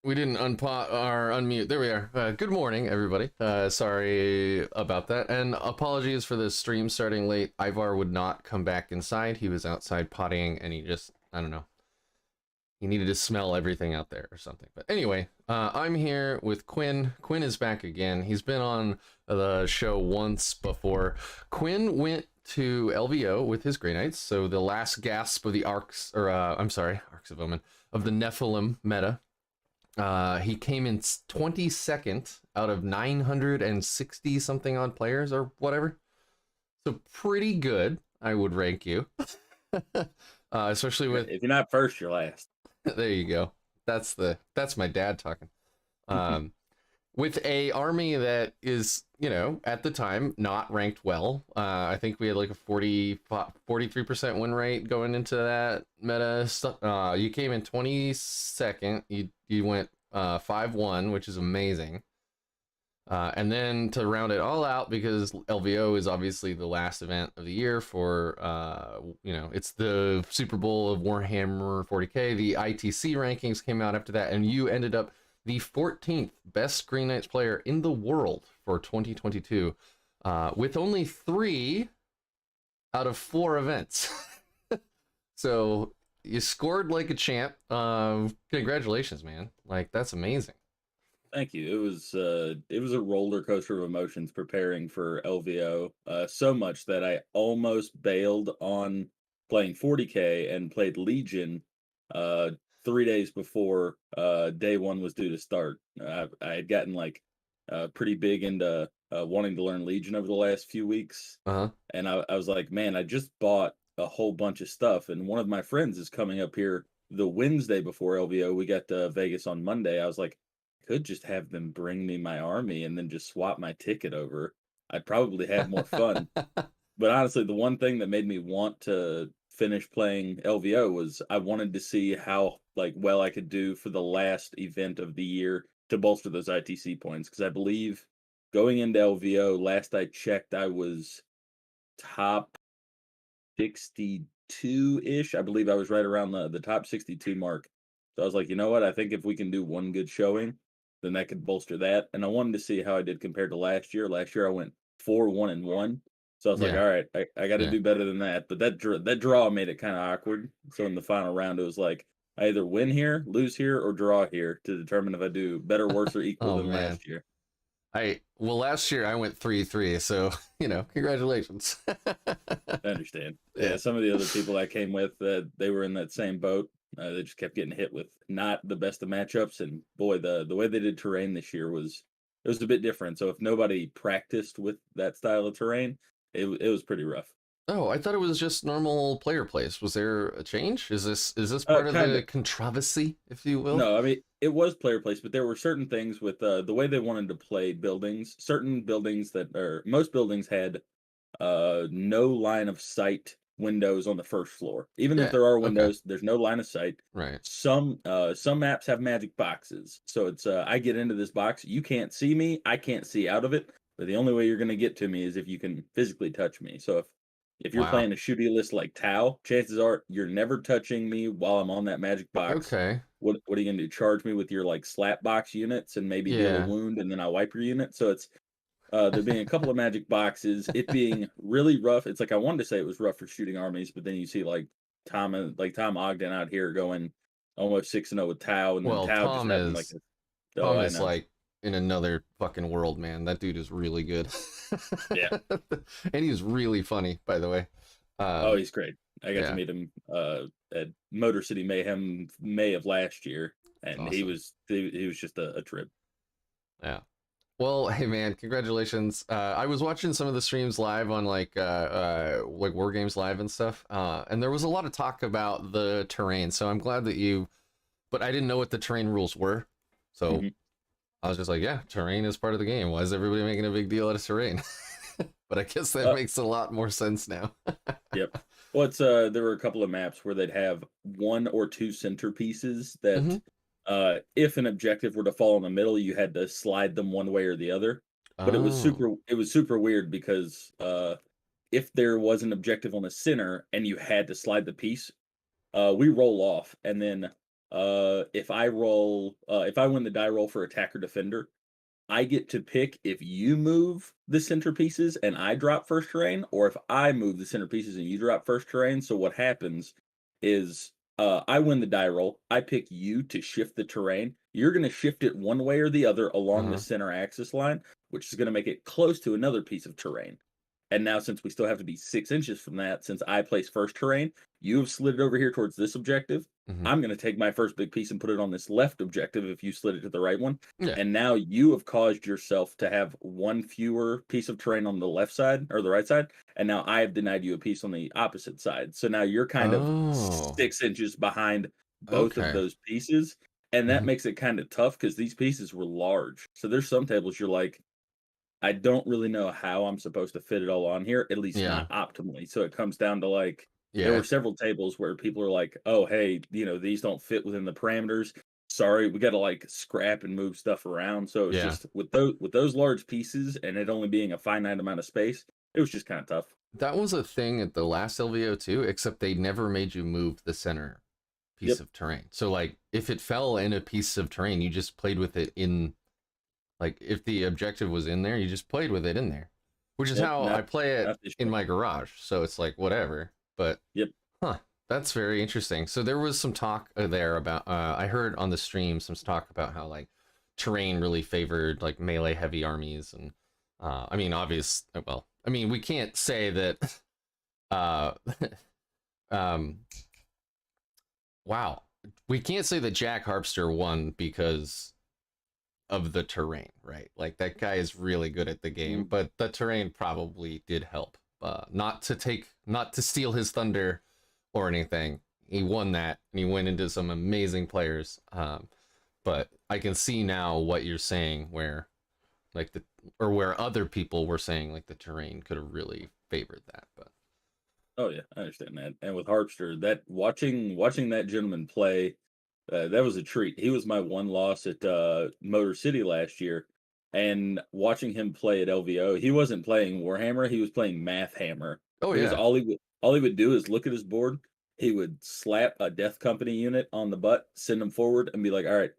We didn't unmute. There we are. Good morning, everybody. Sorry about that, and apologies for the stream starting late. Ivar would not come back inside. He was outside pottying, and he just, I don't know. He needed to smell everything out there or something. But anyway, I'm here with Quinn. Quinn is back again. He's been on the show once before. Quinn went to LVO with his Grey Knights, so the last gasp of the Arks of Omen, of the Nephilim meta. He came in 22nd out of 960 something odd players or whatever. So pretty good, I would rank you. Especially with, if you're not first, you're last. there you go. That's my dad talking. With a army that is, at the time not ranked well. I think we had like a 43% win rate going into that meta stuff. You came in 22nd. You went 5-1, which is amazing. And then to round it all out, because LVO is obviously the last event of the year for, it's the Super Bowl of Warhammer 40k. The ITC rankings came out after that, and you ended up the 14th best Green Knights player in the world for 2022, with only 3 out of 4 events. So you scored like a champ. Congratulations, man. Like, that's amazing. Thank you. It was a roller coaster of emotions preparing for LVO. So much that I almost bailed on playing 40k and played Legion 3 days before day one was due to start. I had gotten pretty big into wanting to learn Legion over the last few weeks. And I was like, man, I just bought a whole bunch of stuff, and one of my friends is coming up here the Wednesday before LVO. We got to Vegas on Monday. I was like, could just have them bring me my army and then just swap my ticket over. I'd probably have more fun. But honestly, the one thing that made me want to finish playing LVO was I wanted to see how well I could do for the last event of the year to bolster those ITC points, because I believe going into LVO, last I checked, I was top 62-ish. I believe I was right around the top 62 mark. So I was like, you know what? I think if we can do one good showing, then that could bolster that. And I wanted to see how I did compared to last year. Last year I went 4-1-1. So I was like, all right, I got to do better than that. But that draw made it kind of awkward. So in the final round, it was like, I either win here, lose here, or draw here to determine if I do better, worse, or equal than last year. Last year I went 3-3, so congratulations. I understand. Yeah, some of the other people I came with, they were in that same boat. They just kept getting hit with not the best of matchups, and boy, the way they did terrain this year was a bit different. So if nobody practiced with that style of terrain, it was pretty rough. Oh, I thought it was just normal player plays. Was there a change? Is this part of the controversy, if you will? No, I mean it was player plays, but there were certain things with the way they wanted to play buildings. Certain buildings most buildings had no line of sight windows on the first floor. Even if there are windows, there's no line of sight. Right. Some maps have magic boxes. So it's I get into this box, you can't see me, I can't see out of it, but the only way you're gonna get to me is if you can physically touch me. So if you're playing a shooty list like Tau, chances are you're never touching me while I'm on that magic box. Okay. What are you gonna do? Charge me with your slap box units and maybe deal a wound, and then I wipe your unit? So it's there being a couple of magic boxes, it being really rough. It's like I wanted to say it was rough for shooting armies, but then you see Tom Ogden out here going almost 6-0 with Tau, and then Tau Tom just having Tom is like in another fucking world, man. That dude is really good. Yeah. And he's really funny, by the way. Oh, he's great. I got to meet him at Motor City Mayhem May of last year, and awesome. he was just a trip. Yeah. Well, hey man, congratulations. I was watching some of the streams live on like War Games Live and stuff, and there was a lot of talk about the terrain. So I'm glad that but I didn't know what the terrain rules were. So I was just like, yeah, terrain is part of the game. Why is everybody making a big deal out of terrain? But I guess that makes a lot more sense now. Yep. Well, there were a couple of maps where they'd have 1 or 2 centerpieces that if an objective were to fall in the middle, you had to slide them one way or the other. But it was super weird because if there was an objective on the center and you had to slide the piece, we roll off, and then if I roll, if I win the die roll for attacker defender, I get to pick if you move the centerpieces and I drop first terrain, or if I move the centerpieces and you drop first terrain. So what happens is I win the die roll. I pick you to shift the terrain. You're going to shift it one way or the other along the Uh-huh. center axis line, which is going to make it close to another piece of terrain. And now, since we still have to be 6 inches from that, since I place first terrain, you have slid it over here towards this objective. Hmm. I'm going to take my first big piece and put it on this left objective if you slid it to the right one. Yeah. And now you have caused yourself to have one fewer piece of terrain on the left side or the right side. And now I have denied you a piece on the opposite side. So now you're kind of Oh, 6 inches behind both of okay. those pieces. And that Mhm. makes it kind of tough because these pieces were large. So there's some tables you're like, I don't really know how I'm supposed to fit it all on here, at least Yeah. not optimally. So it comes down to like, there Yeah. were several tables where people are like, oh, hey, these don't fit within the parameters. Sorry, we got to like scrap and move stuff around. So it's Yeah. just with those large pieces and it only being a finite amount of space, it was just kind of tough. That was a thing at the last LVO too, except they never made you move the center piece Yep. of terrain. So like if it fell in a piece of terrain, you just played with it in, like if the objective was in there, you just played with it in there. Which is Yep. how I Not play it not this in year. my garage. So it's like whatever. But Yep. huh, that's very interesting. So there was some talk there about I heard on the stream some talk about how like terrain really favored like melee heavy armies, and I mean well, I mean we can't say that uh um wow, we can't say that Jack Harpster won because of the terrain, right? Like that guy is really good at the game, Mm. but the terrain probably did help. Not to steal his thunder or anything. He won that, and he went into some amazing players. But I can see now what you're saying, where like where other people were saying like the terrain could have really favored that. But Oh yeah, I understand that. And with Harpster, that watching that gentleman play, that was a treat. He was my one loss at Motor City last year, and watching him play at LVO, he wasn't playing Warhammer, he was playing Math Hammer. oh Because yeah, all he would do is look at his board, he would slap a Death Company unit on the butt, send them forward, and be like, "All right,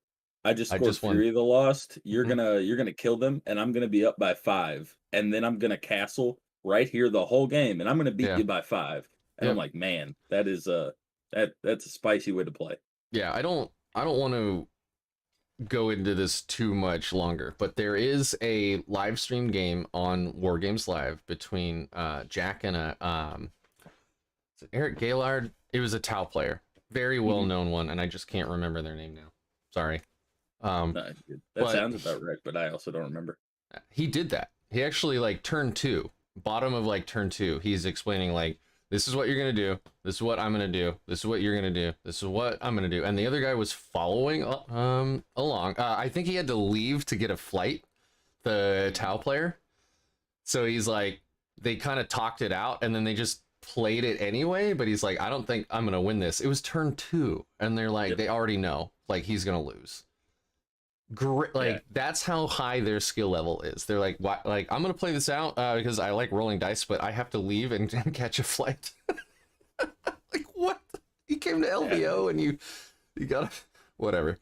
I just I scored just won. Fury of the Lost. You're Mhm. gonna kill them, and I'm gonna be up by 5, and then I'm gonna castle right here the whole game, and I'm gonna beat Yeah, you by 5." And I'm yep, like, man, that is that's a spicy way to play. yeah. I don't want to go into this too much longer, but there is a live stream game on War Games Live between Jack and a is it Eric Gaylard? It was a Tau player, very well Mhm. known one, and I just can't remember their name now. Sorry. Um, No, that but sounds about right, but I also don't remember. he did that. He actually like turn two, bottom of like turn two. He's explaining like this is what you're gonna do. This is what I'm gonna do. This is what you're gonna do. This is what I'm gonna do. And the other guy was following along. I think he had to leave to get a flight. The Tau player. So he's like, they kind of talked it out, and then they just played it anyway. But he's like, I don't think I'm gonna win this. It was turn two, and they're like, Yep. they already know like he's gonna lose. Great, Yeah. like that's how high their skill level is. They're like, what? Like I'm gonna play this out because I like rolling dice, but I have to leave and catch a flight. Like what? You came to Yeah. LVO and you gotta whatever.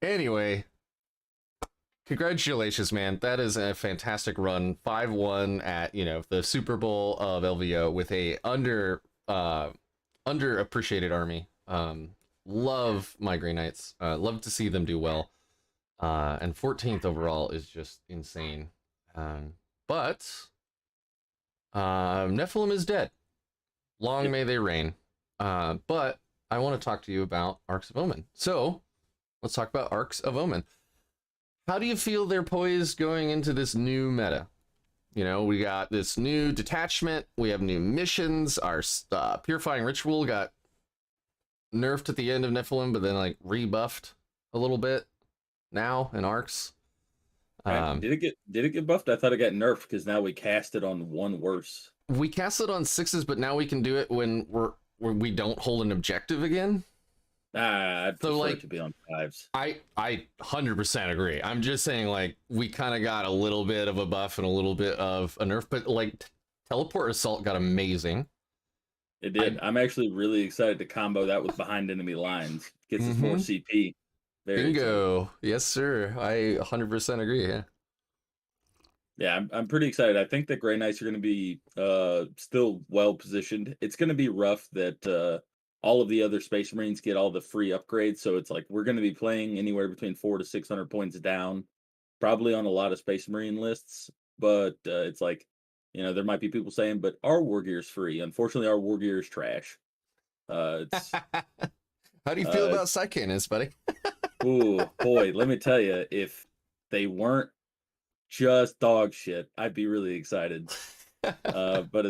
Anyway, congratulations, man. That is a fantastic run. 5-1 at the Super Bowl of LVO with a underappreciated army. Love my Grey Knights. Love to see them do well. And 14th overall is just insane. But Nephilim is dead. Long Yep. may they reign. But I want to talk to you about Arks of Omen. So let's talk about Arks of Omen. How do you feel they're poised going into this new meta? We got this new detachment. We have new missions. Our Purifying Ritual got nerfed at the end of Nephilim, but then like rebuffed a little bit now in Arks. Did it get buffed? I thought it got nerfed because now we cast it on one worse. We cast it on 6s, but now we can do it when we don't hold an objective again. I'd So, prefer like, it to be on 5s. I 100% agree. I'm just saying like we kind of got a little bit of a buff and a little bit of a nerf, but like teleport assault got amazing. It did. I'm actually really excited to combo that with behind enemy lines. Gets us more Mm-hmm. CP. Very excited. Bingo. Yes, sir. I 100% agree. Yeah. Yeah, I'm pretty excited. I think that Grey Knights are going to be still well positioned. It's going to be rough that all of the other Space Marines get all the free upgrades. So it's like we're going to be playing anywhere between 400 to 600 points down, probably on a lot of Space Marine lists. But it's like, there might be people saying, but our war gear is free. Unfortunately, our war gear is trash. It's How do you feel uh, about side cannons, buddy? ooh boy, let me tell you, if they weren't just dog shit, I'd be really excited. But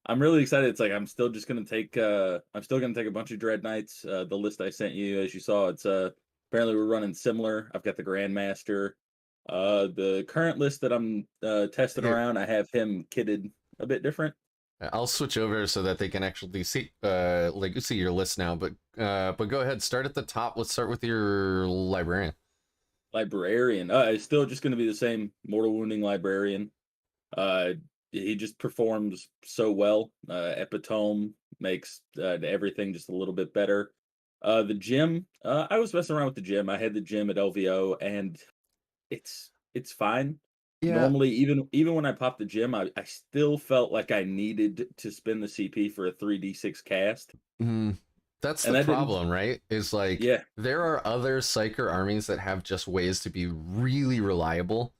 I'm really excited. It's like I'm still just gonna take I'm still gonna take a bunch of Dread Knights. The list I sent you, as you saw, it's apparently we're running similar. I've got the Grandmaster. The current list that I'm testing Here, around, I have him kitted a bit different. I'll switch over so that they can actually see see your list now. But go ahead. Start at the top. Let's start with your librarian. Librarian. It's still just gonna be the same mortal wounding librarian. Uh, he just performs so well. Epitome makes everything just a little bit better. The gym, I was messing around with the gym. I had the gym at LVO, and it's fine. Yeah. Normally, even when I popped the gym, I still felt like I needed to spend the CP for a 3d6 cast, Mm, that's and the that didn't. problem, right? Is like Yeah, there are other Psyker armies that have just ways to be really reliable.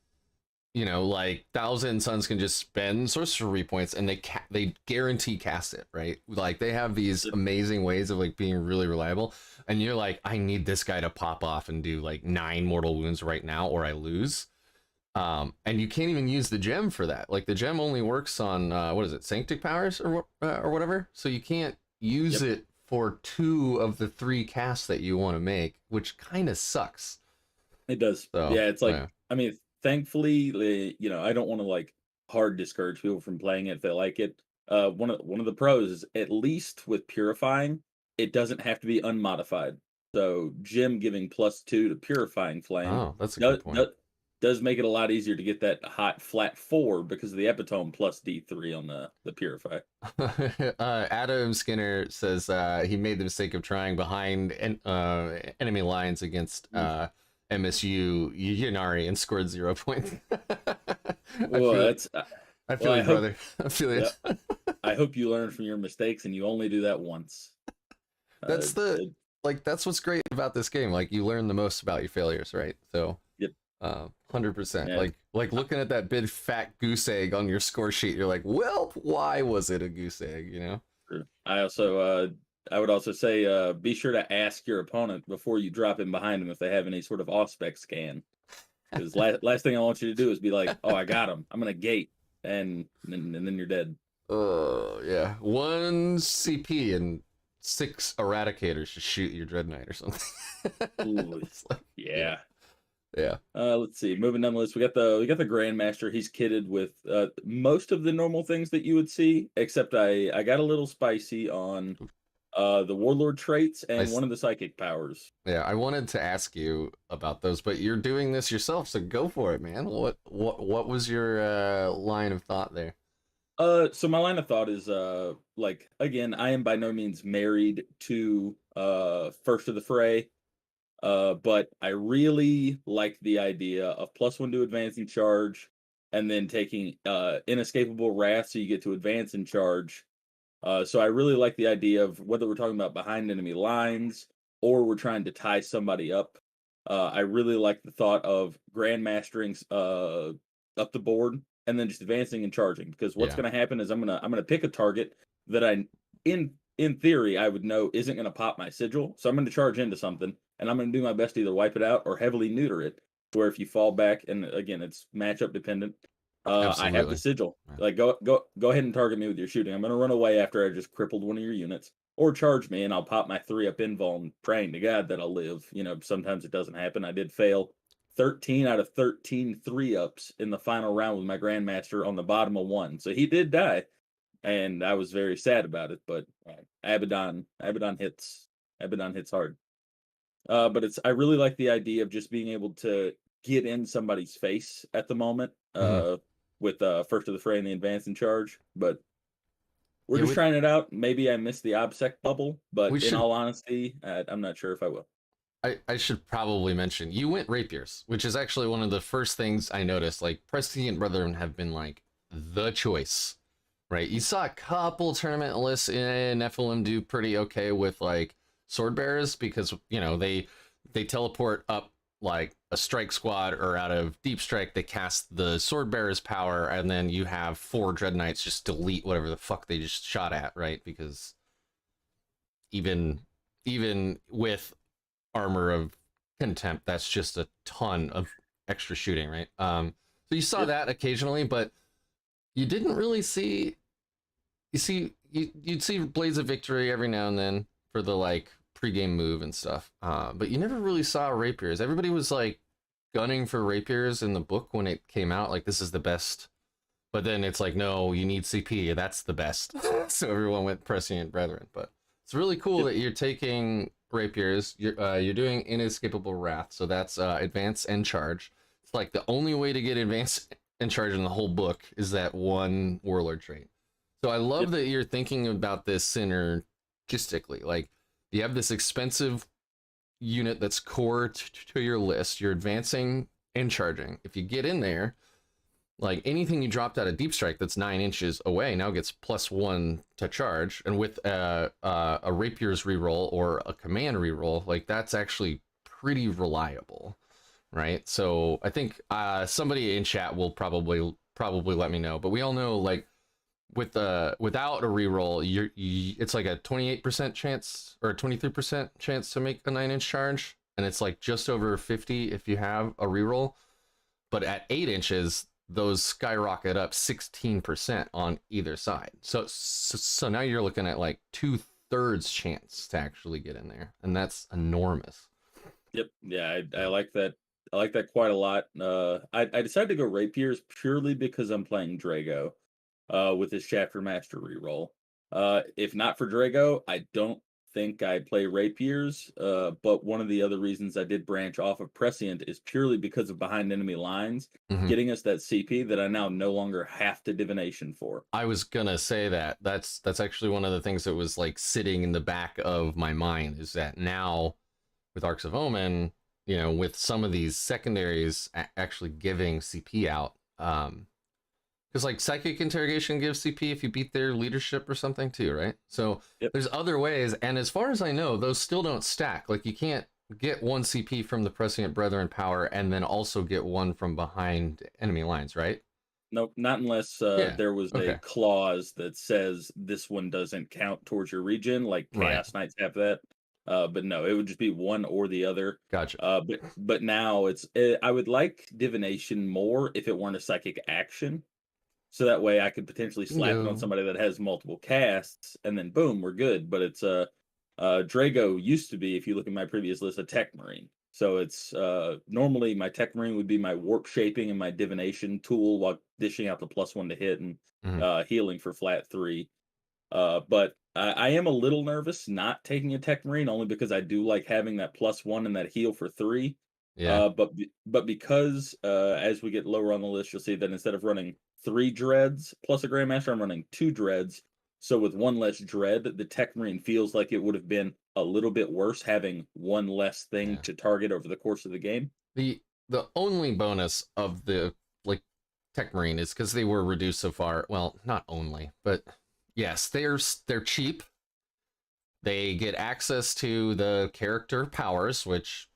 Like Thousand Suns can just spend sorcery points and they guarantee cast it, right? Like they have these amazing ways of like being really reliable, and you're like, I need this guy to pop off and do like 9 mortal wounds right now, or I lose. And you can't even use the gem for that. Like the gem only works on what is it, Sanctic powers or whatever. So you can't use yep, it for 2 of the 3 casts that you want to make, which kind of sucks. it does. So Yeah, it's like, yeah. I mean, thankfully, I don't want to like hard discourage people from playing it if they like it. One of the pros is at least with purifying, it doesn't have to be unmodified. So Jim giving +2 to purifying flame Oh, that's a good does, point. does does make it a lot easier to get that hot flat 4 because of the epitome plus D3 on the purify. Adam Skinner says he made the mistake of trying behind enemy lines against MSU Yanari and scored 0 points. I Well, feel that's I well. feel you, brother. I feel you. Yeah, I hope you learn from your mistakes and you only do that once. Uh, That's the uh, that's what's great about this game. Like you learn the most about your failures, right? So yep. 100%. Yeah. Like looking at that big fat goose egg on your score sheet, you're like, well, why was it a goose egg? True. I would also say be sure to ask your opponent before you drop in behind them if they have any sort of off-spec scan. Because last thing I want you to do is be like, oh, I got him. I'm gonna gate, and then you're dead. Oh yeah, 1 CP and 6 eradicators to shoot your dread knight or something. Ooh, It's like, yeah, yeah. yeah. Let's see. Moving down the list, we got the Grandmaster. He's kitted with most of the normal things that you would see, except I got a little spicy on the Warlord traits I and s- one of the psychic powers. yeah, I wanted to ask you about those, but you're doing this yourself, so go for it, man. What was your line of thought there? So my line of thought is like again, I am by no means married to First of the Fray. But I really like the idea of +1 to advance and charge, and then taking inescapable wrath so you get to advance and charge. So I really like the idea of whether we're talking about behind enemy lines or we're trying to tie somebody up. I really like the thought of grandmastering up the board and then just advancing and charging because what's Yeah, going to happen is I'm gonna pick a target that in theory I would know isn't going to pop my sigil, so I'm going to charge into something and I'm going to do my best to either wipe it out or heavily neuter it. Where if you fall back, and again it's matchup dependent, I have the absolutely. sigil. Yeah. Like go ahead and target me with your shooting. I'm gonna run away after I just crippled one of your units, or charge me and I'll pop my 3-up invuln, praying to God that I'll live. Sometimes it doesn't happen. I did fail 13 out of 13 3-ups in the final round with my Grandmaster on the bottom of one, so he did die, and I was very sad about it. But Abaddon hits hard. But I really like the idea of just being able to get in somebody's face at the moment Mhm. with First of the Fray and the advance in charge. But We're Yeah, just trying it out. Maybe I missed the OBSEC bubble, we but in should. all honesty, I'm not sure if I will. I should probably mention you went rapiers, which is actually one of the first things I noticed. Like Prestige Brethren have been like the choice, right? You saw a couple tournament lists in Nephilim do pretty okay with like sword bearers because they teleport up like a strike squad, or out of deep strike they cast the sword bearer's power, and then you have 4 dread knights just delete whatever the fuck they just shot at, right? Because even with armor of contempt, that's just a ton of extra shooting, right? So you saw Yep. that occasionally, but you didn't really see. You'd see Blades of Victory every now and then for the like pregame move and stuff, but you never really saw rapiers. Everybody was like gunning for rapiers in the book when it came out, like this is the best. But then it's like, no, you need CP. That's the best. So everyone went Prescient Brethren. But it's really cool Yep. that you're taking rapiers. You're doing Inescapable Wrath. So that's advance and charge. It's like the only way to get advance and charge in the whole book is that one warlord trait. So I love Yep. that you're thinking about this synergistically. Like you have this expensive unit that's core to your list. You're advancing and charging. If you get in there, like anything you dropped out of deep strike that's 9 inches away now gets +1 to charge, and with a rapier's reroll or a command reroll, like that's actually pretty reliable, right? So I think somebody in chat will probably let me know, but we all know like without a reroll, it's like a 28% chance or a 23% chance to make a 9-inch charge, and it's like just over 50 if you have a reroll. But at 8 inches, those skyrocket up 16% on either side. So now you're looking at like 2/3 chance to actually get in there, and that's enormous. Yep. Yeah, I like that. I like that quite a lot. I decided to go rapiers purely because I'm playing Drago, with his Chapter Master reroll. If not for Drago, I don't think I play rapiers. But one of the other reasons I did branch off of Prescient is purely because of behind enemy lines, Mm-hmm. getting us that CP that I now no longer have to divination for. I was gonna say that that's actually one of the things that was like sitting in the back of my mind, is that now with Arks of Omen, with some of these secondaries actually giving CP out, because like psychic interrogation gives CP if you beat their leadership or something too, right? So Yep. there's other ways, and as far as I know, those still don't stack. Like you can't get 1 CP from the Prescient Brethren power and then also get 1 from behind enemy lines, right? Nope, not unless Yeah. there was a Okay. clause that says this one doesn't count towards your region, like Right. Chaos Knights have that. But no, it would just be one or the other. Gotcha. But now I would like divination more if it weren't a psychic action, so that way I could potentially slap it on Bingo. somebody that has multiple casts, and then boom, we're good. But it's Drago used to be, if you look at my previous list, a Tech Marine. So it's normally my Tech Marine would be my warp shaping and my divination tool while dishing out the +1 to hit and Mm-hmm. healing for flat 3. But I am a little nervous not taking a Tech Marine only because I do like having that +1 and that heal for 3. Yeah. But because as we get lower on the list, you'll see that instead of running 3 dreads plus a Grandmaster, I'm running 2 dreads. So with 1 less dread, the Tech Marine feels like it would have been a little bit worse having 1 less thing Yeah. to target over the course of the game. The only bonus of the like Tech Marine is because they were reduced so far. Well, not only, but yes, they're cheap. They get access to the character powers, which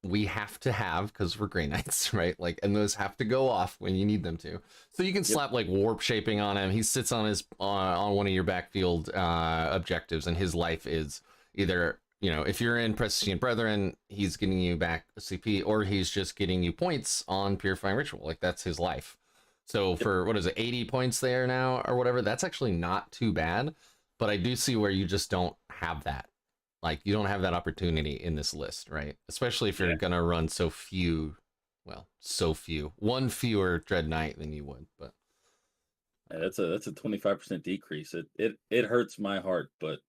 we have to have because we're Grey Knights, right? Like, and those have to go off when you need them to. So you can Yep. slap like warp shaping on him. He sits on his on one of your backfield objectives, and his life is either, if you're in Prescient Brethren, he's getting you back a CP, or he's just getting you points on Purifying Ritual. Like that's his life. So Yep. for what is it, 80 points there now or whatever, that's actually not too bad. But I do see where you just don't have that. Like you don't have that opportunity in this list, right? Especially if you're Yeah. gonna run so few, one fewer Dread Knight than you would. But Yeah, that's a 25% decrease. It hurts my heart, but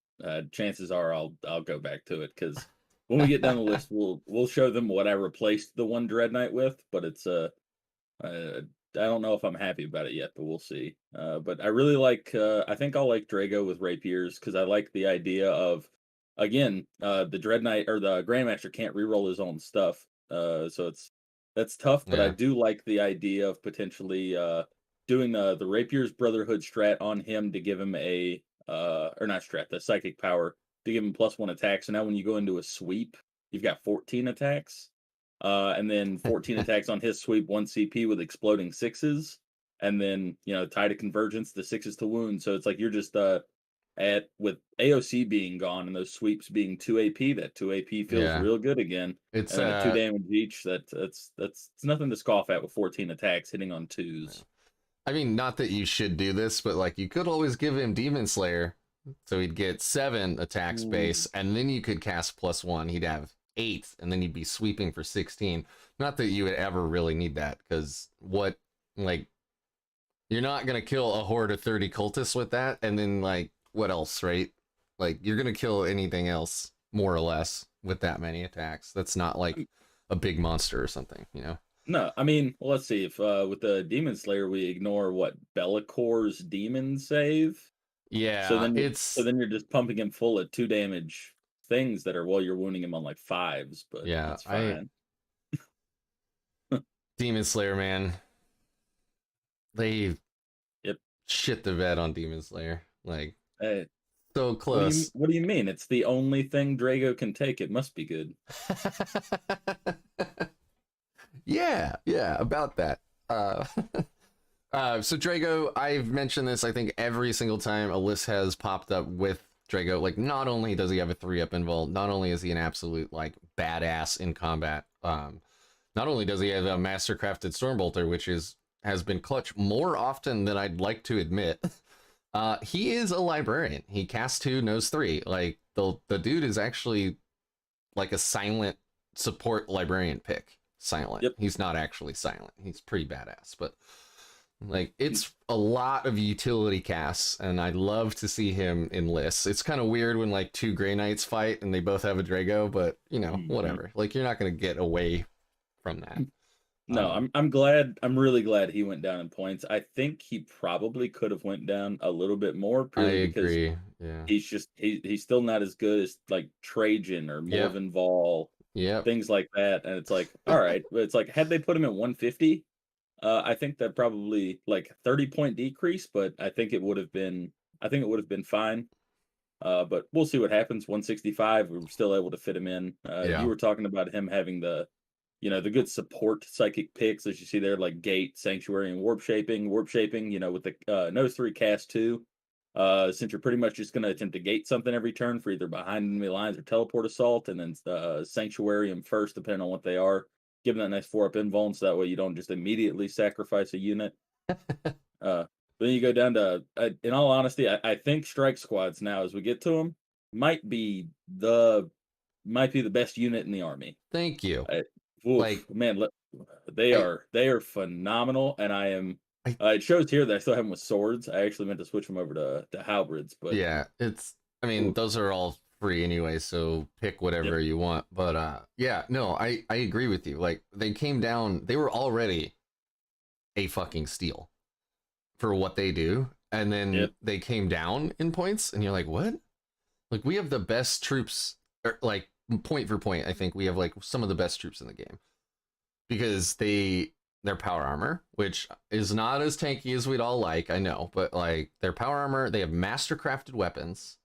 chances are I'll go back to it because when we get down the list, we'll show them what I replaced the 1 Dread Knight with. But it's don't know if I'm happy about it yet, but we'll see. But I really like. I think I'll like Drago with rapiers because I like the idea of, again, the Dread Knight or the Grandmaster can't reroll his own stuff. So that's tough. But I Yeah. do like the idea of potentially doing the Rapier's Brotherhood strat on him to give him a or not strat, the psychic power to give him +1 attack. So now when you go into a sweep, you've got 14 attacks. And then 14 attacks on his sweep, 1 CP with exploding 6s. And then, tie to convergence, the 6s to wound. So it's like you're just at with AOC being gone and those sweeps being 2 AP, that 2 AP feels Yeah. real good again. It's And then at 2 damage each, that's it's nothing to scoff at with 14 attacks hitting on 2s. I mean, not that you should do this, but like you could always give him Demon Slayer, so he'd get 7 attack space, and then you could cast +1. He'd have 8, and then you'd be sweeping for 16. Not that you would ever really need that, because you're not gonna kill a horde of 30 cultists with that, and then like what else, right? Like you're gonna kill anything else more or less with that many attacks. That's not like a big monster or something, No, I mean, well, let's see if with the Demon Slayer we ignore what Bellacor's demon save. Yeah, So then you're just pumping him full of 2 damage things that are you're wounding him on like 5s, but yeah, that's fine. Demon Slayer, man. They Yep. shit the bed on Demon Slayer. Like Hey, so close. What do you mean? It's the only thing Drago can take. It must be good. yeah, about that. So Drago, I've mentioned this, I think, every single time a list has popped up with Drago. Like, not only does he have a 3-up invul, not only is he an absolute, like, badass in combat, not only does he have a mastercrafted Stormbolter, which has been clutch more often than I'd like to admit, he is a librarian. He casts 2, knows 3. Like, the dude is actually, like, a silent support librarian pick. Silent. Yep. He's not actually silent. He's pretty badass, but like it's a lot of utility casts, and I love to see him in lists. It's kind of weird when like 2 Grey Knights fight and they both have a Drago, but whatever. Like you're not gonna get away from that. No, I'm really glad he went down in points. I think he probably could have went down a little bit more purely because Yeah. He's still not as good as like Trajan or Morven Vol. Yeah. Things like that. And it's like, all right, but it's like had they put him at 150, I think that probably like 30-point decrease, but I think it would have been fine. But we'll see what happens. 165, we were still able to fit him in. You were talking about him having the good support psychic picks, as you see there, like Gate, Sanctuary, and Warp Shaping. Warp Shaping, with the Nose 3 cast 2. Since you're pretty much just going to attempt to gate something every turn for either behind enemy lines or teleport assault, and then Sanctuarium first, depending on what they are. Give them that nice 4-up invuln, so that way you don't just immediately sacrifice a unit. Then you go down to, in all honesty, I think Strike Squads now, as we get to them, might be the best unit in the army. Thank you. Man, they are phenomenal, and I am. It shows here that I still have them with swords. I actually meant to switch them over to halberds, but yeah, those are all free anyway, so pick whatever you want. But I agree with you. Like they came down, they were already a fucking steal for what they do, and then they came down in points, and you're like, what? Like we have the best troops, like point for point. I think we have like some of the best troops in the game because their power armor, which is not as tanky as we'd all like, I know, but like their power armor, they have mastercrafted weapons.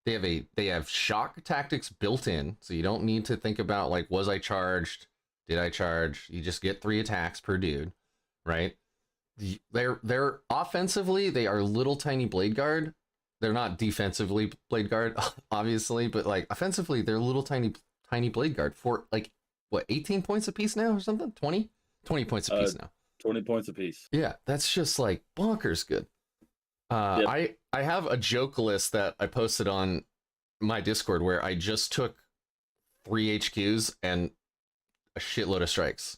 They have shock tactics built in, so you don't need to think about like, was I charged? Did I charge? You just get 3 attacks per dude, right? They're offensively, they are little tiny blade guard. They're not defensively blade guard, obviously, but like offensively, they're little tiny blade guard for like what 18 points a piece now or something? 20 points a piece now. 20 points a piece. Yeah, that's just like bonkers good. I have a joke list that I posted on my Discord where I just took 3 HQs and a shitload of strikes.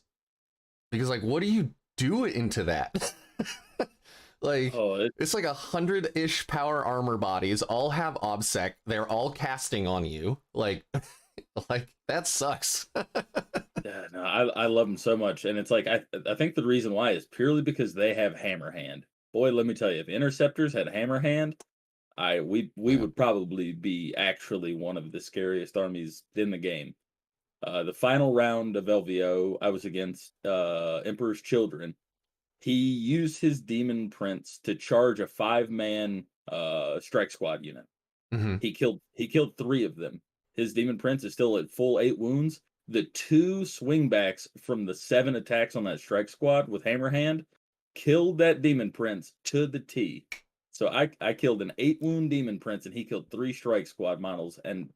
Because like, what do you do into that? Like, it's like 100-ish power armor bodies, all have obsec, they're all casting on you. Like, Like, that sucks. Yeah, no, I love them so much, and it's like I think the reason why is purely because they have Hammerhand. Boy, let me tell you, if Interceptors had Hammerhand, we Yeah. would probably be actually one of the scariest armies in the game. The final round of LVO, I was against Emperor's Children. He used his Demon Prince to charge a 5-man strike squad unit. Hmm. He killed 3 of them. His Demon Prince is still at full 8 wounds. The 2 swingbacks from the 7 attacks on that strike squad with Hammerhand killed that Demon Prince to the T. So I killed an 8 wound Demon Prince and he killed 3 strike squad models. And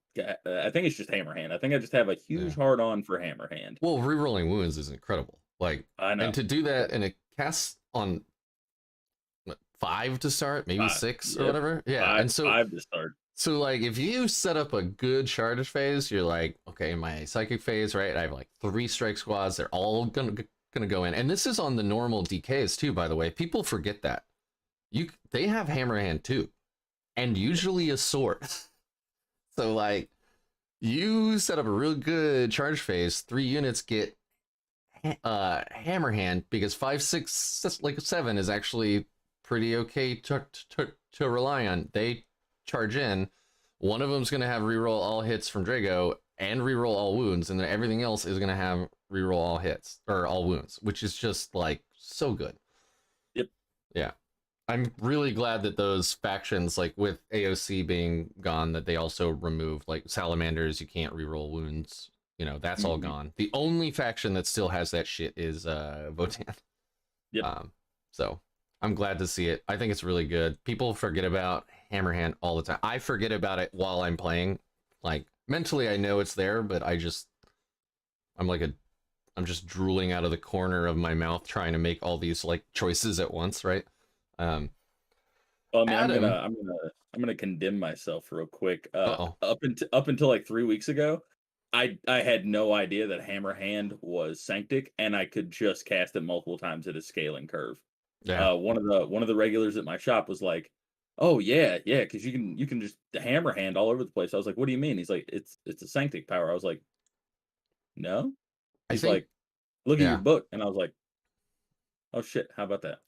I think it's just Hammerhand. I think I just have a Yeah. huge hard on for Hammerhand. Well, rerolling wounds is incredible. Like, I and know. to do that in a cast on what, 5 to start, maybe 6 or Yep. whatever. Yeah. Five, And so, five to start. so like, if you set up a good charge phase, you're like, okay, in my psychic phase, right? I have like 3 strike squads. They're all gonna go in, and this is on the normal DKs too. By the way, people forget that they have Hammerhand too, and usually a sword. So like, you set up a real good charge phase, 3 units get Hammerhand because 5, 6, like 7 is actually pretty okay to rely on. They charge in. One of them's gonna have reroll all hits from Drago and reroll all wounds, and then everything else is gonna have reroll all hits or all wounds, which is just like so good. Yep. Yeah. I'm really glad that those factions, like with AOC being gone, that they also removed like salamanders. You can't reroll wounds. You know, that's all gone. The only faction that still has that shit is Votan. Yep. So I'm glad to see it. I think it's really good. People forget about Hammerhand all the time. I forget about it while I'm playing. Like, mentally I know it's there, but I'm just drooling out of the corner of my mouth trying to make all these like choices at once, right? Well, I mean, Adam. I'm gonna condemn myself real quick. Uh-oh. Up until like 3 weeks ago, I had no idea that Hammerhand was Sanctic, and I could just cast it multiple times at a scaling curve. Yeah. One of the regulars at my shop was like, "Oh yeah, yeah, because you can just Hammerhand all over the place." I was like, "What do you mean?" He's like, "It's a Sanctic power." I was like, "No." I He's think, like, "Look at your yeah. book," and I was like, "Oh shit, how about that?"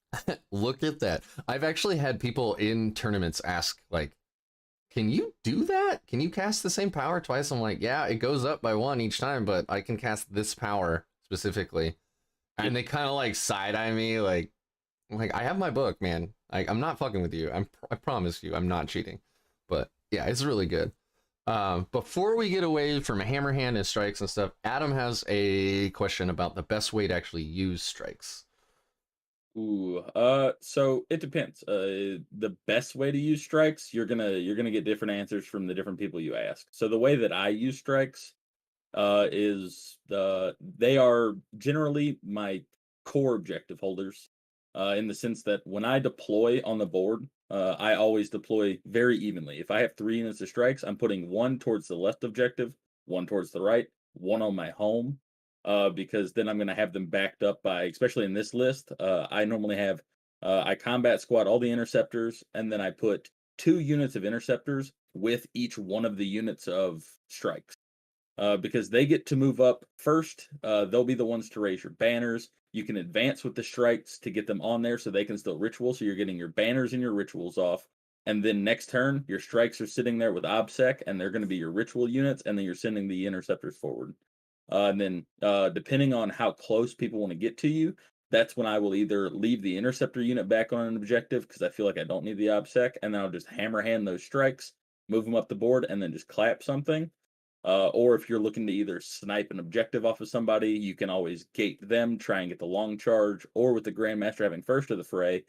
Look at that. I've actually had people in tournaments ask, like, can you do that? Can you cast the same power twice? I'm like, yeah, it goes up by 1 each time, but I can cast this power specifically. And Yep. they kind of like side eye me, like, I have my book, man. I'm not fucking with you. I promise you, I'm not cheating. But yeah, it's really good. Before we get away from Hammerhand and strikes and stuff, Adam has a question about the best way to actually use strikes. Ooh, so it depends. The best way to use strikes, you're gonna get different answers from the different people you ask. So the way that I use strikes, is they are generally my core objective holders, in the sense that when I deploy on the board, I always deploy very evenly. If I have 3 units of strikes, I'm putting 1 towards the left objective, 1 towards the right, 1 on my home, because then I'm going to have them backed up by, especially in this list, I normally have, I combat squad all the interceptors, and then I put 2 units of interceptors with each one of the units of strikes, because they get to move up first. They'll be the ones to raise your banners. You can advance with the strikes to get them on there so they can still ritual. So you're getting your banners and your rituals off. And then next turn, your strikes are sitting there with OBSEC, and they're going to be your ritual units, and then you're sending the interceptors forward. And then, depending on how close people want to get to you, that's when I will either leave the interceptor unit back on an objective because I feel like I don't need the OBSEC, and then I'll just hammerhand those strikes, move them up the board, and then just clap something. Or if you're looking to either snipe an objective off of somebody, you can always gate them, try and get the long charge, or with the Grandmaster having first of the fray,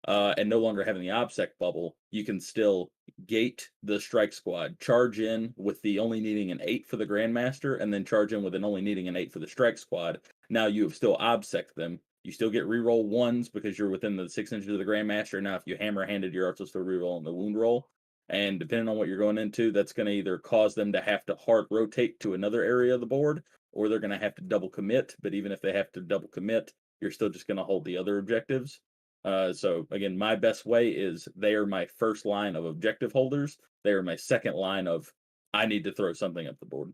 and no longer having the OBSEC bubble, you can still gate the strike squad, charge in with the only needing an 8 for the Grandmaster, and then charge in with an only needing an 8 for the strike squad. Now you have still OBSEC them. You still get reroll 1s because you're within the 6 inches of the Grandmaster. Now, if you hammer-handed, you're also still rerolling the wound roll. And depending on what you're going into, that's going to either cause them to have to hard rotate to another area of the board, or they're going to have to double commit. But even if they have to double commit, you're still just going to hold the other objectives. So again, my best way is they are my first line of objective holders. They are my second line of I need to throw something up the board.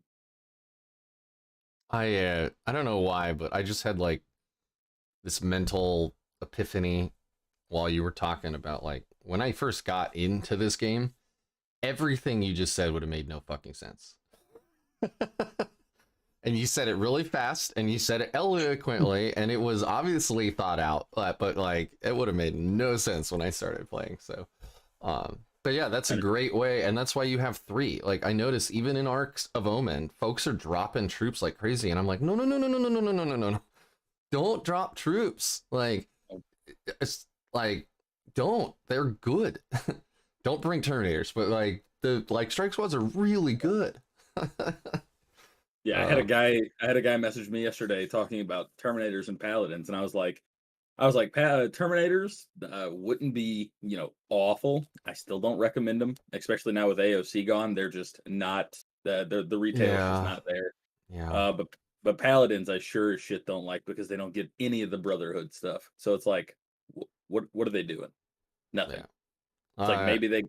I don't know why, but I just had like this mental epiphany while you were talking about like when I first got into this game, everything you just said would have made no fucking sense. And you said it really fast and you said it eloquently and it was obviously thought out, but like it would have made no sense when I started playing. So but yeah, that's a great way, and that's why you have 3. Like I notice even in Arks of Omen, folks are dropping troops like crazy, and I'm like, no, no, no, no, no, no, no, no, no, no, no, no. Don't drop troops. Like it's like don't. They're good. Don't bring Terminators, but like the strike squads are really good. Yeah, I had a guy message me yesterday talking about Terminators and Paladins, and I was like, Terminators wouldn't be, awful. I still don't recommend them, especially now with AOC gone. They're just not the retail is just not there. Yeah. But Paladins, I sure as shit don't like because they don't get any of the Brotherhood stuff. So it's like, what are they doing? Nothing. Yeah. It's like maybe they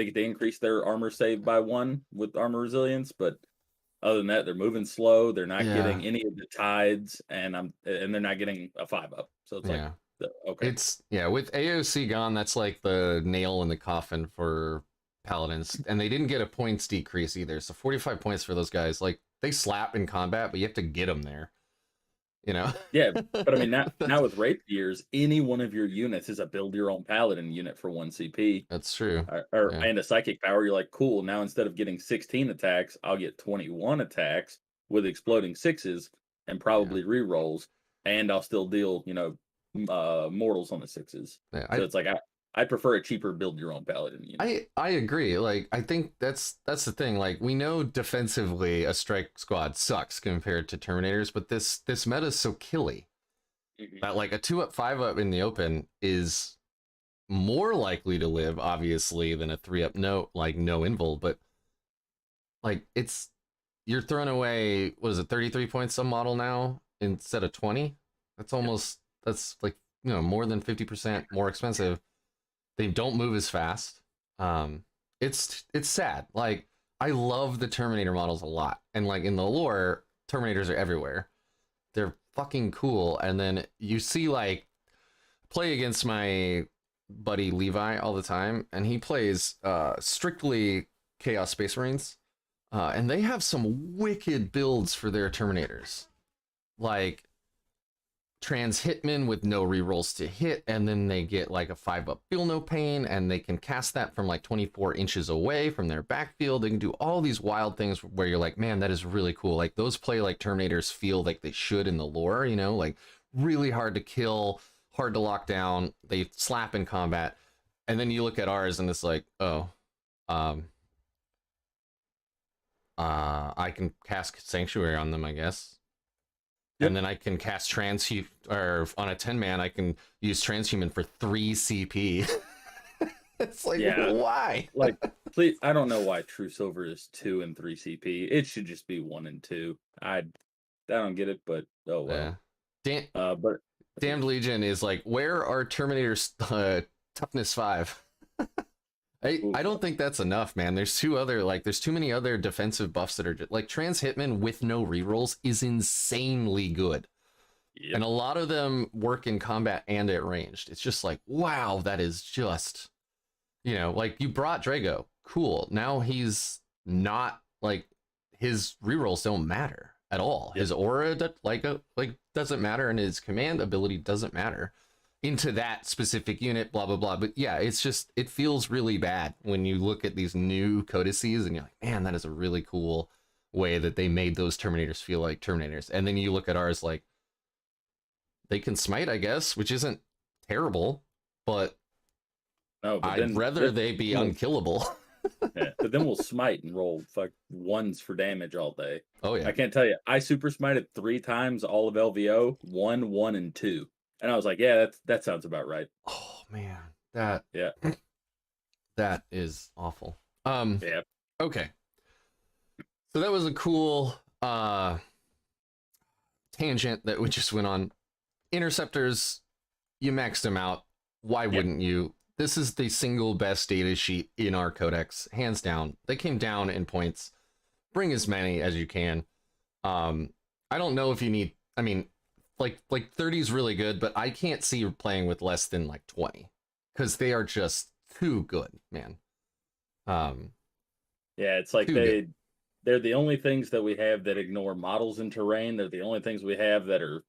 get to increase their armor save by 1 with armor resilience, but other than that, they're moving slow. They're not getting any of the tides, and they're not getting a 5-up. So it's like, okay, it's with AOC gone, that's like the nail in the coffin for Paladins, and they didn't get a points decrease either. So 45 points for those guys. Like they slap in combat, but you have to get them there. Yeah, but I mean, now with rapiers, any one of your units is a build your own paladin unit for 1 CP. That's true. And a psychic power. You're like, cool. Now instead of getting 16 attacks, I'll get 21 attacks with exploding 6s and probably rerolls, and I'll still deal, mortals on the 6s. So it's like I prefer a cheaper build your own paladin unit. I agree. Like I think that's the thing. Like we know defensively a strike squad sucks compared to Terminators, but this meta is so killy that like a 2-up 5-up in the open is more likely to live obviously than a 3-up no invul, but like you're throwing away, what is it, 33 points some model now instead of 20. That's like more than 50% more expensive. They don't move as fast. It's sad. Like I love the Terminator models a lot, and like in the lore, Terminators are everywhere. They're fucking cool. And then you see like play against my buddy Levi all the time, and he plays strictly Chaos Space Marines, and they have some wicked builds for their Terminators, like trans hitman with no rerolls to hit, and then they get like a 5-up feel no pain, and they can cast that from like 24 inches away from their backfield. They can do all these wild things where you're like, man, that is really cool. Like those play like Terminators feel like they should in the lore, like really hard to kill, hard to lock down, they slap in combat. And then you look at ours and it's like, I can cast Sanctuary on them, I guess. And then I can cast or on a 10-man, I can use Transhuman for 3 CP. It's like, why? Like, please, I don't know why True Silver is 2 and 3 CP. It should just be 1 and 2. I don't get it, but oh well. But Damned Legion is like, where are Terminator's toughness 5? I don't think that's enough, man. There's too many other defensive buffs that are just, like Trans Hitman with no rerolls is insanely good. Yep. And a lot of them work in combat and at ranged. It's just like, wow, that is just, like you brought Drago. Cool. Now he's not like his rerolls don't matter at all. Yep. His aura doesn't matter, and his command ability doesn't matter into that specific unit, blah blah blah. But yeah, it's just, it feels really bad when you look at these new codices and you're like, man, that is a really cool way that they made those Terminators feel like Terminators. And then you look at ours, like they can smite, I guess, which isn't terrible, but I'd rather they be unkillable. But then we'll smite and roll 1s for damage all day. Oh yeah, I can't tell you, I super smited 3 times all of LVO, 1, 1, and 2. And I was like, yeah, that sounds about right. Oh man, that is awful. Yeah. Okay. So that was a cool tangent that we just went on. Interceptors, you maxed them out. Why wouldn't you? This is the single best data sheet in our Codex, hands down. They came down in points. Bring as many as you can. I don't know if you need. I mean, like 30 is really good, but I can't see you playing with less than like 20 because they are just too good, man. Yeah, it's like Too good. they're the only things that we have that ignore models and terrain. They're the only things we have that are,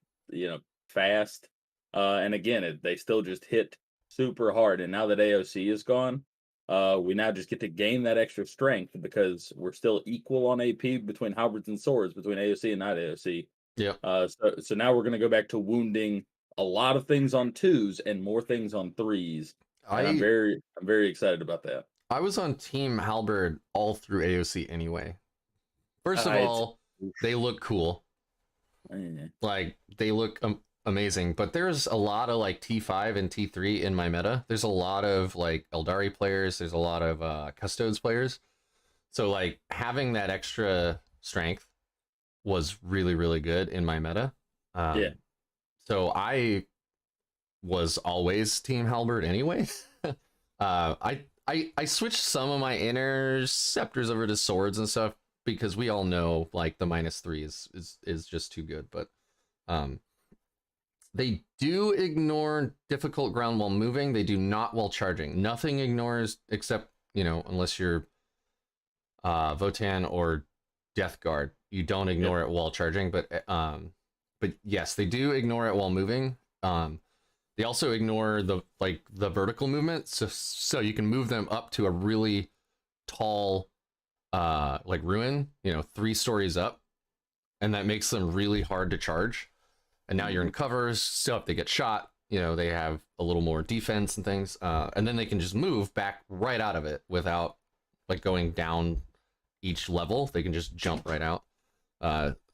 fast. And again, they still just hit super hard. And now that AOC is gone, we now just get to gain that extra strength because we're still equal on AP between halberds and swords, between AOC and not AOC. Yeah. So now we're gonna go back to wounding a lot of things on 2s and more things on 3s. And I'm I very excited about that. I was on Team Halberd all through AOC anyway. First of It's all, they look cool. Like they look amazing, but there's a lot of like T5 and T3 in my meta. There's a lot of like Eldari players, there's a lot of Custodes players. So like having that extra strength was really, really good in my meta. Yeah. So I was always Team Halberd anyway. I switched some of my interceptors over to swords and stuff because we all know like the -3 is just too good. But they do ignore difficult ground while moving. They do not while charging. Nothing ignores except, unless you're Votan or Death Guard. You don't ignore it while charging, but yes, they do ignore it while moving. They also ignore the vertical movement, so you can move them up to a really tall ruin, 3 stories up, and that makes them really hard to charge. And now you're in covers, so if they get shot, they have a little more defense and things, and then they can just move back right out of it without like going down each level. They can just jump right out.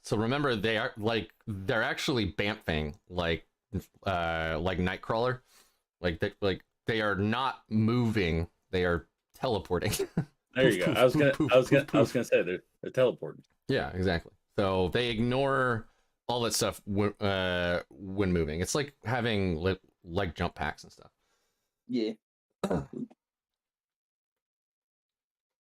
So remember, they're actually bamfing like Nightcrawler, they are not moving, they are teleporting. There you go. I was gonna say they're teleporting. Yeah, exactly. So they ignore all that stuff when moving. It's like having like jump packs and stuff. Yeah.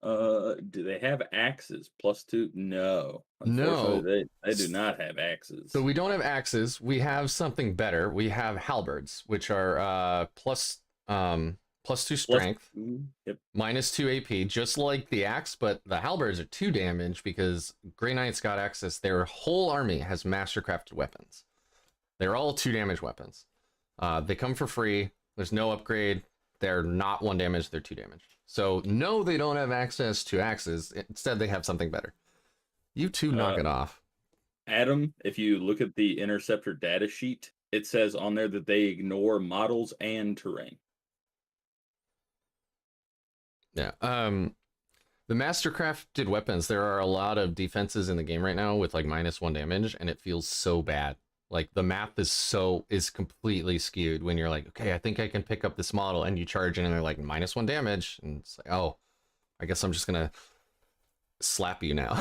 Do they have axes +2? No. Unfortunately, they do not have axes. So we don't have axes. We have something better. We have halberds, which are +2 strength, yep. -2 AP, just like the axe, but the halberds are 2 damage because Grey Knights got access. Their whole army has mastercrafted weapons. They're all 2 damage weapons. They come for free. There's no upgrade. They're not 1 damage. They're 2 damage. So no, they don't have access to axes. Instead, they have something better. You two knock it off. Adam, if you look at the Interceptor data sheet, it says on there that they ignore models and terrain. Yeah. The mastercrafted weapons, there are a lot of defenses in the game right now with like -1 damage, and it feels so bad. Like the math is completely skewed when you're like, okay, I think I can pick up this model, and you charge in and they're like -1 damage, and it's like, oh, I guess I'm just gonna slap you now.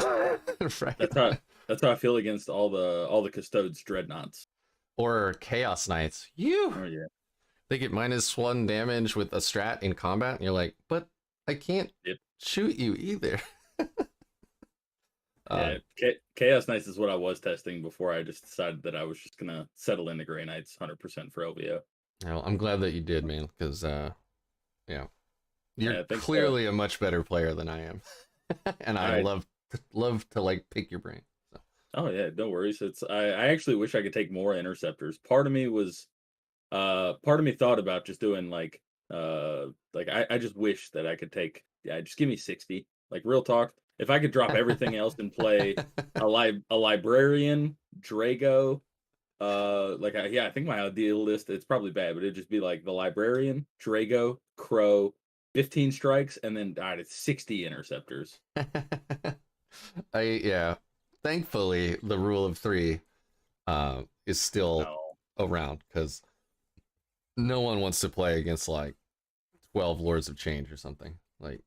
Right? That's how I feel against all the Custodes dreadnoughts or Chaos Knights. Oh yeah, they get -1 damage with a strat in combat, and you're like, but I can't shoot you either. Yeah, Chaos Knights is what I was testing before I just decided that I was just gonna settle into Grey Knights 100% for LVO. Well, I'm glad that you did, man, because you're clearly a much better player than I am, and I love to like pick your brain. So. Oh yeah, no worries. I actually wish I could take more interceptors. Part of me thought about just doing I just wish that I could take just give me 60. Like real talk. If I could drop everything else and play a librarian, Drago, I think my ideal list, it's probably bad, but it'd just be like the librarian, Drago, Crow, 15 strikes, and then it's 60 interceptors. Thankfully the rule of 3 is still around, because no one wants to play against like 12 Lords of Change or something. Like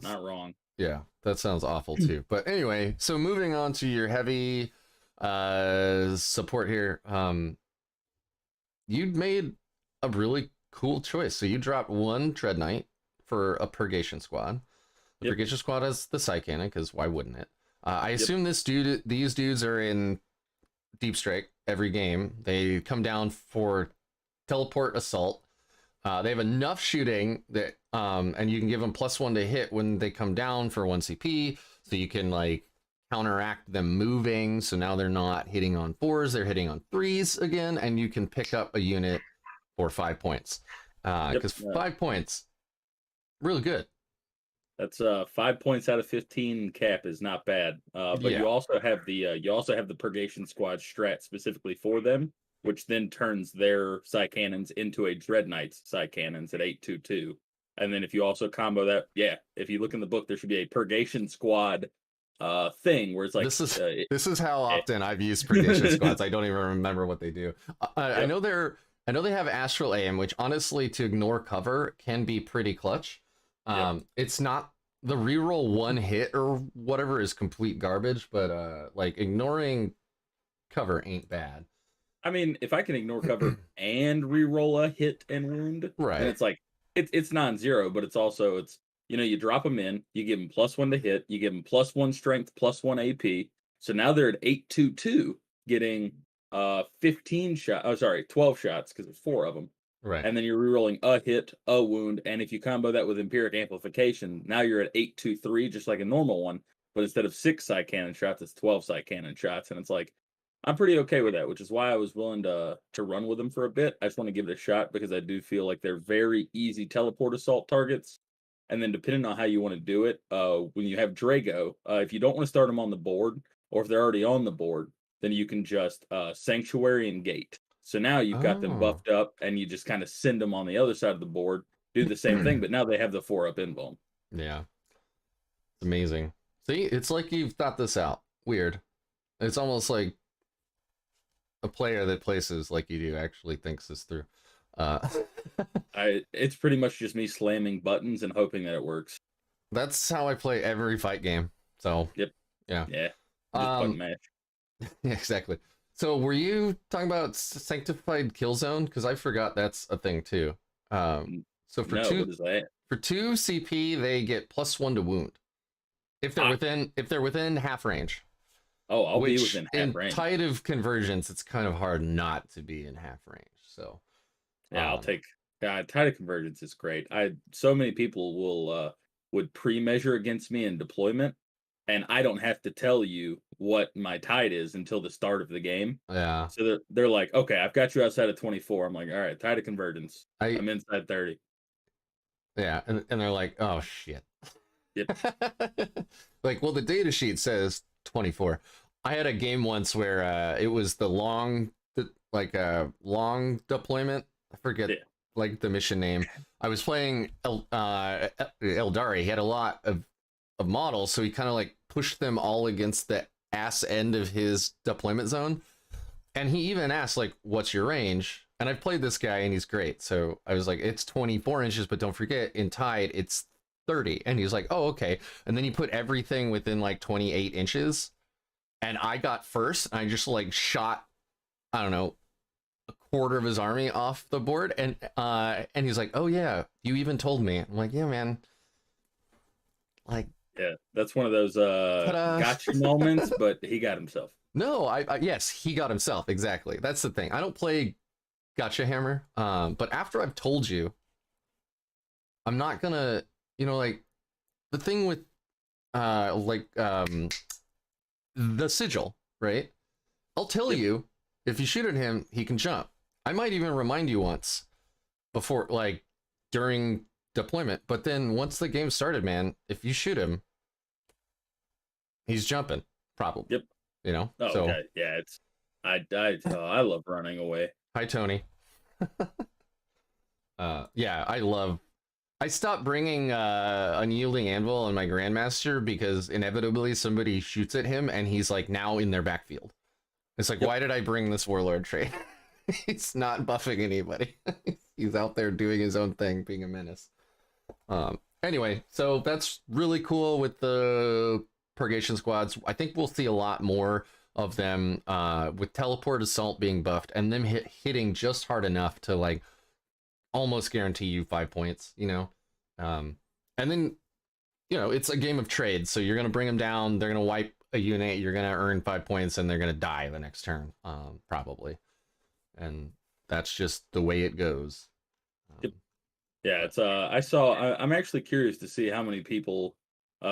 not wrong. Yeah, that sounds awful too. But anyway, so moving on to your heavy support here. You'd made a really cool choice. So you dropped 1 Dread Knight for a Purgation squad. The Purgation squad has the Psy Cannon, because why wouldn't it? I assume these dudes are in deep strike every game. They come down for teleport assault. They have enough shooting that and you can give them +1 to hit when they come down for 1 CP, so you can like counteract them moving, so now they're not hitting on 4s, they're hitting on 3s again, and you can pick up a unit for 5 points. Because 5 points, really good. That's 5 points out of 15 cap is not bad. But Yeah. you also have the Purgation Squad strat specifically for them, which then turns their Psy Cannons into a Dread Knight's Psy Cannons at 822. And then if you also combo that, if you look in the book, there should be a Purgation Squad thing where it's like this is how often I've used Purgation Squads. I don't even remember what they do. I know they have Astral Aim, which honestly to ignore cover can be pretty clutch. It's not the reroll 1 hit or whatever is complete garbage, but like ignoring cover ain't bad. I mean, if I can ignore cover and reroll a hit and wound, right? And it's like it's non-zero, but it's you drop them in, you give them +1 to hit, you give them +1 strength, +1 AP. So now they're at 822, getting 15 shots. Oh, sorry, 12 shots because there's 4 of them. Right. And then you're rerolling a hit, a wound, and if you combo that with Empiric Amplification, now you're at 823, just like a normal one. But instead of 6 Psy Cannon shots, it's 12 Psy Cannon shots, and it's like I'm pretty okay with that, which is why I was willing to run with them for a bit. I just want to give it a shot because I do feel like they're very easy teleport assault targets. And then depending on how you want to do it, when you have Drago, if you don't want to start them on the board, or if they're already on the board, then you can just Sanctuary and Gate. So now you've got them buffed up, and you just kind of send them on the other side of the board, do the same thing, but now they have the 4-up invuln. Yeah. It's amazing. See, it's like you've thought this out. Weird. It's almost like a player that places like you do actually thinks this through. It's pretty much just me slamming buttons and hoping that it works. That's how I play every fight game. So yep. Yeah. Just button mash. Yeah, exactly. So were you talking about Sanctified Kill Zone? Because I forgot that's a thing too. So for for 2 CP, they get +1 to wound if they're within half range. Oh, I'll be within half range. In Tide of Convergence, it's kind of hard not to be in half range. So yeah, I'll take Tide of Convergence is great. So many people would pre-measure against me in deployment, and I don't have to tell you what my tide is until the start of the game. Yeah. So they're like, okay, I've got you outside of 24. I'm like, all right, Tide of Convergence. I'm inside 30. Yeah, and they're like, oh shit. Yep. Like, well, the data sheet says 24. I had a game once where it was the long deployment. I forget like the mission name. I was playing Eldari. He had a lot of models, so he kind of like pushed them all against the ass end of his deployment zone. And he even asked, like, what's your range? And I've played this guy and he's great. So I was like, it's 24 inches, but don't forget in Tide, it's 30. And he's like, oh, okay. And then he put everything within like 28 inches. And I got first. And I just like shot, I don't know, a quarter of his army off the board. And he's like, oh yeah, you even told me. I'm like, yeah, man. Like, yeah, that's one of those gotcha moments, but he got himself. No, yes, he got himself. Exactly. That's the thing. I don't play gotcha hammer. But after I've told you, I'm not gonna, like the thing with the sigil, right? I'll tell you, if you shoot at him, he can jump. I might even remind you once before, like during deployment, but then once the game started, man, if you shoot him, he's jumping, probably. Yep. Oh, so okay. Yeah, I love running away. Hi, Tony. Yeah, I stopped bringing Unyielding Anvil on my Grandmaster because inevitably somebody shoots at him and he's like now in their backfield. It's like, why did I bring this Warlord trait? He's not buffing anybody. He's out there doing his own thing, being a menace. Anyway, so that's really cool with the Purgation squads. I think we'll see a lot more of them with Teleport Assault being buffed and them hitting just hard enough to like almost guarantee you 5 points, and then it's a game of trade, so you're gonna bring them down, they're gonna wipe a unit, you're gonna earn 5 points, and they're gonna die the next turn, probably, and that's just the way it goes. Yeah, it's I'm actually curious to see how many people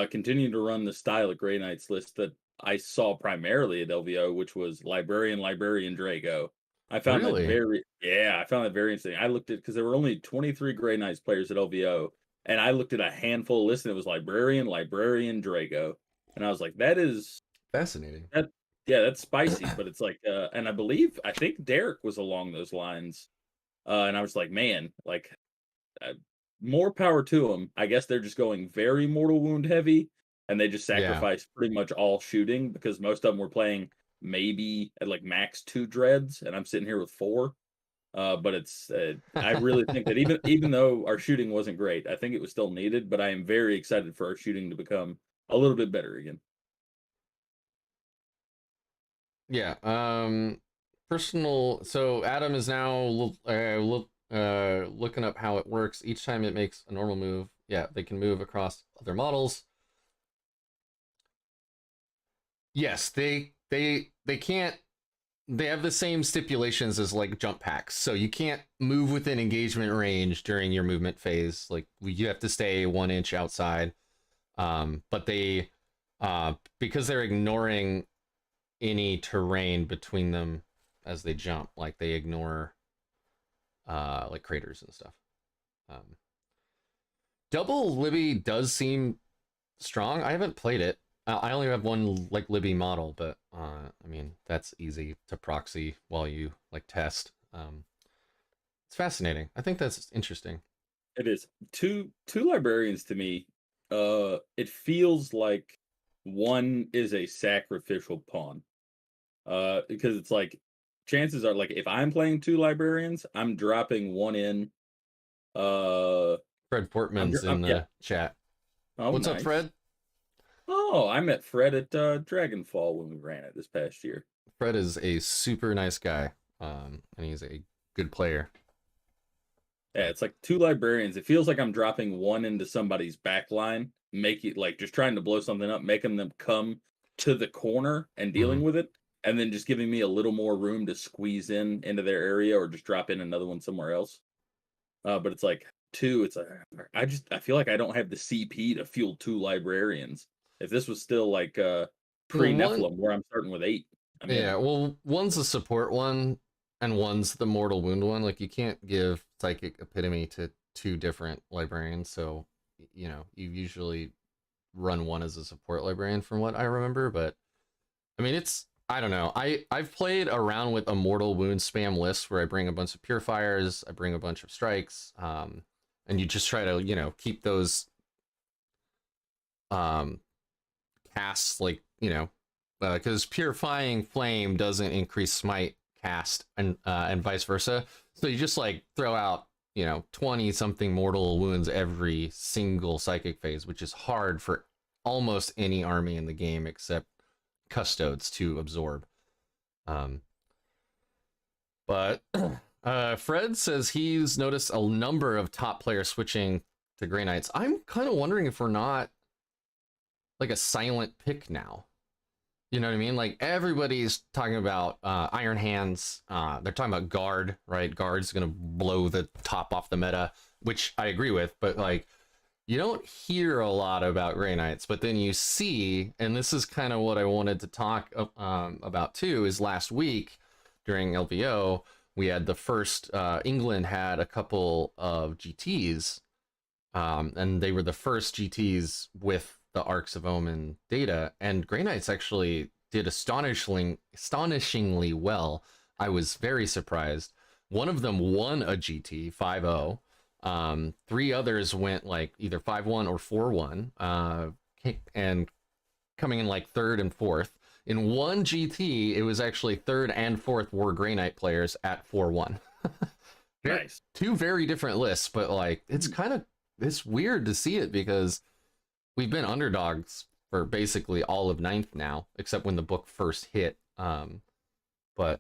continue to run the style of Grey Knights list that I saw primarily at LVO, which was Librarian, Drago. I found that Really? I found that very interesting. I looked at because there were only 23 Grey Knights players at LVO, and I looked at a handful of lists and it was Librarian, Drago, and I was like, that is Fascinating. that yeah, that's spicy, but it's like and I think Derek was along those lines. And I was like, man, like uh, more power to them. I guess they're just going very mortal wound heavy, and they just Yeah. sacrifice pretty much all shooting because most of them were playing maybe at like max 2 dreads, and I'm sitting here with 4. But it's I really think that even though our shooting wasn't great, I think it was still needed. But I am very excited for our shooting to become a little bit better again. Yeah. Personal. So Adam is now looking up how it works. Each time it makes a normal move, yeah, they can move across other models. Yes, they can't. They have the same stipulations as like jump packs, so you can't move within engagement range during your movement phase. Like you have to stay 1 inch outside. But they, because they're ignoring any terrain between them as they jump, like they ignore like craters and stuff. Um, Double Libby does seem strong. I haven't played it. I only have one like Libby model, but I mean that's easy to proxy while you like test. It's fascinating. I think that's interesting. It is two librarians to me. It feels like one is a sacrificial pawn. Because it's like chances are like if I'm playing 2 librarians, I'm dropping one in. Uh, Fred Portman's in yeah. the chat. Oh, What's up, nice. Fred? Oh, I met Fred at Dragonfall when we ran it this past year. Fred is a super nice guy, and he's a good player. Yeah, it's like 2 librarians. It feels like I'm dropping one into somebody's back line, make it like just trying to blow something up, making them come to the corner and dealing with it, and then just giving me a little more room to squeeze in into their area or just drop in another one somewhere else. But it's like 2. It's like I feel like I don't have the CP to fuel 2 librarians. If this was still like pre Well, one, Nephilim, where I'm starting with 8, I'm in. yeah, well, one's a support one, and one's the mortal wound one. Like you can't give psychic epitome to 2 different librarians, so you know you usually run one as a support librarian, from what I remember. But I mean, it's I don't know. I've played around with a mortal wound spam list where I bring a bunch of purifiers, I bring a bunch of strikes, and you just try to keep those casts like because purifying flame doesn't increase smite cast and vice versa. So you just like throw out 20 something mortal wounds every single psychic phase, which is hard for almost any army in the game except custodes to absorb. But Fred says he's noticed a number of top players switching to Grey Knights. I'm kind of wondering if we're not like a silent pick now. You know what I mean? Like everybody's talking about Iron Hands. They're talking about Guard, right? Guard's gonna blow the top off the meta, which I agree with. But like, you don't hear a lot about Grey Knights, but then you see, and this is kind of what I wanted to talk about too. Is last week during LVO we had the first England had a couple of GTs, and they were the first GTs with the Arks of Omen data, and Grey Knights actually did astonishingly well. I was very surprised. One of them won a GT 5-0. 3 others went like either 5-1 or 4-1, and coming in like 3rd and 4th. In one GT, it was actually 3rd and 4th were Grey Knight players at 4-1. Nice. 2 very different lists, but like it's weird to see it because we've been underdogs for basically all of 9th now, except when the book first hit. But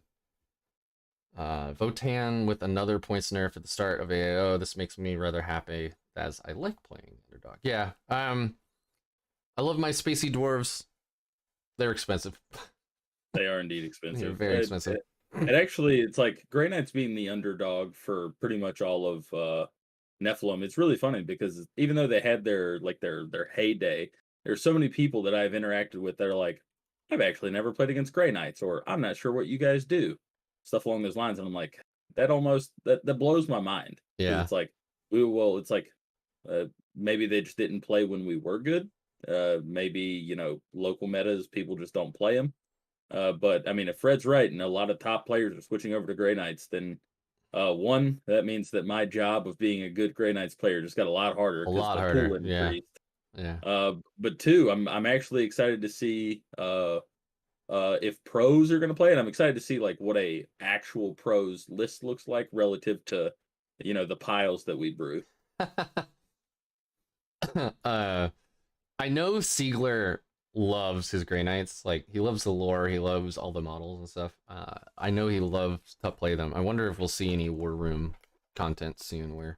Votan with another points nerf at the start of AAO. This makes me rather happy as I like playing underdog. Yeah. I love my spacey dwarves. They're expensive. They are indeed They're expensive. very expensive. It actually, it's like Grey Knight's being the underdog for pretty much all of Nephilim. It's really funny because even though they had their heyday, there's so many people that I've interacted with that are like, I've actually never played against Grey Knights, or I'm not sure what you guys do, stuff along those lines. And I'm like, that blows my mind. 'Cause Yeah. it's like it's like maybe they just didn't play when we were good. Maybe local metas, people just don't play them. But I mean, if Fred's right and a lot of top players are switching over to Grey Knights, then one, that means that my job of being a good Grey Knights player just got a lot harder A because lot the harder. pool Yeah. increased. Yeah. But two, I'm actually excited to see if pros are going to play, and I'm excited to see like what a actual pros list looks like relative to the piles that we brew. I know Siegler loves his Grey Knights. Like, he loves the lore, he loves all the models and stuff. I know he loves to play them. I wonder if we'll see any War Room content soon where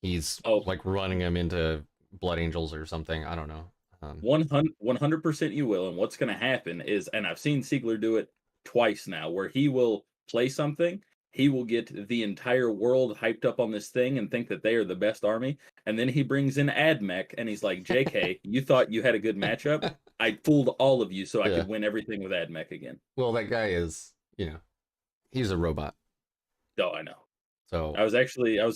he's like running them into Blood Angels or something. I don't know. 100% you will. And what's going to happen is, and I've seen Siegler do it twice now, where he will play something, he will get the entire world hyped up on this thing and think that they are the best army. And then he brings in AdMech and he's like, JK, you thought you had a good matchup? I fooled all of you so I could win everything with AdMech again. Well, that guy is, he's a robot. Oh, I know. So I was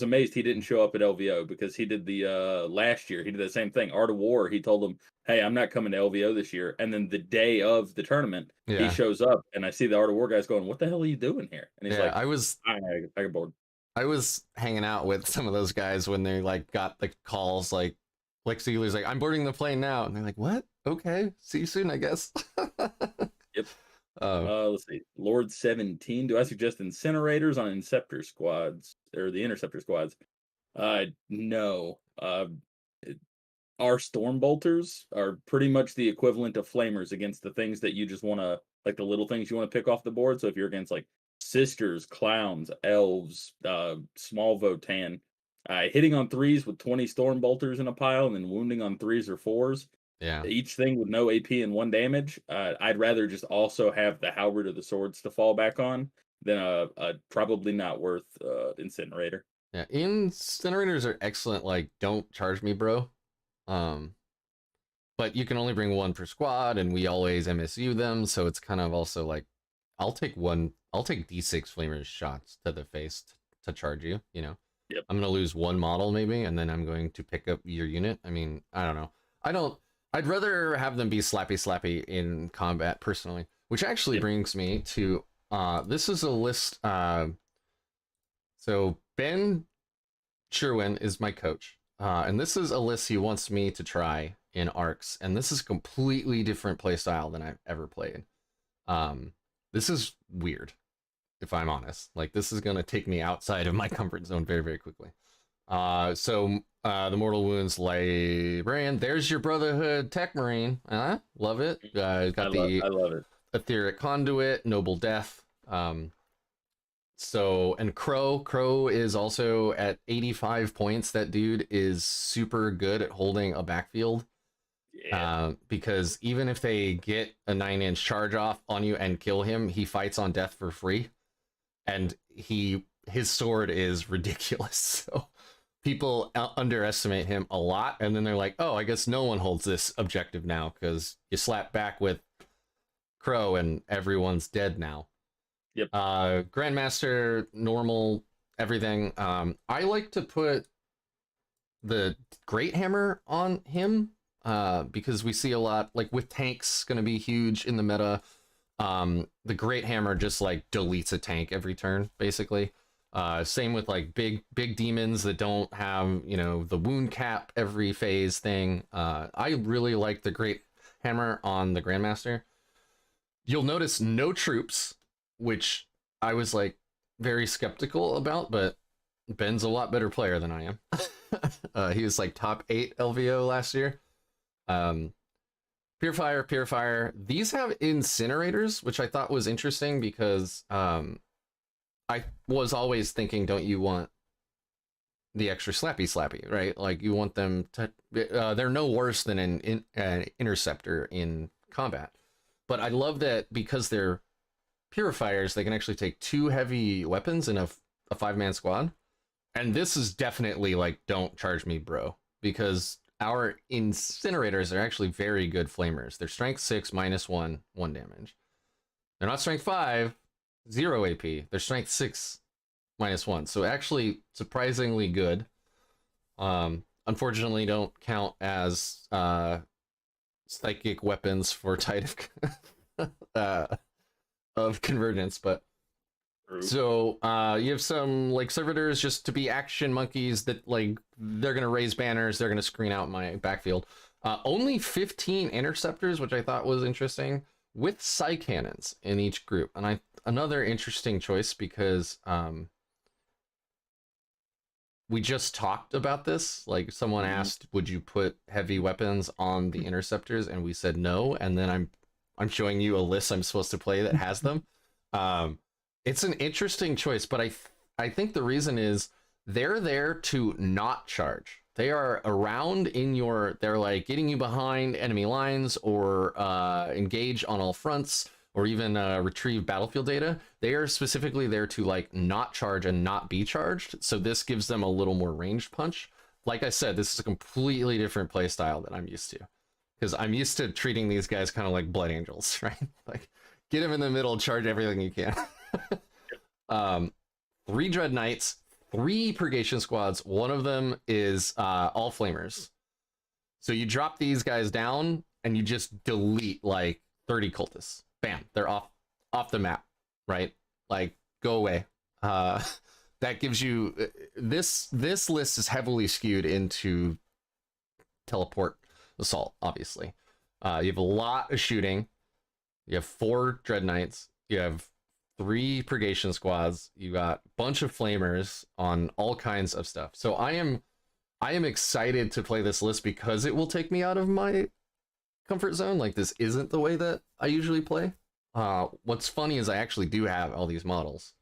amazed he didn't show up at LVO because he did the last year. He did the same thing. Art of War, he told them, hey, I'm not coming to LVO this year. And then the day of the tournament, he shows up and I see the Art of War guys going, what the hell are you doing here? And he's like, I got bored. I was hanging out with some of those guys when they like got the calls like Siegler's like, I'm boarding the plane now. And they're like, what? Okay. See you soon, I guess. Yep. Let's see. Lord 17. Do I suggest incinerators on Interceptor squads or the Interceptor squads? No. Our storm bolters are pretty much the equivalent of flamers against the things that you just want to, like the little things you want to pick off the board. So if you're against like sisters, clowns, elves, small Votan, hitting on 3s with 20 storm bolters in a pile and then wounding on 3s or 4s. Yeah. Each thing with no AP and 1 damage. I'd rather just also have the halberd or the swords to fall back on than a probably not worth incinerator. Yeah, incinerators are excellent. Like, don't charge me, bro. But you can only bring 1 per squad, and we always MSU them, so it's kind of also like, I'll take D6 flamers shots to the face to charge you. Yep. I'm gonna lose 1 model maybe, and then I'm going to pick up your unit. I mean, I don't know. I'd rather have them be slappy in combat personally, which actually brings me to this is a list. So Ben Sherwin is my coach, and this is a list he wants me to try in Arks, and this is a completely different play style than I've ever played. This is weird, if I'm honest. Like, this is gonna take me outside of my comfort zone very, very quickly. So the Mortal Wounds Librarian. There's your Brotherhood Tech Marine. Love it. I love it. Etheric Conduit, Noble Death. And Crow is also at 85 points. That dude is super good at holding a backfield. Yeah. Because even if they get a 9-inch charge off on you and kill him, he fights on death for free. And his sword is ridiculous. So people underestimate him a lot, and then they're like, oh, I guess no one holds this objective now because you slap back with Crow and everyone's dead now. Yep. Grandmaster, normal, everything. I like to put the Great Hammer on him because we see a lot, like with tanks going to be huge in the meta. The Great Hammer just like deletes a tank every turn, basically. Same with like big demons that don't have, the wound cap every phase thing. I really like the Great Hammer on the Grandmaster. You'll notice no troops, which I was like very skeptical about, but Ben's a lot better player than I am. He was like top 8 LVO last year. Purifier. These have incinerators, which I thought was interesting because I was always thinking, don't you want the extra slappy, right? Like, you want them to... they're no worse than an interceptor in combat. But I love that because they're purifiers, they can actually take 2 heavy weapons in a 5-man squad. And this is definitely like, don't charge me, bro, because our incinerators are actually very good flamers. They're strength 6 -1, 1 damage. They're not strength 5, 0 AP. They're strength 6 -1. So actually surprisingly good. Unfortunately don't count as psychic weapons for Tide of Convergence, but so you have some like servitors just to be action monkeys that like they're gonna raise banners, they're gonna screen out my backfield. Only 15 interceptors, which I thought was interesting, with psi cannons in each group, and another interesting choice because we just talked about this. Like someone asked, would you put heavy weapons on the interceptors, and we said no, and then I'm showing you a list I'm supposed to play that has them. It's an interesting choice, but I think the reason is they're there to not charge. They are around they're like getting you behind enemy lines or engage on all fronts or even retrieve battlefield data. They are specifically there to like not charge and not be charged. So this gives them a little more ranged punch. Like I said, this is a completely different play style that I'm used to, because I'm used to treating these guys kind of like blood angels, right? Like get them in the middle, charge everything you can. 3 Dread Knights, 3 Purgation squads. One of them is all flamers. So you drop these guys down and you just delete like 30 cultists. Bam, they're off the map, right? Like go away. That gives you this list is heavily skewed into teleport assault, obviously. You have a lot of shooting. You have 4 Dread Knights. You have 3 Purgation squads. You got a bunch of flamers on all kinds of stuff. So I am excited to play this list because it will take me out of my comfort zone. Like this isn't the way that I usually play. What's funny is I actually do have all these models,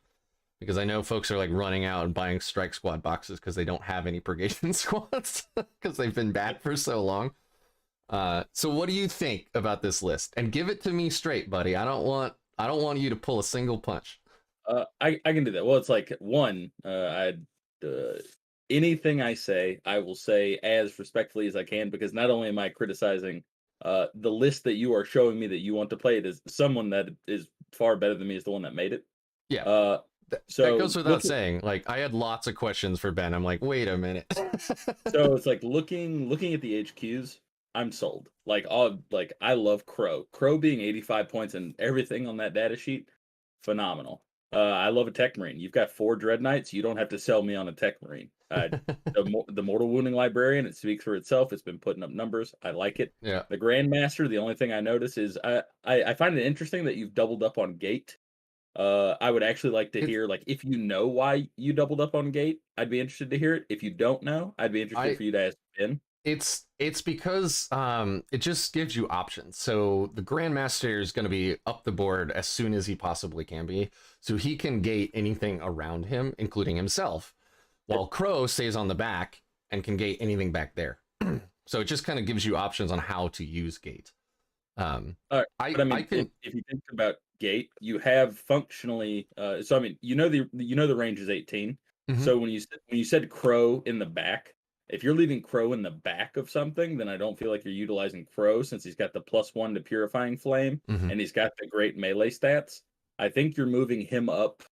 because I know folks are like running out and buying Strike Squad boxes because they don't have any Purgation squads because they've been bad for so long. So what do you think about this list? And give it to me straight, buddy. I don't want you to pull a single punch. I can do that. Well, it's like anything I say, I will say as respectfully as I can, because not only am I criticizing the list that you are showing me that you want to play, it is someone that is far better than me is the one that made it. Yeah. So that goes without saying. Like I had lots of questions for Ben. I'm like, wait a minute. So it's like looking at the HQs, I'm sold. Like I love Crow. Crow being 85 points and everything on that data sheet, phenomenal. I love a Tech Marine. You've got 4 Dread Knights. You don't have to sell me on a Tech Marine. The Mortal Wounding Librarian, it speaks for itself. It's been putting up numbers. I like it. Yeah. The Grandmaster, the only thing I notice is I find it interesting that you've doubled up on Gate. I would actually like to hear, like, if you know why you doubled up on Gate, I'd be interested to hear it. If you don't know, I'd be interested for you to ask Ben. It's because it just gives you options. So the Grandmaster is going to be up the board as soon as he possibly can be, so he can gate anything around him, including himself, while Crow stays on the back and can gate anything back there. So it just kind of gives you options on how to use Gate. All right, but I mean, if you think about Gate, you have functionally. So I mean, the range is 18. Mm-hmm. So when you said Crow in the back, if you're leaving Crow in the back of something, then I don't feel like you're utilizing Crow, since he's got the +1 to Purifying Flame, and he's got the great melee stats. I think you're moving him up.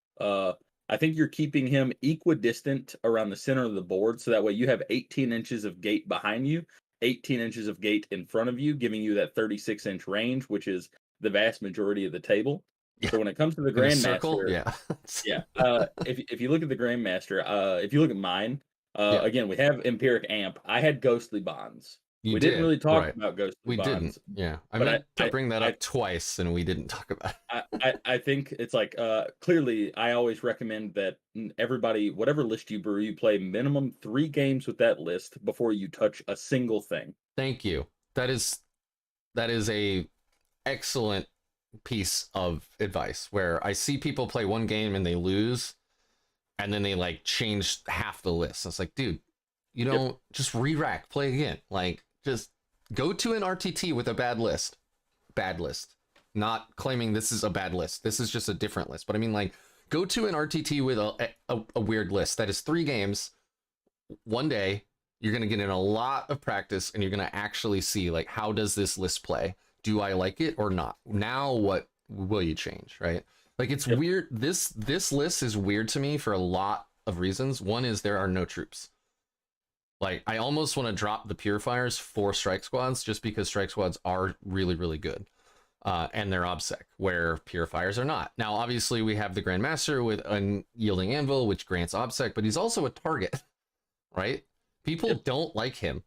I think you're keeping him equidistant around the center of the board, so that way you have 18 inches of Gate behind you, 18 inches of Gate in front of you, giving you that 36-inch range, which is the vast majority of the table. Yeah. So when it comes to the Grandmaster, if you look at the Grandmaster, if you look at mine, again, we have Empiric Amp. I had Ghostly Bonds. We didn't really talk about Ghostly Bonds. We didn't. Yeah, I meant to bring that up twice, and we didn't talk about it. I think it's like clearly, I always recommend that everybody, whatever list you brew, you play minimum 3 games with that list before you touch a single thing. Thank you. That is a excellent piece of advice, where I see people play 1 game and they lose, and then they like change half the list. It's like, dude, you don't just re-rack, play again. Like, just go to an RTT with a bad list. not claiming this is a bad list. This is just a different list. But I mean, like, go to an RTT with a weird list that is 3 games, 1 day. You're going to get in a lot of practice, and you're going to actually see, like, how does this list play? Do I like it or not? Now, what will you change, right? Like, it's weird. This list is weird to me for a lot of reasons. One is there are no troops. Like, I almost want to drop the Purifiers for Strike Squads just because Strike Squads are really, really good. And they're OBSEC, where Purifiers are not. Now, obviously, we have the Grandmaster with Unyielding Anvil, which grants OBSEC, but he's also a target, right? People don't like him.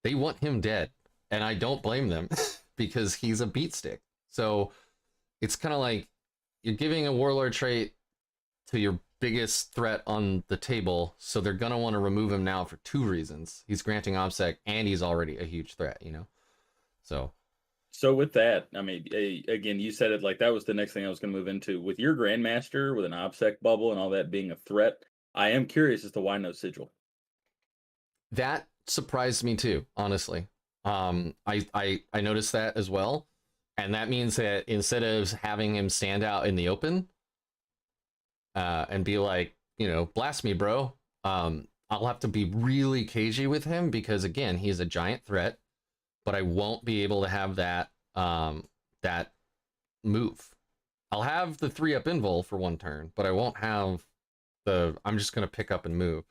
They want him dead. And I don't blame them because he's a beat stick. So it's kind of like you're giving a Warlord trait to your biggest threat on the table, so they're gonna want to remove him now for 2 reasons. He's granting OBSEC and he's already a huge threat, you know? So with that, I mean, again, you said it like that was the next thing I was going to move into. With your Grandmaster, with an OBSEC bubble and all that being a threat, I am curious as to why no sigil. That surprised me too, honestly. I noticed that as well. And that means that instead of having him stand out in the open, and be like, you know, blast me, bro. I'll have to be really cagey with him because, again, he's a giant threat, but I won't be able to have that that move. I'll have the 3-up invul for 1 turn, but I won't have I'm just gonna pick up and move.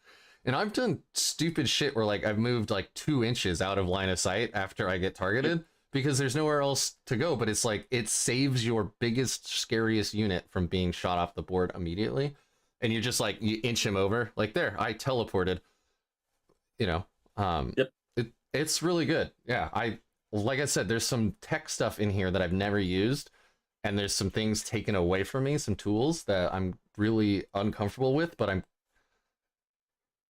And I've done stupid shit where, like, I've moved like 2 inches out of line of sight after I get targeted because there's nowhere else to go. But it's like it saves your biggest, scariest unit from being shot off the board immediately. And you're just like, you inch him over, like, there, I teleported. You know, it's really good. Yeah, like I said, there's some tech stuff in here that I've never used, and there's some things taken away from me, some tools that I'm really uncomfortable with, but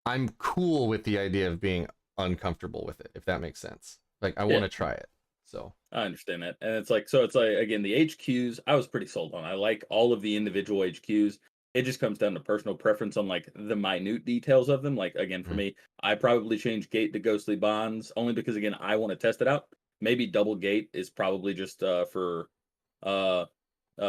I'm cool with the idea of being uncomfortable with it, if that makes sense. Like, I want to try it. So I understand that. And it's like, again, the HQs, I was pretty sold on. I like all of the individual HQs. It just comes down to personal preference on, like, the minute details of them. Like, again, for me, I probably change gate to ghostly bonds only because, again, I want to test it out. Maybe double gate is probably just for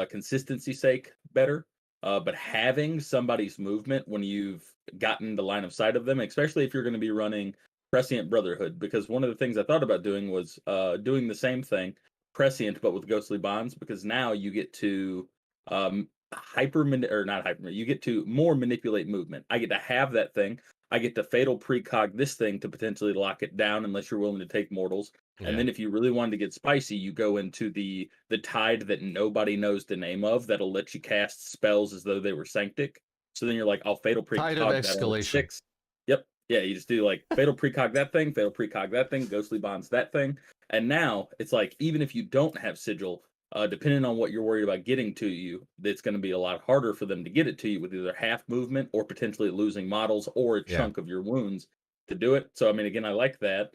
consistency sake better. But having somebody's movement when you've gotten the line of sight of them, especially if you're going to be running Prescient Brotherhood, because one of the things I thought about doing was doing the same thing, Prescient, but with ghostly bonds, because now you get to you get to more manipulate movement. I get to have that thing. I get to fatal precog this thing to potentially lock it down unless you're willing to take mortals. And then if you really wanted to get spicy, you go into the tide that nobody knows the name of that'll let you cast spells as though they were Sanctic. So then you're like, I'll fatal precog tide of that escalation. 6. Yep. Yeah, you just do like fatal precog that thing, fatal precog that thing, ghostly bonds that thing. And now it's like, even if you don't have sigil, depending on what you're worried about getting to you, it's going to be a lot harder for them to get it to you with either half movement or potentially losing models or a chunk of your wounds to do it. So, I mean, again, I like that.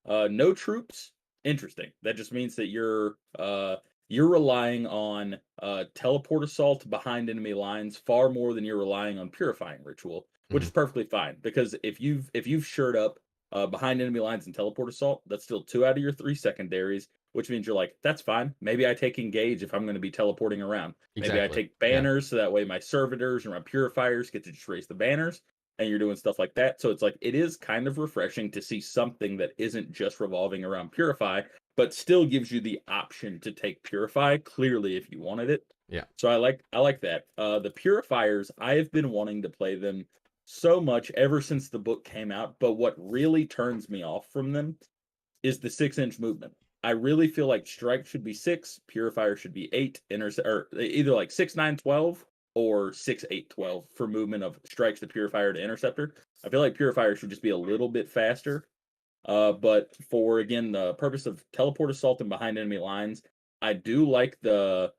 No troops, interesting. That just means that you're relying on teleport assault behind enemy lines far more than you're relying on purifying ritual, which is perfectly fine, because if you've shored up behind enemy lines and teleport assault, that's still 2 out of your 3 secondaries, which means you're like, that's fine. Maybe I take engage if I'm going to be teleporting around. Maybe I take banners so that way my servitors or my purifiers get to just raise the banners, and you're doing stuff like that. So it's like, it is kind of refreshing to see something that isn't just revolving around purify, but still gives you the option to take purify clearly if you wanted it. Yeah. So I like that. The purifiers, I have been wanting to play them so much ever since the book came out, but what really turns me off from them is the 6-inch movement. I really feel like strike should be 6, purifier should be 8, or either like 6, 9, 12 or 6, 8, 12 for movement of strikes to purifier to interceptor. I feel like purifier should just be a little bit faster. But for, again, the purpose of teleport assault and behind enemy lines, I do like the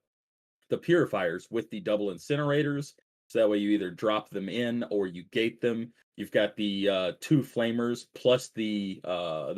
purifiers with the double incinerators. So that way you either drop them in or you gate them. You've got the 2 flamers plus the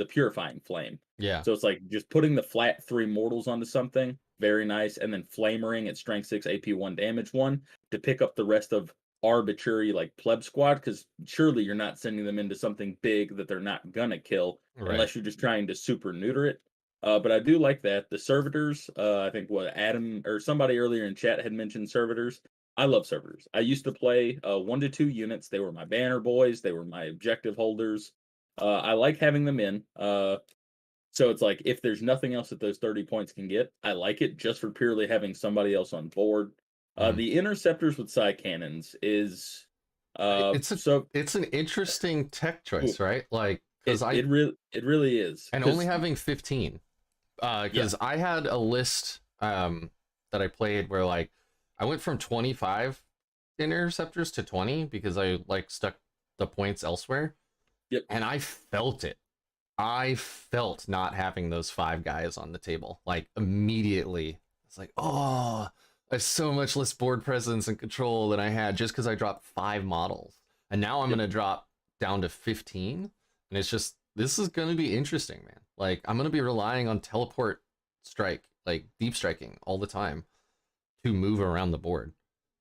purifying flame. Yeah. So it's like just putting the flat 3 mortals onto something, very nice, and then flamering at strength 6, AP 1, damage 1 to pick up the rest of arbitrary like pleb squad, because surely you're not sending them into something big that they're not gonna kill unless you're just trying to super neuter it. But I do like that. The servitors, I think what Adam or somebody earlier in chat had mentioned servitors. I love servitors. I used to play 1 to 2 units. They were my banner boys. They were my objective holders. I like having them in. So it's like if there's nothing else that those 30 points can get, I like it just for purely having somebody else on board. Mhm. The interceptors with side cannons is It's a so it's an interesting tech ooh, choice, right? Like because it I it really it really is and only because having 15. yeah Because I had a list that I played where like I went from 25 interceptors to 20 because I like stuck the points elsewhere, yep and I felt it. I felt not having those 5 guys on the table like immediately. It's like, oh, I have so much less board presence and control than I had just because I dropped 5 models, and now I'm yep gonna drop down to 15, and it's just this is gonna be interesting, man. Like I'm gonna be relying on teleport strike, like deep striking all the time to move around the board.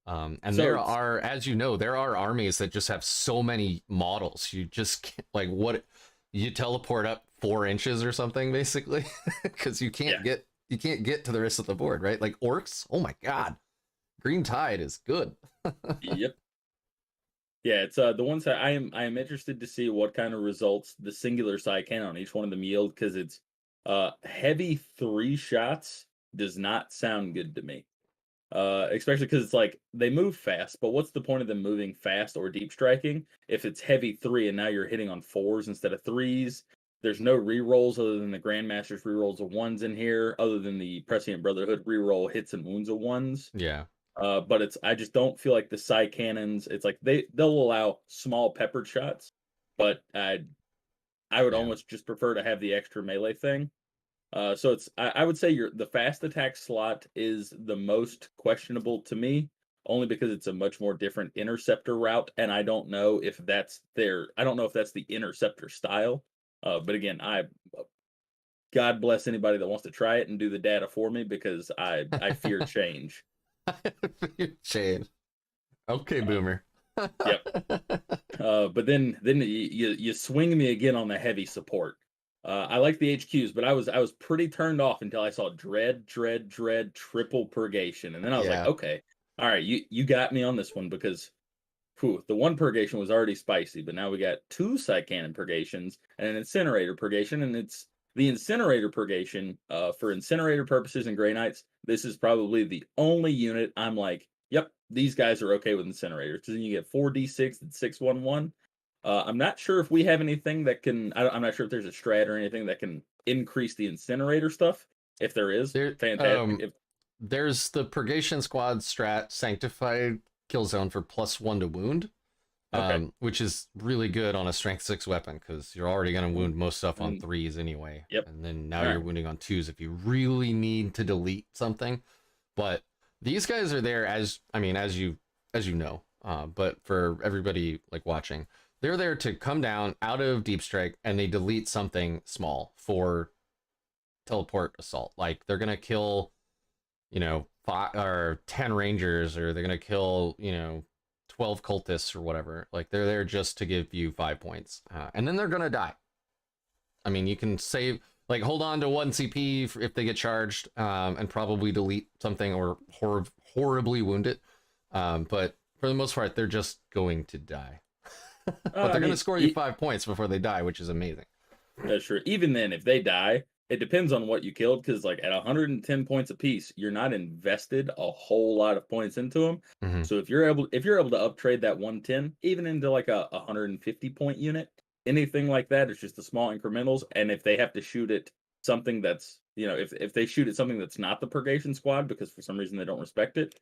And so there it's are, as you know, there are armies that just have so many models. You just can't, like what you teleport up 4 inches or something, basically, because yeah you can't get to the rest of the board, right? Like orcs. Oh my god, Green Tide is good. yep. Yeah, it's the ones that I am interested to see what kind of results the singular side can on each one of them yield because it's heavy 3 shots does not sound good to me. Especially because it's like they move fast, but what's the point of them moving fast or deep striking if it's heavy 3 and now you're hitting on 4s instead of 3s? There's no rerolls other than the Grandmaster's rerolls of 1s in here, other than the Prescient Brotherhood reroll hits and wounds of 1s. Yeah, But it's I just don't feel like the side cannons. It's like they'll allow small peppered shots, but I would yeah. almost just prefer to have the extra melee thing. So it's I would say the fast attack slot is the most questionable to me, only because it's a much more different interceptor route, and I don't know if that's I don't know if that's the interceptor style. But again, God bless anybody that wants to try it and do the data for me because I fear change. Shade. Okay, Uh, boomer. yep. But then you swing me again on the heavy support. I like the HQs, but I was pretty turned off until I saw dread triple purgation, and then I was like, Yeah. okay, all right, you got me on this one because whew, the one purgation was already spicy, but now we got 2 side cannon purgations and an incinerator purgation, and it's the incinerator purgation. For incinerator purposes and Grey Knights, this is probably the only unit I'm like, yep, these guys are okay with incinerators. Because then you get 4d6 and 611. I'm not sure if we have anything that can. I'm not sure if there's a strat or anything that can increase the incinerator stuff. If there is, There, fantastic. If there's the Purgation Squad strat Sanctified Kill Zone for +1 to wound, okay, which is really good on a Strength 6 weapon because you're already going to wound most stuff on and 3s anyway. yep, And then now all you're right, wounding on 2s if you really need to delete something. But these guys are there as you know, but for everybody like watching, they're there to come down out of Deep Strike and they delete something small for teleport assault. Like they're gonna kill, 5 or 10 rangers, or they're gonna kill, 12 cultists or whatever. Like they're there just to give you 5 points, and then they're gonna die. I mean, you can save, like, hold on to 1 CP if they get charged, and probably delete something or horribly wound it. But for the most part, they're just going to die. But I they're going to mean, score you 5 points before they die, which is amazing. that's true. Even then, if they die, it depends on what you killed. Because like at 110 points apiece, you're not invested a whole lot of points into them. Mm-hmm. So if you're able to uptrade that 110 even into like a 150 point unit, anything like that, it's just the small incrementals. And if they have to shoot at something that's if they shoot at something that's not the purgation squad because for some reason they don't respect it,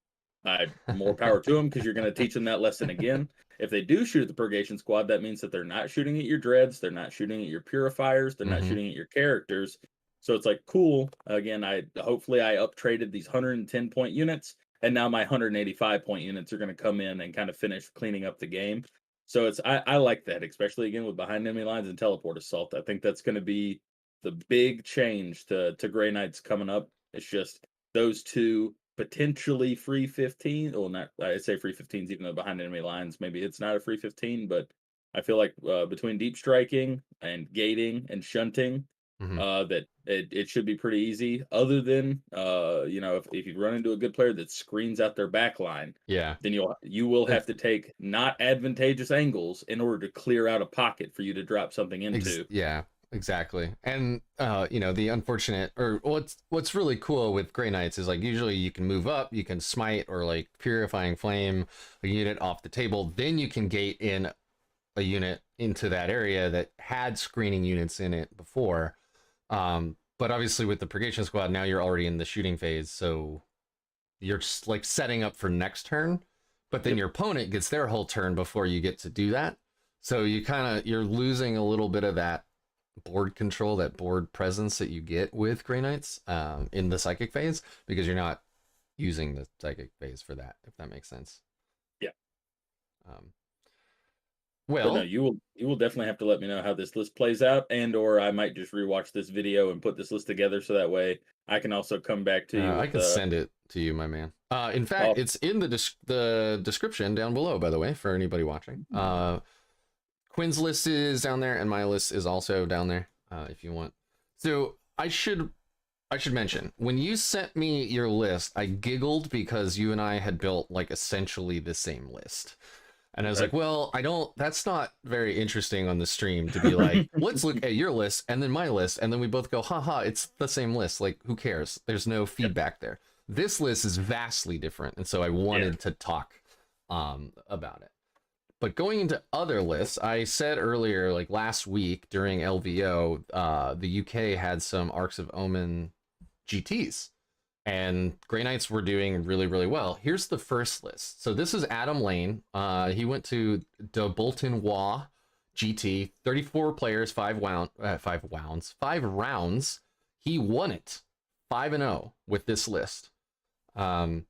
more power to them because you're going to teach them that lesson again. If they do shoot at the Purgation Squad, that means that they're not shooting at your dreads, they're not shooting at your purifiers, they're not Mm-hmm. shooting at your characters. So it's like cool. Again, hopefully I uptraded these 110 point units, and now my 185 point units are going to come in and kind of finish cleaning up the game. So I like that, especially again with behind enemy lines and teleport assault. I think that's going to be the big change to Grey Knights coming up. It's just those two potentially free 15. Well, not I say free 15s, even though behind enemy lines, maybe it's not a free 15. But I feel like between deep striking and gating and shunting, That it should be pretty easy. Other than if you run into a good player that screens out their back line, Yeah. then you will have to take not advantageous angles in order to clear out a pocket for you to drop something into. Yeah, exactly. And the unfortunate, or what's really cool with Grey Knights is like usually you can move up, you can smite or like Purifying Flame a unit off the table, then you can gate in a unit into that area that had screening units in it before. But obviously with the Purgation squad, now you're already in the shooting phase, so you're just like setting up for next turn, but then your opponent gets their whole turn before you get to do that. So you're losing a little bit of that board control, that board presence that you get with Grey Knights in the psychic phase, because you're not using the psychic phase for that, if that makes sense. Yeah. Well, no, you will definitely have to let me know how this list plays out, or I might just rewatch this video and put this list together so that way I can also come back to you. I can send it to you, my man. In fact, it's in the description down below, by the way, for anybody watching. Quinn's list is down there, and my list is also down there, if you want. So I should mention, when you sent me your list, I giggled because you and I had built like essentially the same list. And I was like, well, that's not very interesting on the stream to be like, let's look at your list and then my list. And then we both go, haha, it's the same list. Like, who cares? There's no feedback there. This list is vastly different. And so I wanted to talk about it. But going into other lists, I said earlier, like last week during LVO, the UK had some Arks of Omen GTs. And Grey Knights were doing really, really well. Here's the first list. So this is Adam Lane. He went to De Bolton Wa GT, 34 players, 5 rounds. He won it 5-0 with this list. I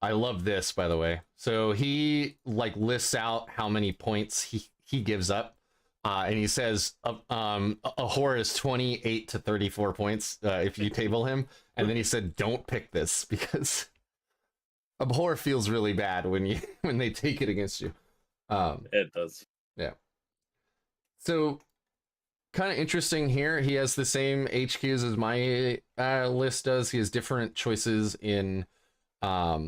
love this, by the way. So he like lists out how many points he gives up. And he says a whore is 28 to 34 points if you table him. And then he said, don't pick this because a whore feels really bad when they take it against you. It does. Yeah. So kind of interesting here. He has the same HQs as my list does. He has different choices in a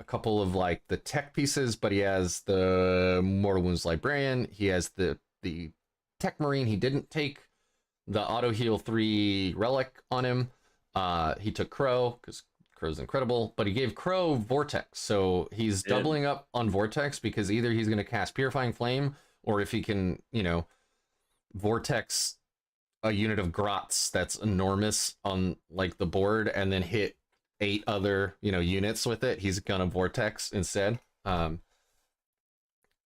couple of like the tech pieces, but he has the Mortal Wounds Librarian. He has the Tech Marine. He didn't take the Auto Heal 3 relic on him. He took Crow because Crow's incredible, but he gave Crow Vortex. So he's doubling up on Vortex because either he's going to cast Purifying Flame, or if he can, Vortex a unit of Grots that's enormous on like the board and then hit 8 other, units with it, he's going to Vortex instead.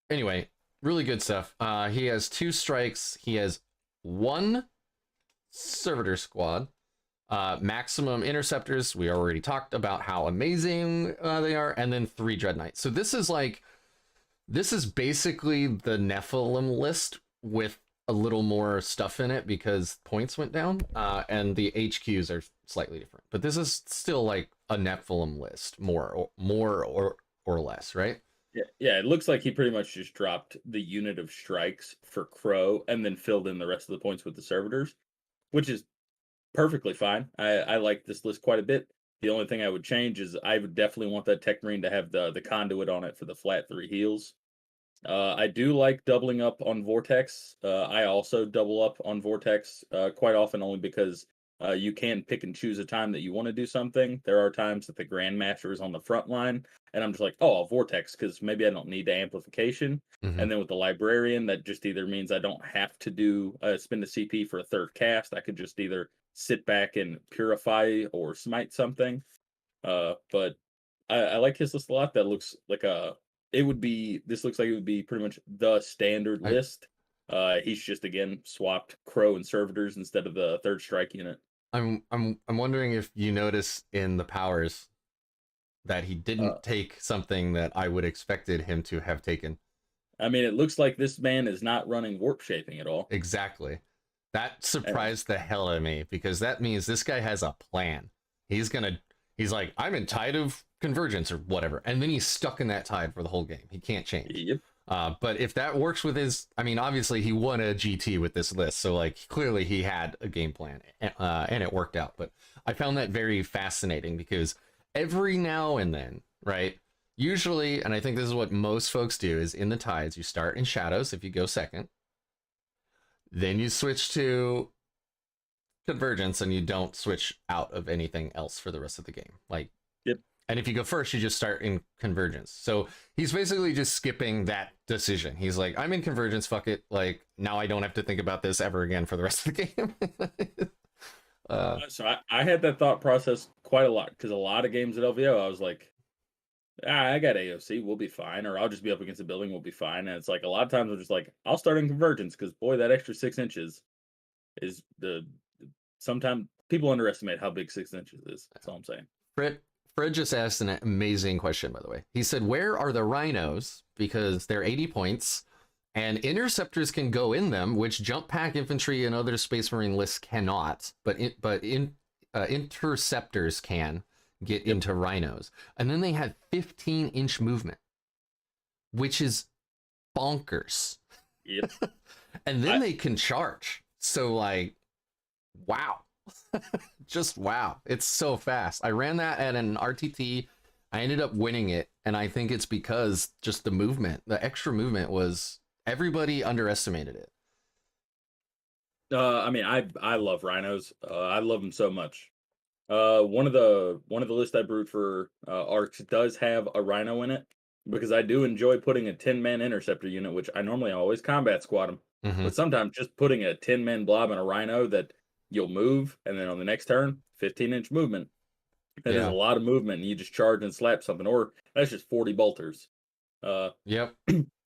Anyway, really good stuff. He has 2 strikes. He has 1 servitor squad. Maximum interceptors, we already talked about how amazing they are, and then 3 dread knights. So this is basically the Nephilim list with a little more stuff in it because points went down, and the HQs are slightly different. But this is still like a Nephilim list, more or less, right? Yeah, it looks like he pretty much just dropped the unit of strikes for Crow and then filled in the rest of the points with the servitors, which is perfectly fine. I like this list quite a bit. The only thing I would change is I would definitely want that Tech Marine to have the conduit on it for the flat 3 heals. I do like doubling up on Vortex. I also double up on Vortex quite often only because you can pick and choose a time that you want to do something. There are times that the Grandmaster is on the front line, and I'm just like, oh, I'll Vortex because maybe I don't need the amplification. Mm-hmm. And then with the Librarian, that just either means I don't have to do spend a CP for a 3rd cast. I could just either sit back and purify or smite something. But I like his list a lot. That looks like this looks like it would be pretty much the standard list. He's just again swapped Crow and servitors instead of the 3rd strike unit. I'm wondering if you notice in the powers that he didn't take something that I would expected him to have taken. I mean, it looks like this man is not running warp shaping at all. Exactly. That surprised the hell out of me because that means this guy has a plan. He's like, I'm in Tide of Convergence or whatever. And then he's stuck in that tide for the whole game. He can't change. Yep. But if that works with his, I mean, obviously he won a GT with this list, so like clearly he had a game plan, and it worked out. But I found that very fascinating because every now and then, right? Usually, and I think this is what most folks do, is in the tides, you start in shadows if you go second, then you switch to convergence, and you don't switch out of anything else for the rest of the game. Like, Yep. and if you go first, you just start in convergence. So he's basically just skipping that decision. He's like, I'm in convergence, fuck it. Like, now I don't have to think about this ever again for the rest of the game. So I had that thought process quite a lot, because a lot of games at LVO, I was like, I got AOC, we'll be fine, or I'll just be up against a building, we'll be fine. And it's like a lot of times I'm just like, I'll start in convergence, because boy, that extra 6 inches is sometimes people underestimate how big 6 inches is. That's all I'm saying. Fred just asked an amazing question, by the way. He said, where are the rhinos? Because they're 80 points, and interceptors can go in them, which jump pack infantry and other Space Marine lists cannot, but interceptors can get into rhinos. And then they have 15-inch movement, which is bonkers. Yep. And then they can charge. So, like, wow. Just wow. It's so fast. I ran that at an RTT. I ended up winning it, and I think it's because just the movement, the extra movement was, everybody underestimated it. I mean, I love rhinos. I love them so much. One of the lists I brewed for Arks does have a rhino in it, because I do enjoy putting a 10-man interceptor unit, which I normally always combat squad them. Mm-hmm. But sometimes just putting a 10-man blob in a rhino that you'll move, and then on the next turn, 15-inch movement. That is a lot of movement, and you just charge and slap something, or that's just 40 bolters. Yep.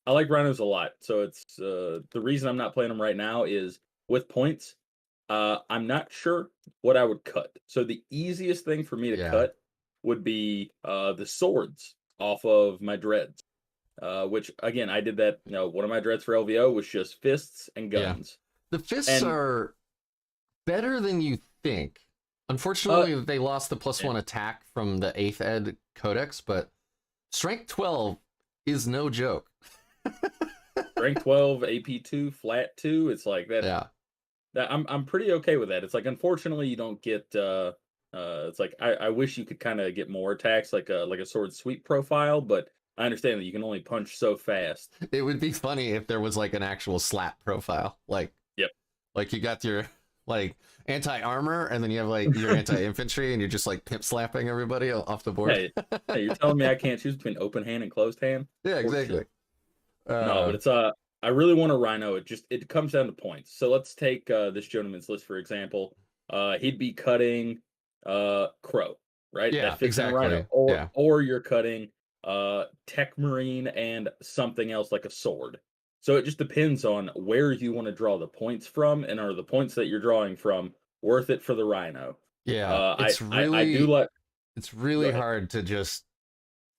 I like rhinos a lot, so it's the reason I'm not playing them right now is with points. I'm not sure what I would cut. So the easiest thing for me to cut would be the swords off of my dreads. Which again, I did that. You know, one of my dreads for LVO was just fists and guns. The fists are better than you think. Unfortunately, they lost the +1 attack from the 8th ed Codex, but strength 12 is no joke. Strength 12, AP 2, flat 2. It's like that. Yeah. That I'm pretty okay with that. It's like, unfortunately, you don't get. It's like I wish you could kind of get more attacks, like a sword sweep profile, but I understand that you can only punch so fast. It would be funny if there was like an actual slap profile, like like you got your like anti-armor, and then you have like your anti-infantry, and you're just like pimp slapping everybody off the board. Hey, you're telling me I can't choose between open hand and closed hand? Yeah, exactly. No, but it's I really want a rhino. It comes down to points. So let's take this gentleman's list for example. He'd be cutting Crow, right? Yeah, that fits exactly. In a rhino. Or you're cutting Tech Marine and something else like a sword. So it just depends on where you want to draw the points from, and are the points that you're drawing from worth it for the rhino? Yeah, it's really hard to just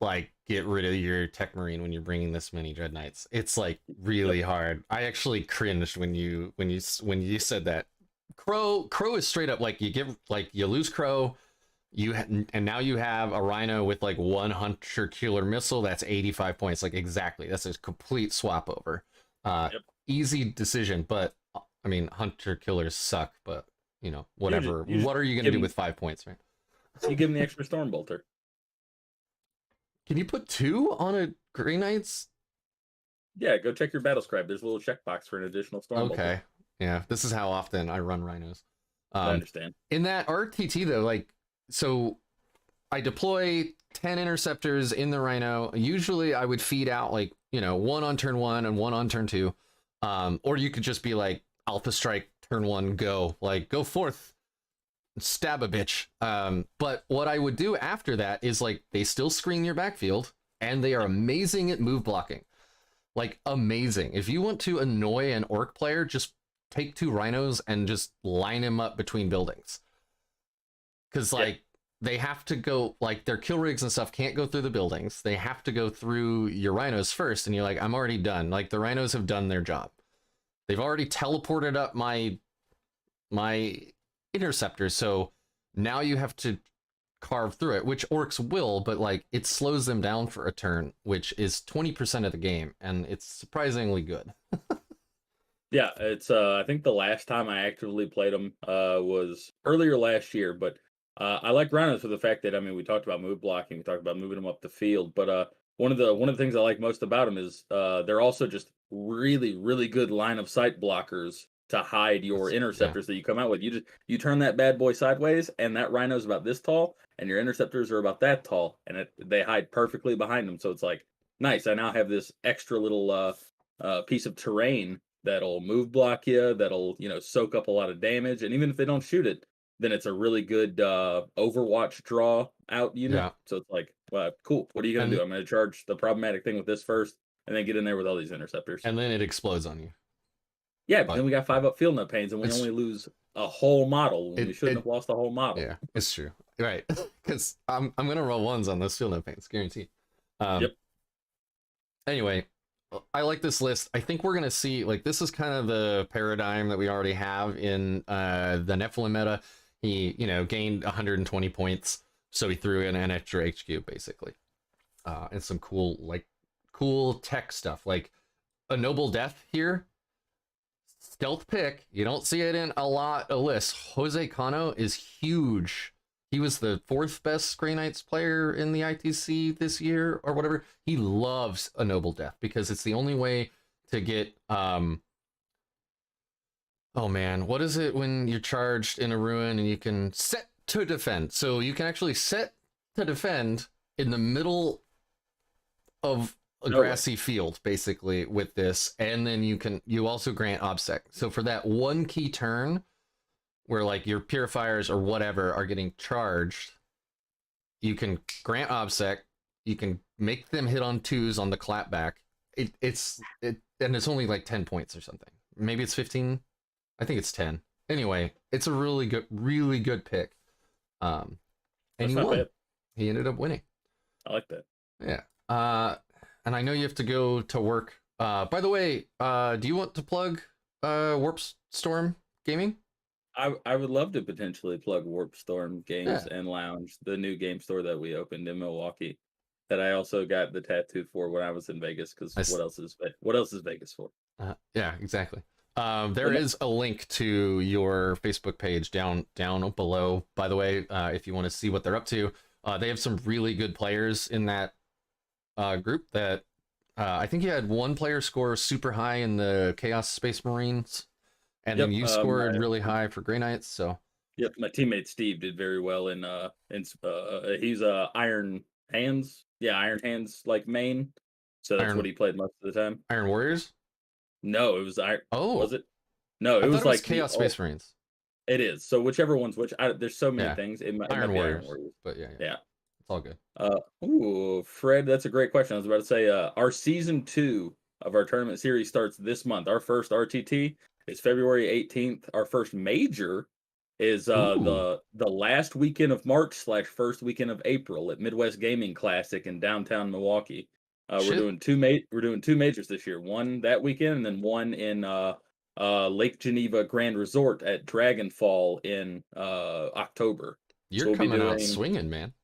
like get rid of your Tech Marine when you're bringing this many Dread Knights. It's like really hard. I actually cringed when you said that. Crow is straight up like you lose Crow, and now you have a rhino with like 1 Hunter Killer missile. That's 85 points. Like exactly, that's a complete swap over. Easy decision, but I mean Hunter Killers suck. But you know, whatever. What are you gonna do with 5 points, right? You give him the extra Storm Bolter. Can you put 2 on a Grey Knights? Yeah, go check your battle scribe. There's a little checkbox for an additional Storm Bolter. Okay. Yeah, this is how often I run rhinos. I understand. In that RTT though, like, so I deploy 10 interceptors in the rhino. Usually I would feed out like, you know, 1 on turn 1 and 1 on turn 2. Or you could just be like Alpha Strike turn 1, go forth, stab a bitch. But what I would do after that is like they still screen your backfield, and they are amazing at move blocking. Like amazing. If you want to annoy an orc player, just take 2 rhinos and just line them up between buildings. Because like they have to go, like their kill rigs and stuff can't go through the buildings. They have to go through your rhinos first, and you're like, I'm already done. Like the rhinos have done their job. They've already teleported up my interceptors, so now you have to carve through it, which orcs will, but like it slows them down for a turn, which is 20% of the game, and it's surprisingly good. Yeah, it's I think the last time I actively played them was earlier last year, but I like Rhinos for the fact that, I mean, we talked about move blocking, we talked about moving them up the field, but one of the things I like most about them is they're also just really good line of sight blockers to hide your Yeah. interceptors that you come out with. You turn that bad boy sideways, and that Rhino's about this tall, and your interceptors are about that tall, and they hide perfectly behind them. So it's like, nice. I now have this extra little piece of terrain that'll move block you, that'll, soak up a lot of damage, and even if they don't shoot it, then it's a really good Overwatch draw out unit. Yeah. So it's like, well, cool. What are you gonna do? And I'm gonna charge the problematic thing with this first, and then get in there with all these interceptors. and then it explodes on you. Yeah, but But then we got 5 up field note pains, and we only lose a whole model when we shouldn't have lost a whole model. Yeah, it's true. Right. Because I'm gonna roll ones on those field note pains, guaranteed. Yep. Anyway, I like this list. I think we're gonna see, like, this is kind of the paradigm that we already have in the Nephilim meta. He, gained 120 points, so he threw in an extra HQ basically, and some cool tech stuff, like a noble death here. Stealth pick. You don't see it in a lot of lists. Jose Cano is huge. He was the 4th best Grey Knights player in the ITC this year or whatever. He loves a noble death because it's the only way to get oh man, what is it when you're charged in a ruin and you can set to defend? So you can actually set to defend in the middle of a grassy field, basically, with this, and then you also grant obsec. So for that one key turn where like your purifiers or whatever are getting charged, you can grant obsec, you can make them hit on 2s on the clapback. And it's only like 10 points or something. Maybe it's 15. I think it's 10. Anyway, it's a really good pick. And he won. He ended up winning. I like that. Yeah. And I know you have to go to work. By the way, do you want to plug Warp Storm Gaming? I would love to potentially plug Warp Storm Games and Lounge, the new game store that we opened in Milwaukee, that I also got the tattoo for when I was in Vegas. Because what else is Vegas for? Yeah, exactly. There is a link to your Facebook page down below, by the way, if you want to see what they're up to. They have some really good players in that group that I think you had one player score super high in the Chaos Space Marines, and then you scored really high for Grey Knights. So my teammate Steve did very well in he's Iron Hands, Iron Hands like main, so that's what he played most of the time. Iron Warriors? No, it was Iron. Oh, was it? No, it was like Chaos Space Marines. It is. So whichever one's which. There's so many things. Iron Warriors. But yeah. It's all good. Fred, that's a great question. I was about to say, our season 2 of our tournament series starts this month. Our first RTT is February 18th. Our first major is the last weekend of March / first weekend of April at Midwest Gaming Classic in downtown Milwaukee. We're doing two majors this year. One that weekend, and then one in Lake Geneva Grand Resort at Dragonfall in October. You're coming out swinging, man.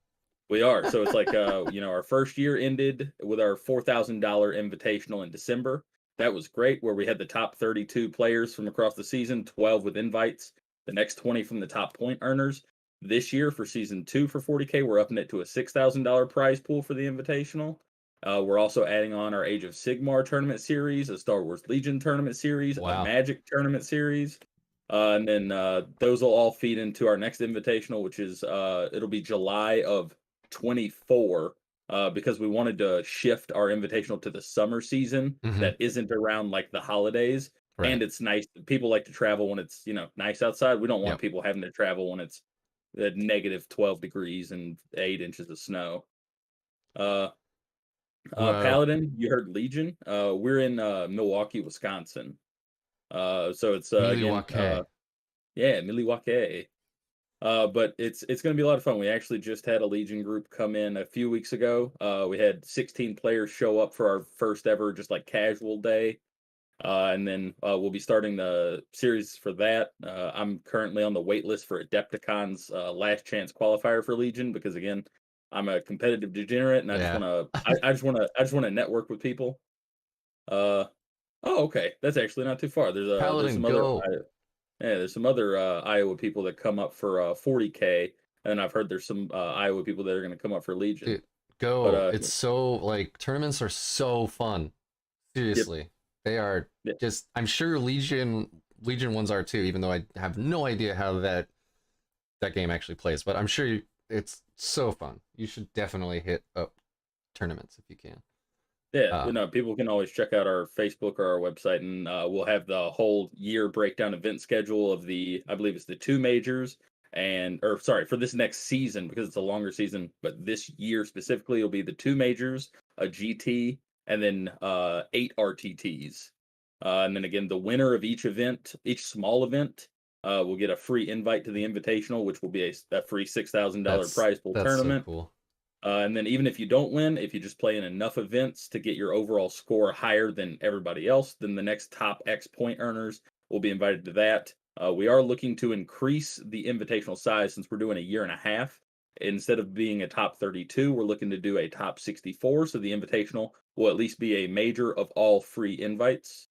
We are. So it's like, our first year ended with our $4,000 invitational in December. That was great, where we had the top 32 players from across the season, 12 with invites, the next 20 from the top point earners. This year for season 2 for 40K, we're upping it to a $6,000 prize pool for the invitational. We're also adding on our Age of Sigmar tournament series, a Star Wars Legion tournament series, a Magic tournament series. And then those will all feed into our next invitational, which is it'll be July of 24, because we wanted to shift our invitational to the summer season that isn't around like the holidays. Right. And it's nice. People like to travel when it's nice outside. We don't want people having to travel when it's negative 12 degrees and 8 inches of snow. Paladin, you heard Legion. We're in Milwaukee, Wisconsin. So it's Milwaukee. Milwaukee. But it's going to be a lot of fun. We actually just had a Legion group come in a few weeks ago. We had 16 players show up for our first ever just like casual day, And then we'll be starting the series for that. I'm currently on the wait list for Adepticon's last chance qualifier for Legion because again, I'm a competitive degenerate and I just Yeah. want to I just want to network with people. Uh oh, okay. That's actually not too far. There's Paladin, some other go. yeah, there's some other Iowa people that come up for 40K, and I've heard there's some Iowa people that are going to come up for Legion. Dude, But go. It's so, like, tournaments are so fun. yep, Seriously. They are yep. just, I'm sure Legion ones are too, even though I have no idea how that game actually plays, but I'm sure it's so fun. You should definitely hit up tournaments if you can. Yeah, people can always check out our Facebook or our website, and we'll have the whole year breakdown event schedule of I believe it's the two majors, or sorry, for this next season because it's a longer season, but this year specifically will be the two majors, a GT, and then 8 RTTs. And then again, the winner of each event, each small event, will get a free invite to the Invitational, which will be a free $6,000 prize pool That's so tournament. cool. And then even if you don't win, if you just play in enough events to get your overall score higher than everybody else, then the next top X point earners will be invited to that. We are looking to increase the invitational size since we're doing a year and a half. Instead of being a top 32, we're looking to do a top 64. So the invitational will at least be a major of all free invites.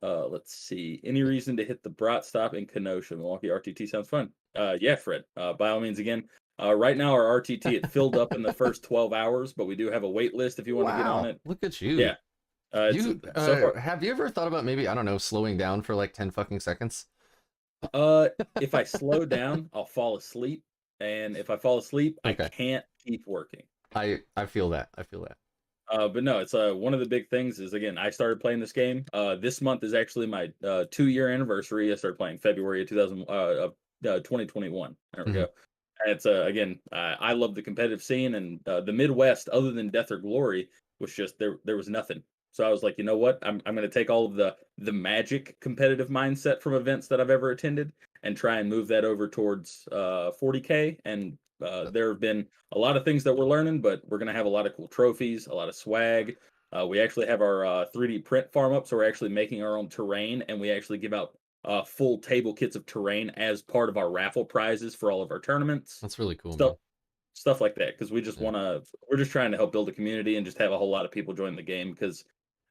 Let's see. Any reason to hit the Brat stop in Kenosha? Milwaukee RTT sounds fun. Yeah, Fred. By all means, again. Right now, our RTT it filled up in the first 12 hours, but we do have a wait list if you want to get on Wow, it. look at you. Yeah. You So far. have you ever thought about maybe, I don't know, slowing down for like 10 fucking seconds? If I slow down, I'll fall asleep, and if I fall asleep, I Okay. can't keep working. I feel that. I feel that. But no, it's one of the big things is again, I started playing this game. This month is actually my 2-year anniversary. I started playing February of 2021. There we Mhm. go. And it's again, I love the competitive scene and the Midwest. Other than Death or Glory, was just there was nothing. So I was like, you know what? I'm going to take all of the magic competitive mindset from events that I've ever attended and try and move that over towards 40K. And there have been a lot of things that we're learning, but we're going to have a lot of cool trophies, a lot of swag. We actually have our 3D print farm up, so we're actually making our own terrain, and we actually give out full table kits of terrain as part of our raffle prizes for all of our tournaments. That's really cool, Stuff man. stuff like that because we just Yeah. want to. We're just trying to help build a community and just have a whole lot of people join the game because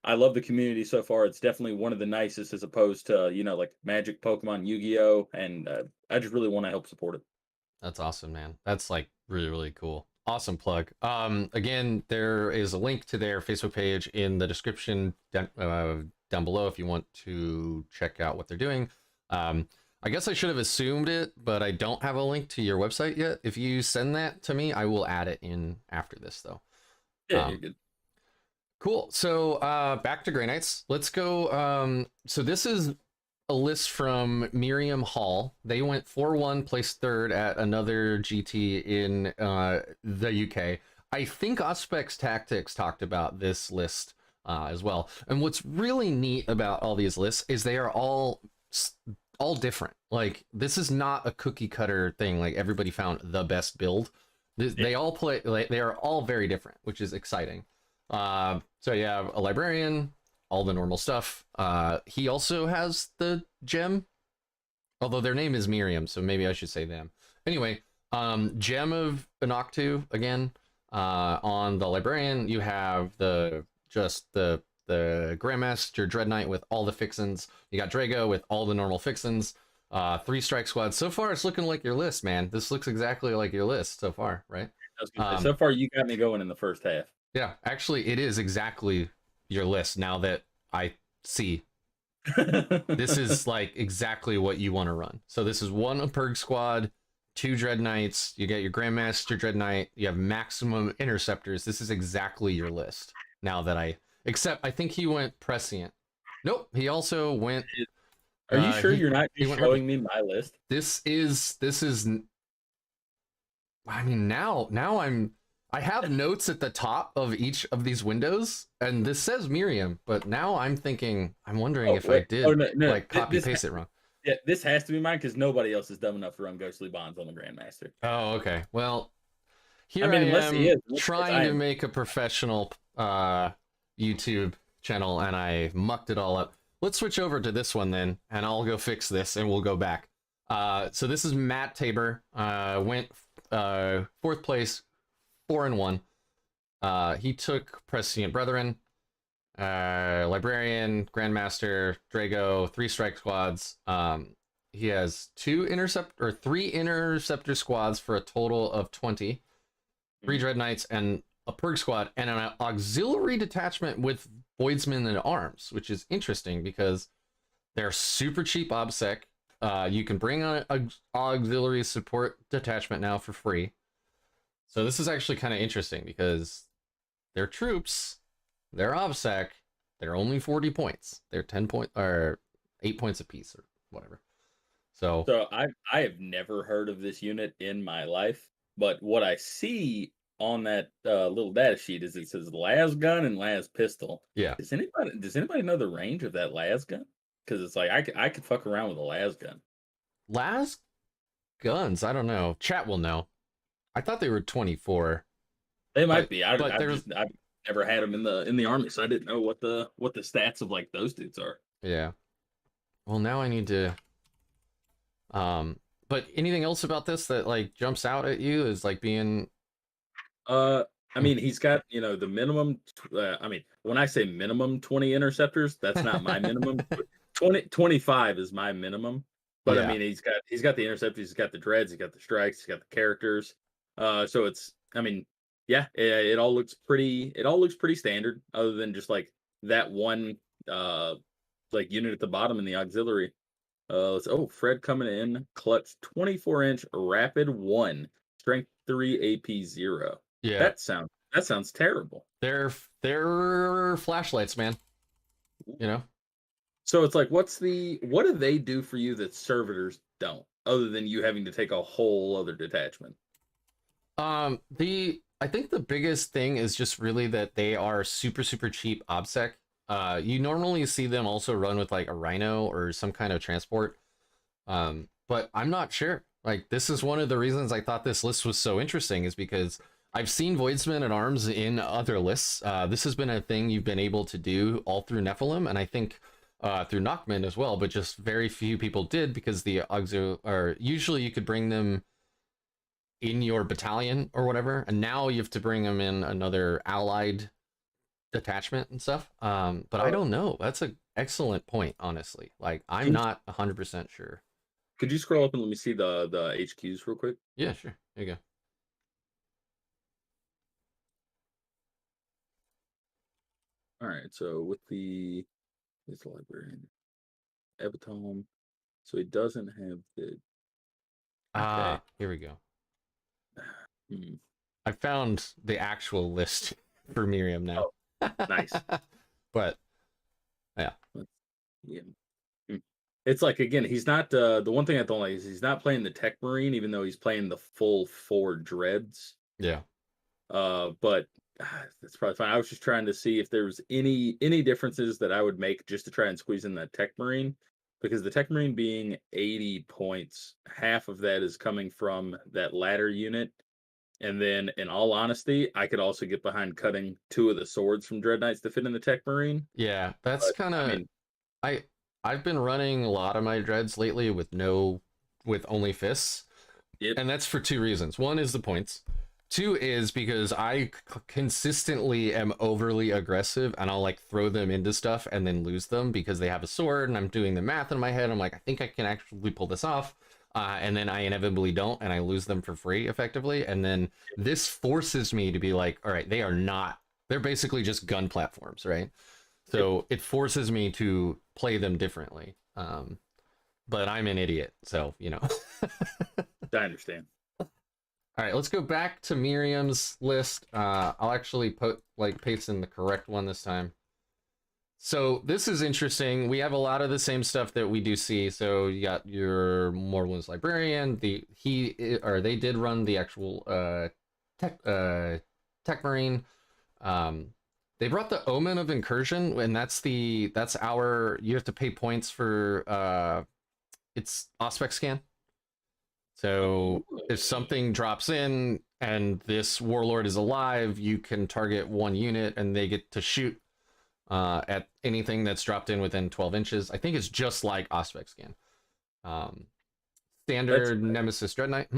I love the community so far. It's definitely one of the nicest as opposed to like Magic, Pokemon, Yu-Gi-Oh, and I just really want to help support it. That's awesome, man. That's like really, really cool. Awesome plug. Again, there is a link to their Facebook page in the description down below if you want to check out what they're doing. I guess I should have assumed it, but I don't have a link to your website yet. If you send that to me, I will add it in after this, though. Yeah, you're good. Cool. So back to Grey Knights. Let's go. So this is a list from Miriam Hall. They went 4-1, placed third at another GT in the UK. I think Auspex Tactics talked about this list as well. And what's really neat about all these lists is they are all different. Like, this is not a cookie cutter thing. Like, everybody found the best build. They all play. They are all very different, which is exciting. So you have a librarian, all the normal stuff. He also has the gem, although their name is Miriam, so maybe I should say them. Anyway, gem of Inoctu again. On the librarian, you have the Grandmaster Dread Knight with all the fixins. You got Drago with all the normal fixins. 3 strike squads. So far, it's looking like your list, man. This looks exactly like your list so far, right? So far, you got me going in the first half. Yeah, actually, it is exactly your list now that I see. This is like exactly what you want to run. So this is 1 Purg squad, 2 Dread Knights, you get your Grandmaster Dread Knight, you have maximum interceptors. This is exactly your list. Now that except I think he went Prescient. Nope, he also went. Are you sure you're not just showing me my list? This is. I mean, now I have notes at the top of each of these windows, and this says Miriam, but now I'm wondering if I did like copy paste it wrong. Yeah, this has to be mine because nobody else is dumb enough to run Ghostly Bonds on the Grandmaster. Oh, okay. Well, here I am trying to make a professional YouTube channel and I mucked it all up. Let's switch over to this one then, and I'll go fix this and we'll go back. So this is Matt Tabor. Went 4th place, 4-1. He took Prescient Brethren, Librarian, Grandmaster, Drago, 3 strike squads. He has 3 interceptor squads for a total of 20, 3 Dread Knights, and a Purg squad, and an auxiliary detachment with Voidsmen and Arms, which is interesting because they're super cheap OBSEC. You can bring on an auxiliary support detachment now for free. So this is actually kind of interesting because they're troops, they're OBSEC, they're only 40 points. They're 10 point or 8 points apiece or whatever. So I have never heard of this unit in my life, but what I see on that little data sheet is it says las gun and las pistol. yeah. Does anybody know the range of that las gun? Because it's like I could fuck around with a las gun. Las guns, I don't know. Chat will know. I thought they were 24. They might be. I've never had them in the army, so I didn't know what the stats of like those dudes are. Yeah. Well, now I need to. But anything else about this that like jumps out at you as like being? I mean, he's got, the minimum. I mean, when I say minimum 20 interceptors, that's not my minimum. 25 is my minimum. But Yeah. I mean, he's got the interceptors, he's got the dreads, he's got the strikes, he's got the characters. So it's, I mean, yeah, it all looks pretty standard, other than just like that one like unit at the bottom in the auxiliary. Fred coming in, clutch 24-inch rapid 1, strength 3, AP 0. Yeah. That sounds terrible. They're flashlights, man. So it's like, what do they do for you that servitors don't, other than you having to take a whole other detachment? I think the biggest thing is just really that they are super cheap OBSEC. You normally see them also run with like a Rhino or some kind of transport. But I'm not sure. Like, this is one of the reasons I thought this list was so interesting, is because I've seen Voidsmen and Arms in other lists. This has been a thing you've been able to do all through Nephilim, and I think through Knockman as well, but just very few people did, because the usually you could bring them in your battalion or whatever, and now you have to bring them in another allied detachment and stuff. But I don't know. That's an excellent point, honestly. Like, I'm not 100% sure. Could you scroll up and let me see the HQs real quick? Yeah, sure. There you go. All right, so with the Librarian Ebatome, so he doesn't have the. Okay. Here we go. I found the actual list for Miriam now. Oh, nice. But yeah. It's like, again, he's not the one thing I don't like is he's not playing the Tech Marine, even though he's playing the full 4 dreads. Yeah. But that's probably fine. I was just trying to see if there was any differences that I would make just to try and squeeze in that Tech Marine, because the Tech Marine being 80 points, half of that is coming from that ladder unit. And then, in all honesty, I could also get behind cutting 2 of the swords from Dread Knights to fit in the Tech Marine. Yeah, that's kind of. I mean, I've been running a lot of my dreads lately with only fists. Yep. And that's for 2 reasons. One is the points. 2 is because I consistently am overly aggressive, and I'll like throw them into stuff and then lose them because they have a sword, and I'm doing the math in my head. I'm like, I think I can actually pull this off. And then I inevitably don't, and I lose them for free effectively. And then this forces me to be like, all right, they're basically just gun platforms, right? So it forces me to play them differently. But I'm an idiot, so, I understand. All right, let's go back to Miriam's list. I'll actually paste in the correct one this time. So this is interesting. We have a lot of the same stuff that we do see. So you got your Morlun's Librarian. They did run the actual Tech Marine. They brought the Omen of Incursion, and you have to pay points for its Aspect Scan. So if something drops in and this warlord is alive, you can target 1 unit and they get to shoot at anything that's dropped in within 12 inches. I think it's just like Aspect Scan. That's Standard Nemesis Dread Knight.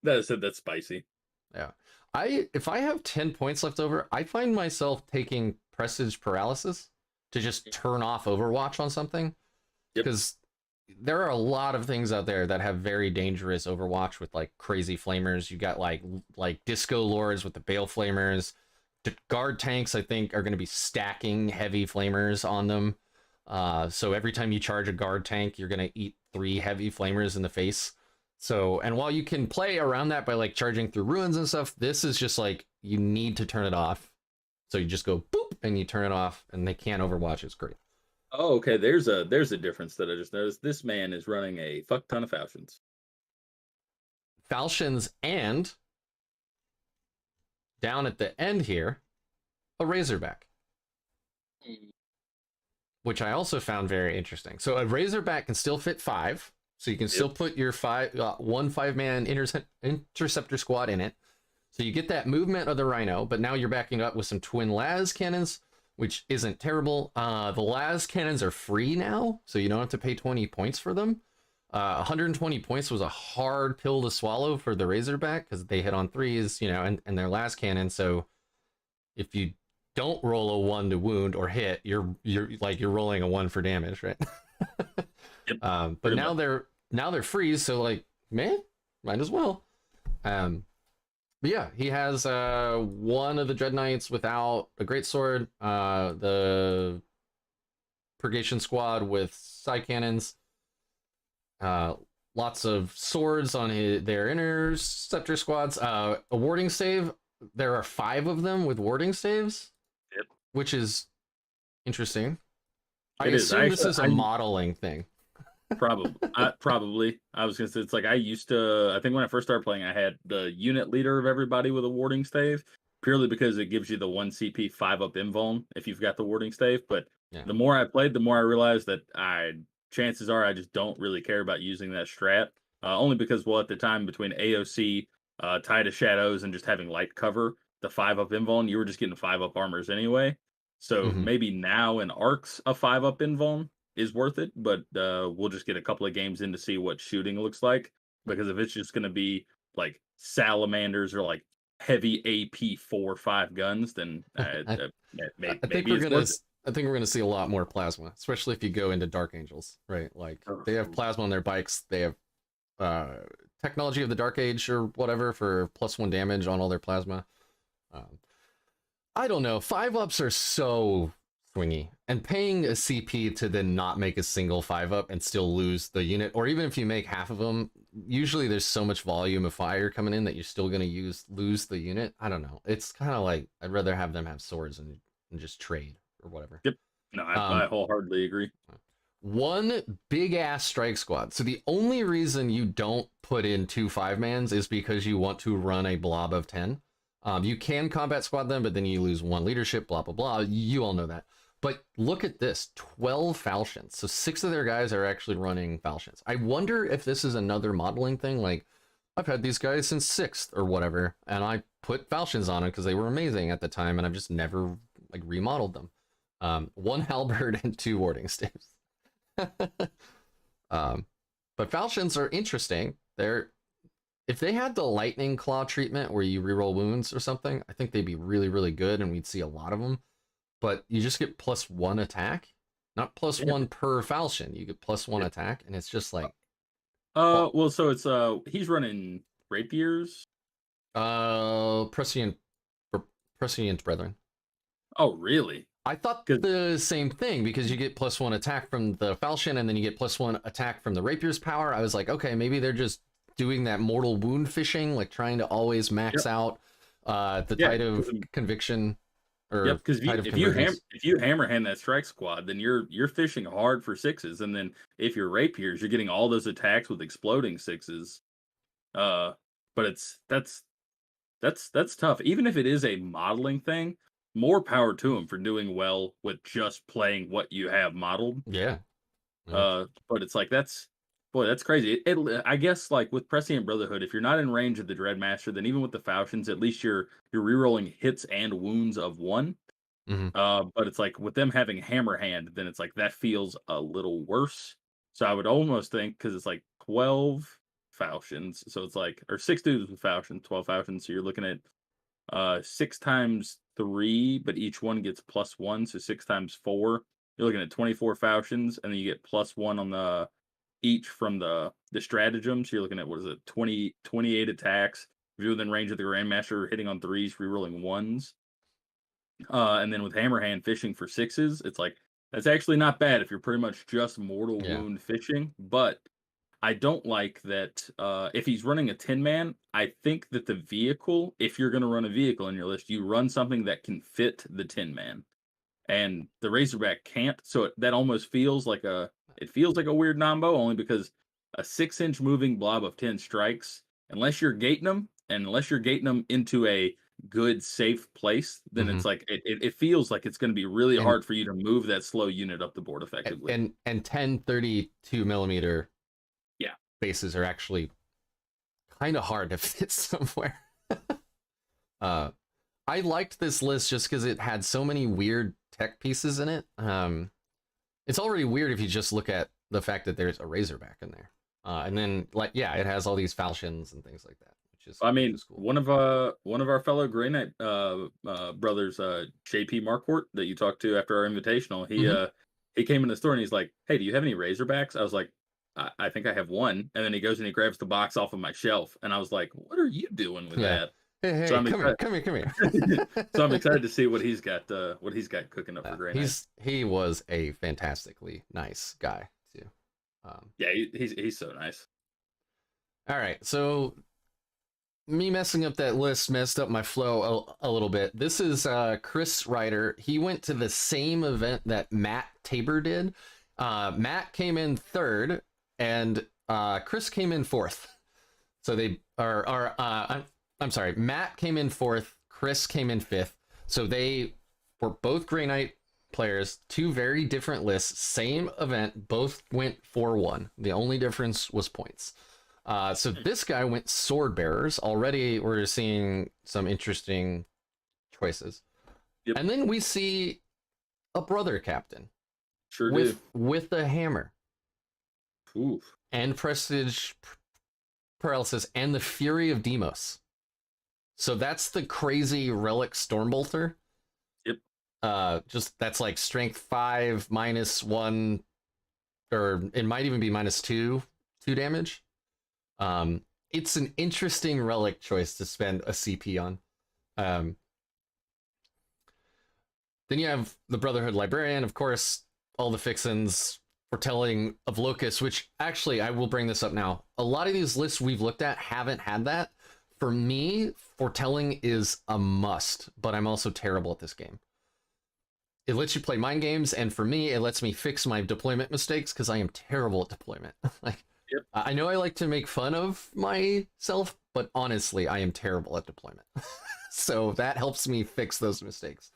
that's spicy. Yeah. If I have 10 points left over, I find myself taking Presage Paralysis to just turn off Overwatch on something. Because there are a lot of things out there that have very dangerous Overwatch with like crazy flamers. You got like Disco Lords with the Bale Flamers. The guard tanks, I think, are going to be stacking heavy flamers on them. So every time you charge a guard tank, you're going to eat 3 heavy flamers in the face. So, and while you can play around that by like charging through ruins and stuff, this is just like, you need to turn it off. So you just go boop and you turn it off and they can't Overwatch. It's great. Oh, okay. There's a difference that I just noticed. This man is running a fuck ton of Falchions. Falchions, and down at the end here, a Razorback, which I also found very interesting. So a Razorback can still fit 5, so you can still put your 1 5-man interceptor squad in it. So you get that movement of the Rhino, but now you're backing up with some twin las cannons, which isn't terrible. The las cannons are free now, so you don't have to pay 20 points for them. 120 points was a hard pill to swallow for the Razorback because they hit on 3s, you know, and their las cannon. So if you don't roll a 1 to wound or hit, you're rolling a 1 for damage, right? But now they're free, so like, man, might as well. But yeah, he has one of the Dread Knights without a greatsword, the Purgation squad with side cannons, lots of swords on their Interceptor squads. A warding stave, there are 5 of them with warding staves, which is interesting. I assume this is a modeling thing. Probably. I was gonna say, it's like I think when I first started playing, I had the unit leader of everybody with a warding stave, purely because it gives you the 1 CP 5-up invuln if you've got the warding stave. But the more I played, the more I realized that chances are I just don't really care about using that strat. Only because, well, at the time, between AOC, Tide of Shadows, and just having light cover, the 5-up invuln, you were just getting 5-up armors anyway. So maybe now in Arks, a 5-up invuln is worth it, but we'll just get a couple of games in to see what shooting looks like. Because if it's just going to be like salamanders or like heavy AP 4-5 guns, then maybe it's worth it. I think we're gonna see a lot more plasma, especially if you go into Dark Angels, right? Like they have plasma on their bikes. They have technology of the Dark Age or whatever for +1 damage on all their plasma. I don't know. 5-ups are so swingy, and paying a CP to then not make a single 5-up and still lose the unit, or even if you make half of them, usually there's so much volume of fire coming in that you're still gonna lose the unit. I don't know. It's kind of like I'd rather have them have swords and just trade or whatever. Yep. No, I wholeheartedly agree. One big ass strike squad. So the only reason you don't put in 2 5-mans is because you want to run a blob of 10. You can combat squad them, but then you lose 1 leadership, blah, blah, blah. You all know that. But look at this, 12 Falchions. So 6 of their guys are actually running Falchions. I wonder if this is another modeling thing. Like, I've had these guys since 6th or whatever, and I put Falchions on them because they were amazing at the time, and I've just never like remodeled them. 1 halberd and 2 warding staves. But Falchions are interesting. If they had the lightning claw treatment where you reroll wounds or something, I think they'd be really, really good, and we'd see a lot of them. But you just get +1 attack, not +1 per Falchion. You get +1 attack, and it's just like. Well, so it's he's running rapiers. Prescient Brethren. Oh, really? I thought the same thing, because you get +1 attack from the Falchion, and then you get +1 attack from the Rapier's power. I was like, okay, maybe they're just doing that mortal wound fishing, like trying to always max out the Tide of Conviction. Because if you hammerhand that strike squad, then you're fishing hard for 6s, and then if you're Rapiers, you're getting all those attacks with exploding 6s. But that's tough. Even if it is a modeling thing, more power to them for doing well with just playing what you have modeled. Yeah. But it's like that's crazy. I guess like with Prescient Brotherhood, if you're not in range of the Dreadmaster, then even with the Falchions, at least you're rerolling hits and wounds of 1. Mm-hmm. But it's like with them having Hammerhand, then it's like that feels a little worse. So I would almost think because it's like 12 falchions, so it's like or 6 dudes with falchion, 12 falchions. So you're looking at 6 times 3, but each one gets +1, so 6 times 4. You're looking at 24 falchions, and then you get +1 on the each from the stratagem. So you're looking at what is it, 28 attacks. If you're within range of the Grandmaster, hitting on 3s, rerolling 1s. And then with Hammerhand fishing for 6s, it's like that's actually not bad if you're pretty much just mortal Yeah. wound fishing. But I don't like that if he's running a 10-man, I think that the vehicle, if you're going to run a vehicle in your list, you run something that can fit the 10-man. And the Razorback can't, so that almost feels like a weird nombo, only because a 6-inch moving blob of 10 strikes, unless you're gating them into a good safe place, then Mm-hmm. it's like it feels like it's going to be really And- hard for you to move that slow unit up the board effectively. And 10 32 millimeter Yeah. bases are actually kind of hard to fit somewhere. I liked this list just because it had so many weird tech pieces in it. It's already weird if you just look at the fact that there's a Razorback in there. And then it has all these falchions and things like that, which is cool. One of our fellow Grey Knight brothers, JP Marquardt, that you talked to after our invitational, he came in the store and he's like, "Hey, do you have any Razorbacks?" I was like, I think I have one. And then he goes and he grabs the box off of my shelf, and I was like, "What are you doing with that?" Hey, So come here. So I'm excited to see what he's got cooking up for Grey Knight. He was a fantastically nice guy too. Yeah, he's so nice. All right, so me messing up that list messed up my flow a little bit. This is Chris Ryder. He went to the same event that Matt Tabor did. Matt came in 3rd, and Chris came in 4th. So they are. I'm sorry. Matt came in 4th. Chris came in 5th. So they were both Grey Knight players, 2 very different lists, same event. Both went 4-1. The only difference was points. So this guy went Sword Bearers. Already we're seeing some interesting choices. Yep. And then we see a brother captain. Sure with a hammer. Oof. And Prestige Paralysis and the Fury of Demos. So that's the crazy Relic Stormbolter. Yep. Just that's like strength 5 -1, or it might even be -2 damage. It's an interesting relic choice to spend a CP on. Then you have the Brotherhood Librarian, of course, all the fixins, Foretelling of Locust, which actually, I will bring this up now. A lot of these lists we've looked at haven't had that. For me, Foretelling is a must, but I'm also terrible at this game. It lets you play mind games, and for me, it lets me fix my deployment mistakes because I am terrible at deployment. Yep. I know I like to make fun of myself, but honestly, I am terrible at deployment. So that helps me fix those mistakes.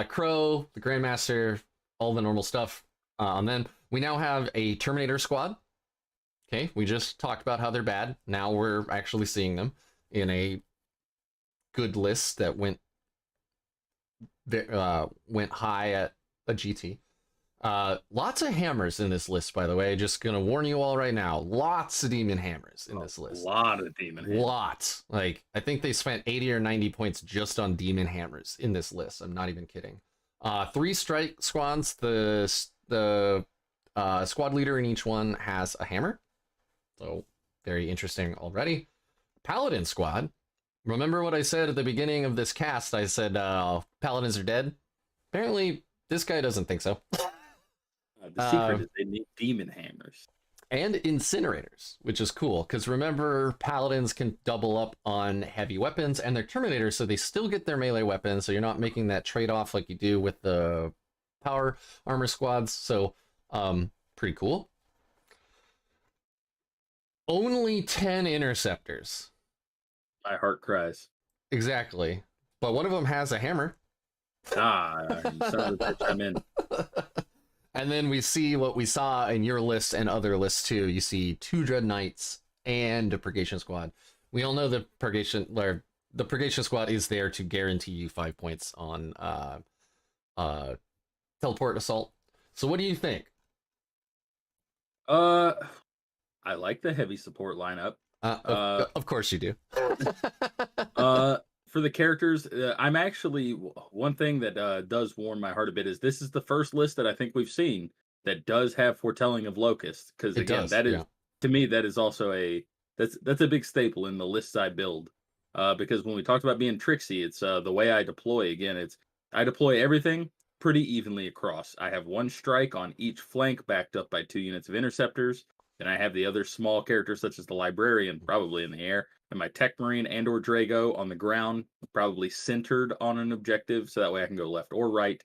Crow, the Grandmaster, all the normal stuff. And then we now have a Terminator squad. Okay, we just talked about how they're bad. Now we're actually seeing them in a good list that went high at a GT. Lots of hammers in this list, by the way. Just gonna warn you all right now. Lots of demon hammers in this list. A lot of demon hammers. Lots. Like, I think they spent 80 or 90 points just on demon hammers in this list. I'm not even kidding. 3 strike squads. The squad leader in each one has a hammer. So, very interesting already. Paladin squad. Remember what I said at the beginning of this cast? I said paladins are dead. Apparently, this guy doesn't think so. The secret is they need demon hammers. And incinerators, which is cool, because remember, paladins can double up on heavy weapons, and they're Terminators, so they still get their melee weapons, so you're not making that trade-off like you do with the power armor squads, so pretty cool. Only 10 interceptors. My heart cries. Exactly. But one of them has a hammer. You son of a bitch, I'm in. And then we see what we saw in your list and other lists too. You see 2 Dread Knights and a Purgation squad. We all know the Purgation squad is there to guarantee you 5 points on teleport assault. So what do you think? Uh, I like the heavy support lineup. Of course you do. Uh, for the characters, I'm actually one thing that does warm my heart a bit is this is the first list that I think we've seen that does have foretelling of locusts. Because It again, does, that is yeah. to me that is also that's a big staple in the lists I build. Because when we talked about being tricksy, it's the way I deploy. Again, it's I deploy everything pretty evenly across. I have one strike on each flank, backed up by 2 units of interceptors. Then I have the other small characters such as the librarian, probably in the air, and my Tech Marine and or Drago on the ground, probably centered on an objective, so that way I can go left or right.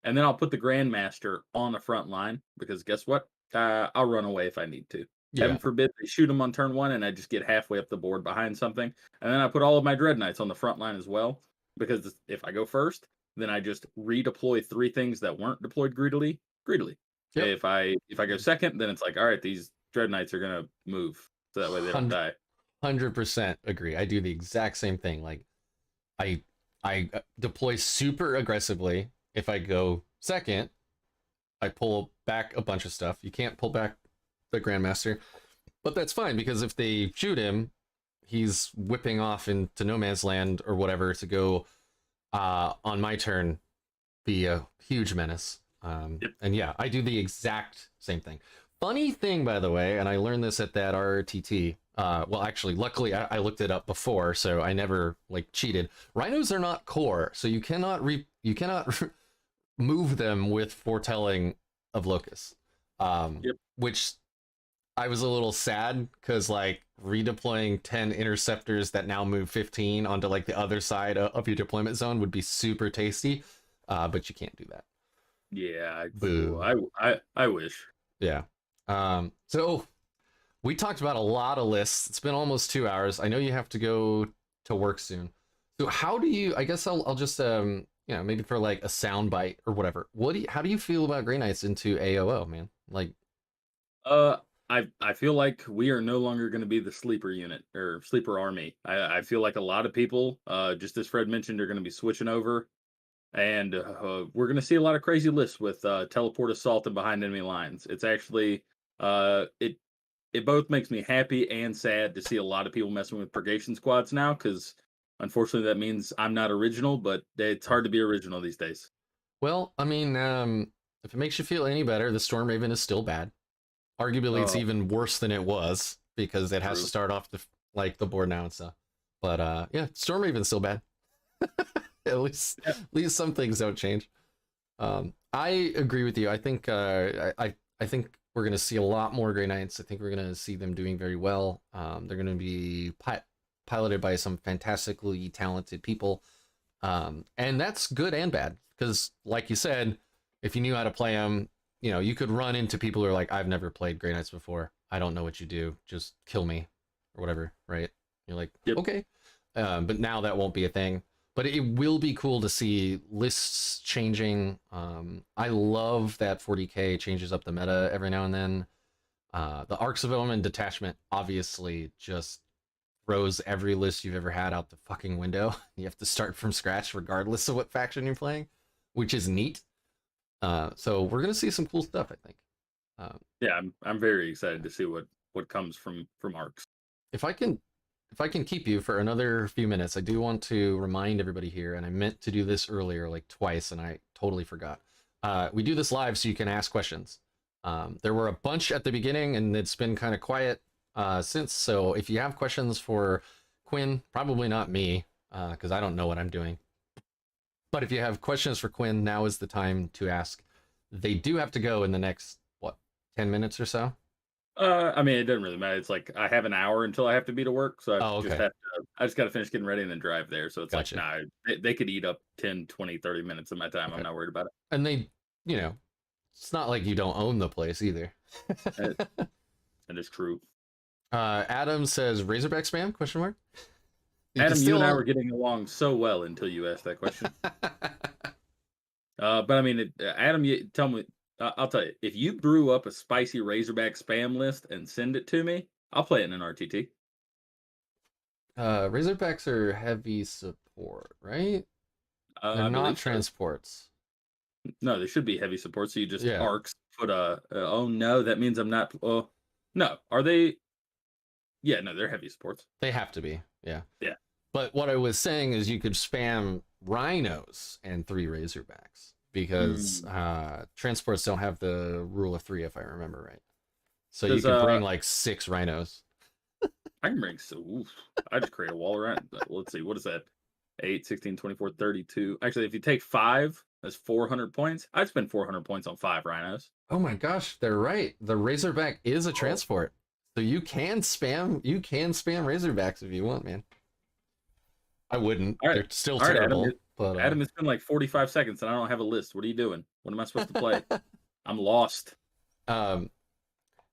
And then I'll put the Grandmaster on the front line, because guess what? I'll run away if I need to. Yeah. Heaven forbid they shoot them on turn 1 and I just get halfway up the board behind something. And then I put all of my Dread Knights on the front line as well, because if I go first, then I just redeploy 3 things that weren't deployed greedily. Yep. If I go second, then it's like, all right, these Dread Knights are gonna move, so that way they don't die. 100% agree. I do the exact same thing. Like I deploy super aggressively. If I go second, I pull back a bunch of stuff. You can't pull back the Grandmaster, but that's fine because if they shoot him, he's whipping off into no man's land or whatever to go on my turn, be a huge menace. Yep. And yeah, I do the exact same thing. Funny thing, by the way, and I learned this at that RTT. Well, actually, luckily I looked it up before, so I never like cheated. Rhinos are not core, so you cannot move them with foretelling of locusts. Yep. Which I was a little sad because like redeploying 10 interceptors that now move 15 onto like the other side of your deployment zone would be super tasty, but you can't do that. Yeah, Boo. I wish. Yeah. So we talked about a lot of lists. It's been almost 2 hours. I know you have to go to work soon. So how do you? I guess I'll just maybe for like a sound bite or whatever. How do you feel about Grey Knights into AOO, man? Like, Uh, I feel like we are no longer going to be the sleeper unit or sleeper army. I feel like a lot of people, just as Fred mentioned, are going to be switching over, and we're going to see a lot of crazy lists with teleport assault and behind enemy lines. It's actually it both makes me happy and sad to see a lot of people messing with purgation squads now, because unfortunately that means I'm not original, but it's hard to be original these days. well, I mean, if it makes you feel any better, the Storm Raven is still bad. Arguably, it's Oh, even worse than it was because it has to true. start off the board now and stuff. But yeah, Storm Raven's still bad. At least some things don't change. I agree with you. I think I think we're gonna see a lot more Grey Knights. I think we're gonna see them doing very well. They're gonna be piloted by some fantastically talented people, and that's good and bad because, like you said, if you knew how to play them, you could run into people who are like, I've never played Grey Knights before. I don't know what you do. Just kill me or whatever, right? You're like, Yep. okay. But now that won't be a thing. But it will be cool to see lists changing. I love that 40k changes up the meta every now and then. The Arks of Omen detachment obviously just throws every list you've ever had out the fucking window. You have to start from scratch regardless of what faction you're playing, which is neat. So we're gonna see some cool stuff, I think. Yeah, I'm very excited to see what comes from Arcs. If I can keep you for another few minutes, I do want to remind everybody here, and I meant to do this earlier like twice, and I totally forgot. We do this live so you can ask questions. There were a bunch at the beginning, and it's been kind of quiet since. So if you have questions for Quinn, probably not me, because I don't know what I'm doing. But if you have questions for Quinn, now is the time to ask. They do have to go in the next, 10 minutes or so? I mean, it doesn't really matter. It's like I have an hour until I have to be to work, so Oh, okay. I just got to finish getting ready and then drive there. So it's like, Gotcha. nah, they could eat up 10, 20, 30 minutes of my time. I'm Okay. not worried about And they, it's not like you don't own the place either. it. That is true. Adam says Razorback spam? Question mark. You can Adam, you and I still. were getting along so well until you asked that question. But I mean, Adam, you tell me. I'll tell you, if you brew up a spicy Razorback spam list and send it to me, I'll play it in an RTT. Razorbacks are heavy support, right? They're I not believe so. transports. No, they should be heavy support. So you just Yeah, arcs put a. Oh no, that means I'm not. Oh no, are they? Yeah, no, they're heavy supports. they have to be. Yeah. Yeah. But what I was saying is you could spam rhinos and 3 razorbacks because Mm. transports don't have the rule of 3 if I remember right. So you Does could bring like 6 rhinos. I can bring so oof, I just create a wall around. Let's see, what is that? 8, 16, 24, 32. Actually, if you take 5, that's 400 points. I'd spend 400 points on 5 rhinos. Oh my gosh, they're right. The razorback is a Oh. transport. So you can spam razorbacks if you want, man. I wouldn't. All right. They're still All right, terrible. But Adam, it's been like 45 seconds and I don't have a list. What are you doing? What am I supposed to play? I'm lost.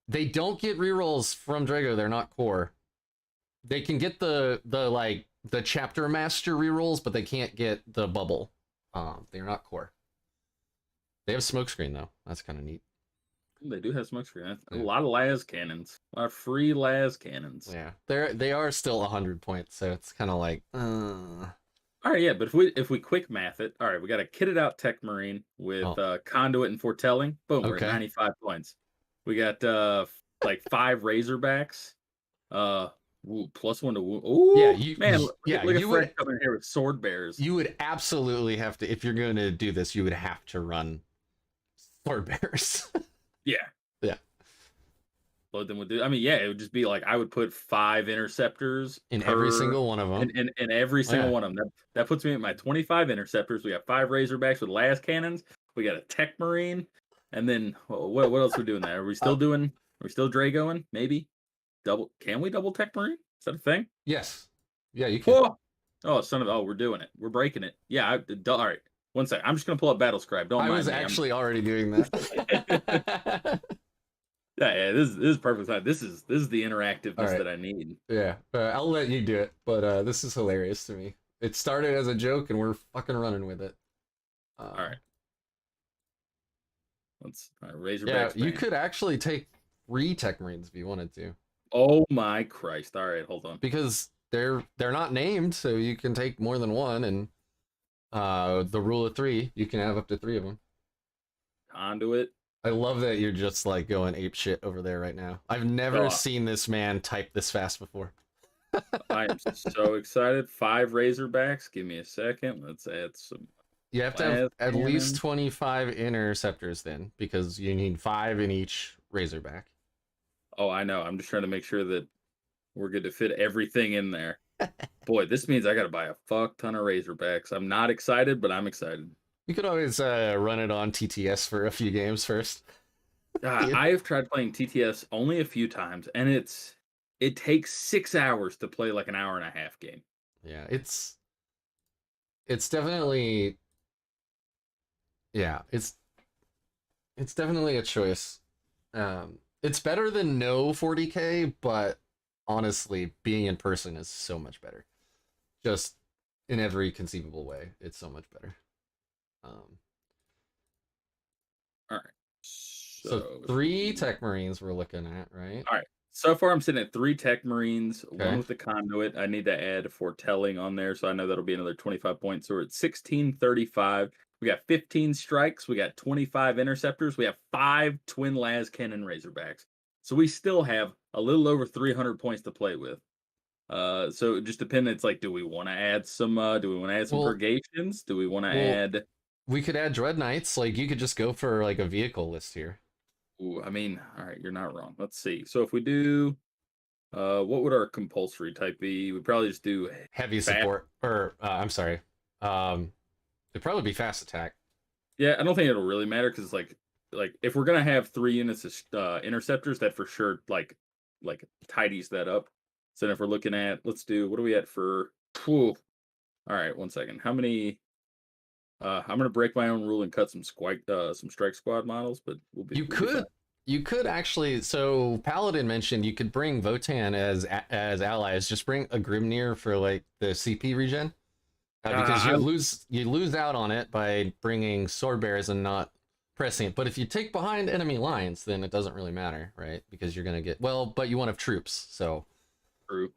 They don't get rerolls from Drago. They're not core. They can get the chapter master rerolls, but they can't get the bubble. They're not core. They have smokescreen though. That's kind of neat. They do have smokescreen. A Yeah. lot of las cannons. A lot of free las cannons. Yeah, they are still 100 points, so it's kind of like. All right, yeah, but if we quick math it, all right, we got a kitted out Tech Marine with conduit and foretelling. Boom, we're at 95 points. We got like 5 Razorbacks. +1 to wound. Ooh, Yeah, man, look at you Fred coming here with sword bears. You would absolutely have to, if you're going to do this, you would have to run sword bears. Yeah. Yeah. Load them with, I mean, yeah, it would just be like I would put 5 interceptors in every single one of them. In every single one of them. That puts me at my 25 interceptors. We got 5 Razorbacks with las cannons. We got a Tech Marine, and then what else are we doing there? Are we still doing? Are we still Dragoing? Maybe double. Can we double Tech Marine? Is that a thing? Yes. Yeah, you can. We're doing it. We're breaking it. Yeah. All right. One sec. I'm just gonna pull up Battlescribe. Don't mind me. I was actually already doing that. Yeah, this is perfect time. This is the interactiveness that I need. Yeah, I'll let you do it, but this is hilarious to me. It started as a joke, and we're fucking running with it. All right. Let's Razorback. Yeah, you could actually take 3 Tech Marines if you wanted to. Oh my Christ! All right, hold on. Because they're not named, so you can take more than one, and the rule of 3, you can have up to 3 of them. Conduit. I love that you're just like going ape shit over there right now. I've never seen this man type this fast before. I am so excited. 5 Razorbacks. Give me a second. Let's add some. You have to have at least 25 interceptors then, because you need 5 in each Razorback. Oh, I know. I'm just trying to make sure that we're good to fit everything in there. Boy, this means I got to buy a fuck ton of Razorbacks. I'm not excited, but I'm excited. You could always run it on TTS for a few games first. I have tried playing TTS only a few times, and it takes 6 hours to play like an hour and a half game. Yeah, it's definitely, yeah, it's definitely a choice. It's better than no 40k, but honestly, being in person is so much better. Just in every conceivable way, it's so much better. All right. So 3 Tech Marines we're looking at, right? All right. So far, I'm sitting at 3 Tech Marines, 1 with the conduit. I need to add foretelling on there, so I know that'll be another 25 points. So we're at 1635. We got 15 strikes. We got 25 interceptors. We have 5 twin las cannon Razorbacks. So we still have a little over 300 points to play with. So it just depends. It's like, do we want to add some? Purgations? Do we want to add? We could add Dread Knights. Like, you could just go for like a vehicle list here. Ooh, I mean, all right, you're not wrong. Let's see. So if we do, what would our compulsory type be? We'd probably just do heavy support, or I'm sorry, it'd probably be fast attack. Yeah, I don't think it'll really matter because like if we're gonna have 3 units of interceptors, that for sure like tidies that up. So if we're looking at, let's do, what are we at for? All right, 1 second. How many? I'm gonna break my own rule and cut some strike squad models, but we'll be. You could actually. So Paladin mentioned you could bring Votann as allies. Just bring a Grimnir for like the CP regen, because you lose out on it by bringing sword bears and not pressing it. But if you take behind enemy lines, then it doesn't really matter, right? Because you're gonna get but you want to have troops, so. True.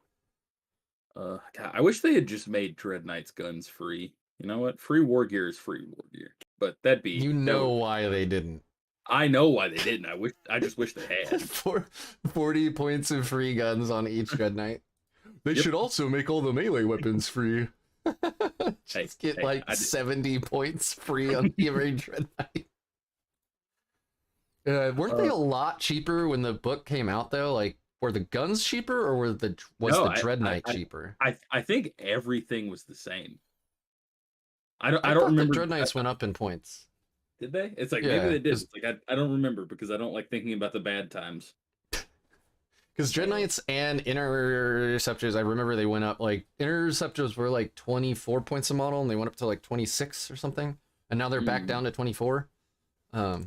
God, I wish they had just made Dread Knight's guns free. You know what? Free war gear is free war gear. But that'd be You that know would, why they didn't. I know why they didn't. I just wish they had. 40 points of free guns on each Dread Knight. They Yep. should also make all the melee weapons free. Just get like 70 points free on every Dread Knight. Weren't they a lot cheaper when the book came out though? Like, were the guns cheaper or was the Dread Knight cheaper? I think everything was the same. I don't thought remember. The Dread Knights went up in points. Did they? It's like Yeah, maybe they did. It's like I don't remember because I don't like thinking about the bad times. Because Dread Knights and Interceptors, I remember they went up, like, Interceptors were like 24 points a model, and they went up to like 26 or something, and now they're back down to 24. Yeah.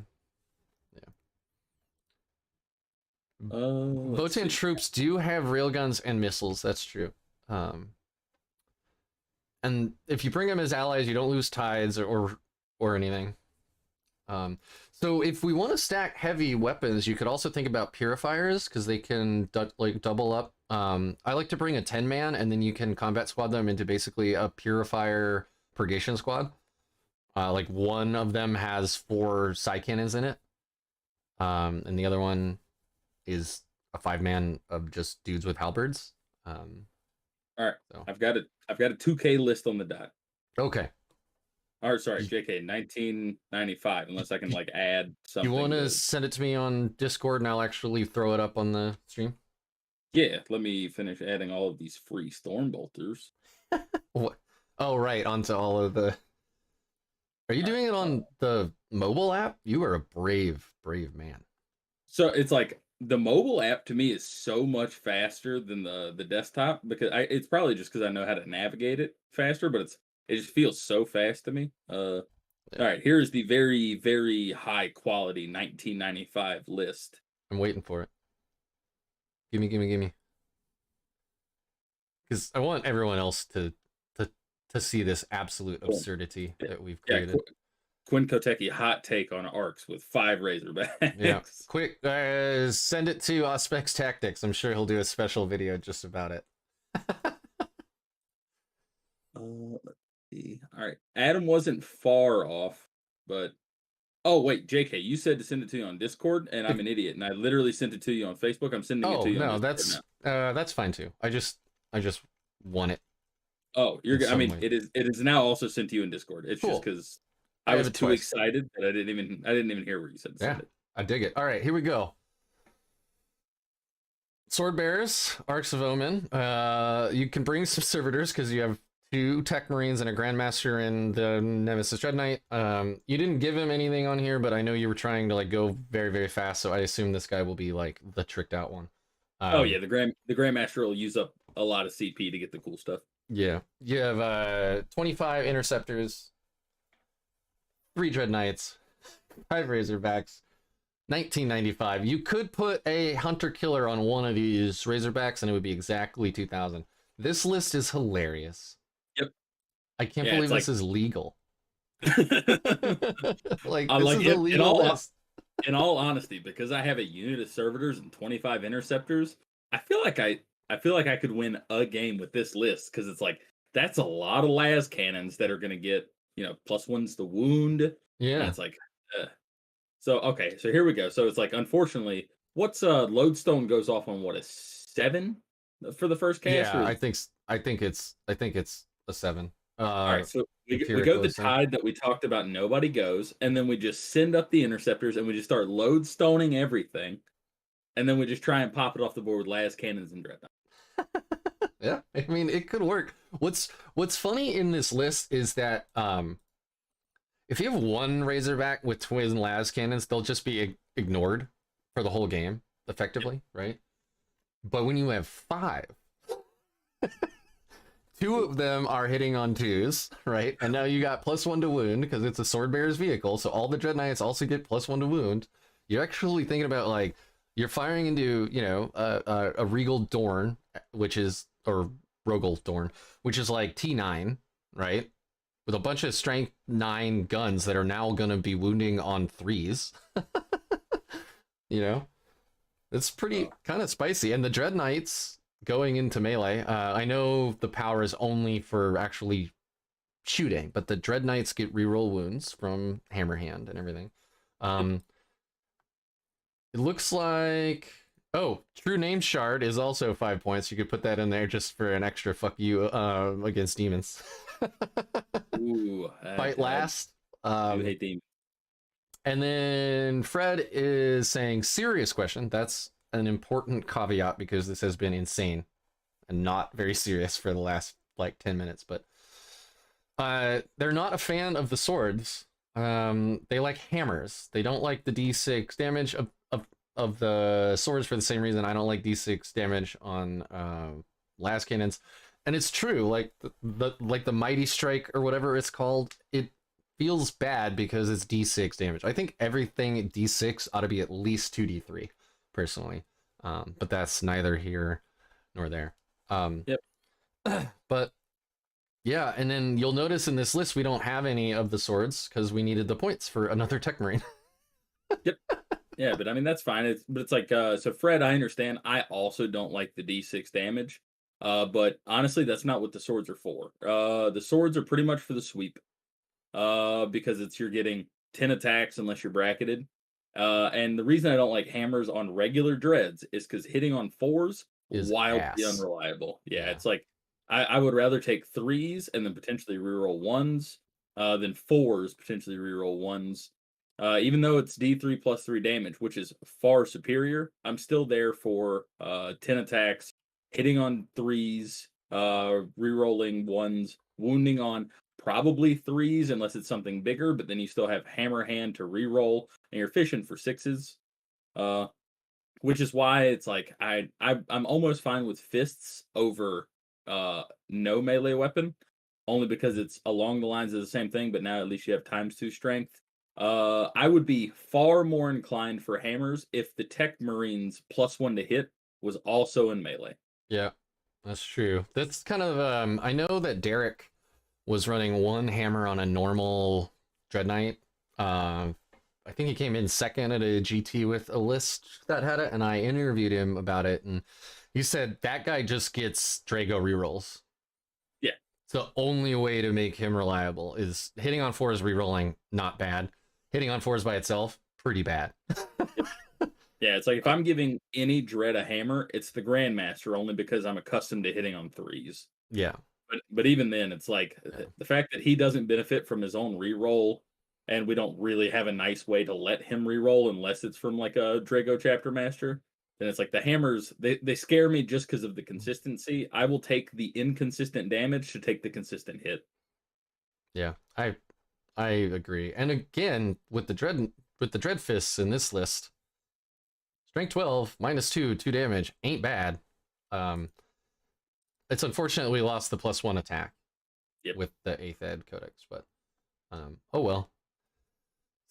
Votan troops do have railguns and missiles, that's true. And if you bring them as allies, you don't lose tides or anything. So if we want to stack heavy weapons, you could also think about purifiers because they can like double up. I like to bring a 10-man and then you can combat squad them into basically a purifier purgation squad. Like one of them has 4 side cannons in it, and the other one is a 5-man of just dudes with halberds. All right, so. I've got a 2K list on the dot. Okay. Or sorry, JK, 1995. Unless I can like add something. You want to send it to me on Discord, and I'll actually throw it up on the stream. Yeah, let me finish adding all of these free storm bolters. What? Oh, right, onto all of the. Are you doing it on the mobile app? You are a brave man. So it's like the mobile app to me is so much faster than the desktop because it's probably just because I know how to navigate it faster, but it just feels so fast to me. All right, here's the very, very high quality 1995 list. I'm waiting for it. Gimme. Because I want everyone else to see this absolute absurdity that we've created. Yeah, Quinn Kotecki hot take on Arks with 5 Razorbacks. Yeah, quick, send it to Auspex Tactics. I'm sure he'll do a special video just about it. Let's see. All right, Adam wasn't far off, but oh wait, JK, you said to send it to you on Discord, and I'm an idiot, and I literally sent it to you on Facebook. I'm sending it to you. Oh no, that's fine too. I just want it. Oh, you're good. I mean, it is now also sent to you in Discord. It's cool. Just because I was too excited that I didn't even hear where you said to send it. I dig it. All right, here we go. Sword Bearers, Arks of Omen. You can bring some servitors because you have 2 Tech Marines and a Grandmaster in the Nemesis Dread Knight. You didn't give him anything on here, but I know you were trying to like go very, very fast, so I assume this guy will be like the tricked out one. Oh yeah, the Grandmaster will use up a lot of CP to get the cool stuff. Yeah, you have 25 Interceptors, 3 Dread Knights, 5 Razorbacks, 1995. You could put a Hunter Killer on one of these Razorbacks and it would be exactly 2000. This list is hilarious. Yep. I can't believe this is legal. Like, I this like is a legal list. In all honesty, because I have a unit of servitors and 25 interceptors, I feel like I could win a game with this list because it's like that's a lot of las cannons that are going to get +1s to wound. Yeah, and it's like so okay. So here we go. So it's like unfortunately, what's lodestone goes off on what, a 7 for the first cast? Yeah, I think it's a 7. All right, so we go the tide that we talked about. Nobody goes, and then we just send up the interceptors, and we just start lodestoning everything, and then we just try and pop it off the board with las cannons and dreadnought. Yeah, I mean it could work. What's funny in this list is that if you have 1 Razorback with twin las cannons, they'll just be ignored for the whole game, effectively, right? But when you have 5. 2 of them are hitting on 2s, right? And now you got +1 to wound because it's a Sword Bearer's vehicle, so all the Dread Knights also get +1 to wound. You're actually thinking about like you're firing into a Regal Dorn, or Rogel Dorn, which is like T9, right? With a bunch of strength 9 guns that are now gonna be wounding on 3s. It's pretty kind of spicy, and the Dread Knights going into melee. I know the power is only for actually shooting, but the Dread Knights get reroll wounds from Hammerhand and everything. It looks like, oh, True Name Shard is also 5 points. You could put that in there just for an extra fuck you against demons. Ooh, Fight last. I do hate demons. And then Fred is saying, serious question. That's an important caveat because this has been insane and not very serious for the last like 10 minutes. But they're not a fan of the swords. They like hammers. They don't like the D6 damage of the swords for the same reason I don't like D6 damage on las cannons. And it's true, like the Mighty Strike or whatever it's called, it feels bad because it's D6 damage. I think everything D6 ought to be at least 2D3, personally. But that's neither here nor there. Yep. But yeah, and then you'll notice in this list we don't have any of the swords because we needed the points for another Tech Marine. Yep. Yeah, but I mean that's fine. It's like so Fred, I understand. I also don't like the D6 damage. But honestly, that's not what the swords are for. The swords are pretty much for the sweep. Because you're getting 10 attacks unless you're bracketed. And the reason I don't like hammers on regular dreads is because hitting on 4s is wildly unreliable. Yeah, it's like I would rather take 3s and then potentially reroll 1s than 4s potentially reroll 1s. Even though it's D3 plus 3 damage, which is far superior, I'm still there for 10 attacks, hitting on 3s, rerolling 1s, wounding on probably 3s unless it's something bigger, but then you still have Hammerhand to reroll, and you're fishing for 6s. Which is why it's like I'm almost fine with fists over no melee weapon, only because it's along the lines of the same thing, but now at least you have ×2 strength. I would be far more inclined for hammers if the Tech Marines +1 to hit was also in melee. Yeah, that's true. That's kind of I know that Derek was running 1 hammer on a normal Dread Knight. I think he came in second at a GT with a list that had it, and I interviewed him about it, and he said that guy just gets Drago rerolls. Yeah. It's the only way to make him reliable is hitting on 4s rerolling, not bad. Hitting on 4s by itself, pretty bad. Yeah, it's like if I'm giving any dread a hammer, it's the Grandmaster, only because I'm accustomed to hitting on 3s. Yeah. But even then, it's like the fact that he doesn't benefit from his own reroll, and we don't really have a nice way to let him reroll unless it's from like a Drago Chapter Master. Then it's like the hammers, they scare me just because of the consistency. I will take the inconsistent damage to take the consistent hit. Yeah, I agree. And again, with the Dread Fists in this list, Strength 12, -2, 2 damage, ain't bad. It's unfortunate we lost the +1 attack with the 8th Ed Codex, but oh well.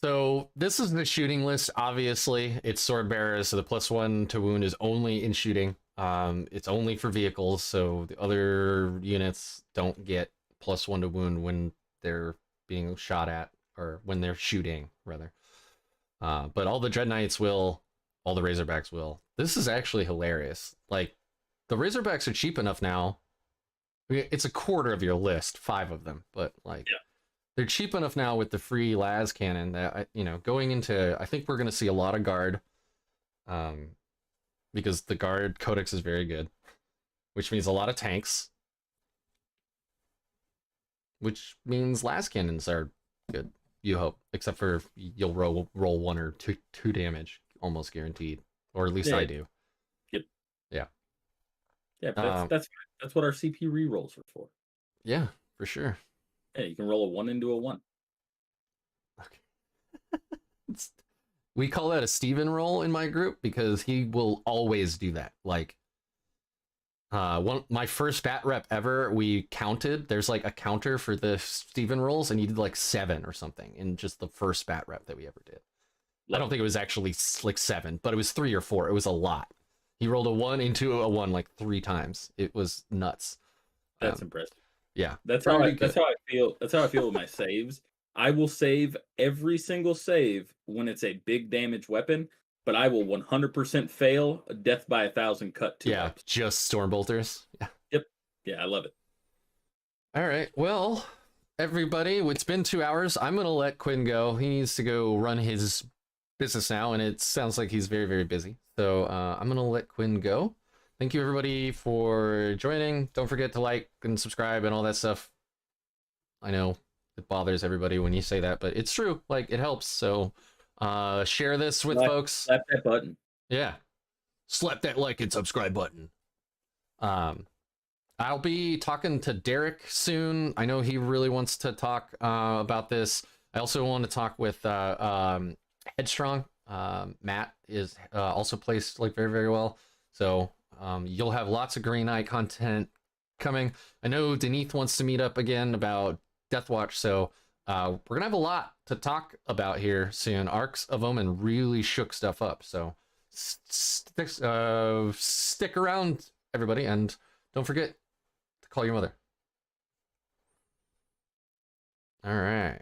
So this is the shooting list. Obviously, it's sword bearers, so the +1 to wound is only in shooting. It's only for vehicles, so the other units don't get +1 to wound when they're being shot at, or when they're shooting, rather. But all the Dread Knights will, all the Razorbacks will. This is actually hilarious. Like, the Razorbacks are cheap enough now. I mean, it's a quarter of your list, 5 of them, but like, they're cheap enough now with the free las cannon that going into, I think we're going to see a lot of guard, because the guard codex is very good, which means a lot of tanks, which means las cannons are good. You hope, except for you'll roll 1 or 2 damage, almost guaranteed, or at least I do. Yep. Yeah. Yeah, but that's what our CP rerolls are for. Yeah, for sure. Yeah, you can roll a 1 into a 1. Okay. We call that a Steven roll in my group because he will always do that. Like, my first bat rep ever, we counted. There's like a counter for the Steven rolls, and he did like 7 or something in just the first bat rep that we ever did. I don't think it was actually like 7, but it was 3 or 4. It was a lot. He rolled a 1 into a 1 like 3 times. It was nuts. That's impressive. Yeah, that's how I feel. That's how I feel with my saves. I will save every single save when it's a big damage weapon, but I will 100% fail a death by 1,000 cut 2. Yeah, just Stormbolters. Yeah. Yep. Yeah, I love it. All right. Well, everybody. It's been 2 hours. I'm gonna let Quinn go. He needs to go run his business now, and it sounds like he's very, very busy. So I'm gonna let Quinn go. Thank you, everybody, for joining. Don't forget to like and subscribe and all that stuff. I know it bothers everybody when you say that, but it's true. Like, it helps. So share this with folks. Slap that button. Yeah. Slap that like and subscribe button. I'll be talking to Derek soon. I know he really wants to talk about this. I also want to talk with Headstrong. Matt is also placed like very, very well. So you'll have lots of Green Eye content coming. I know Denise wants to meet up again about Deathwatch, so we're gonna have a lot to talk about here soon. Arks of Omen really shook stuff up, so stick around, everybody, and don't forget to call your mother. All right.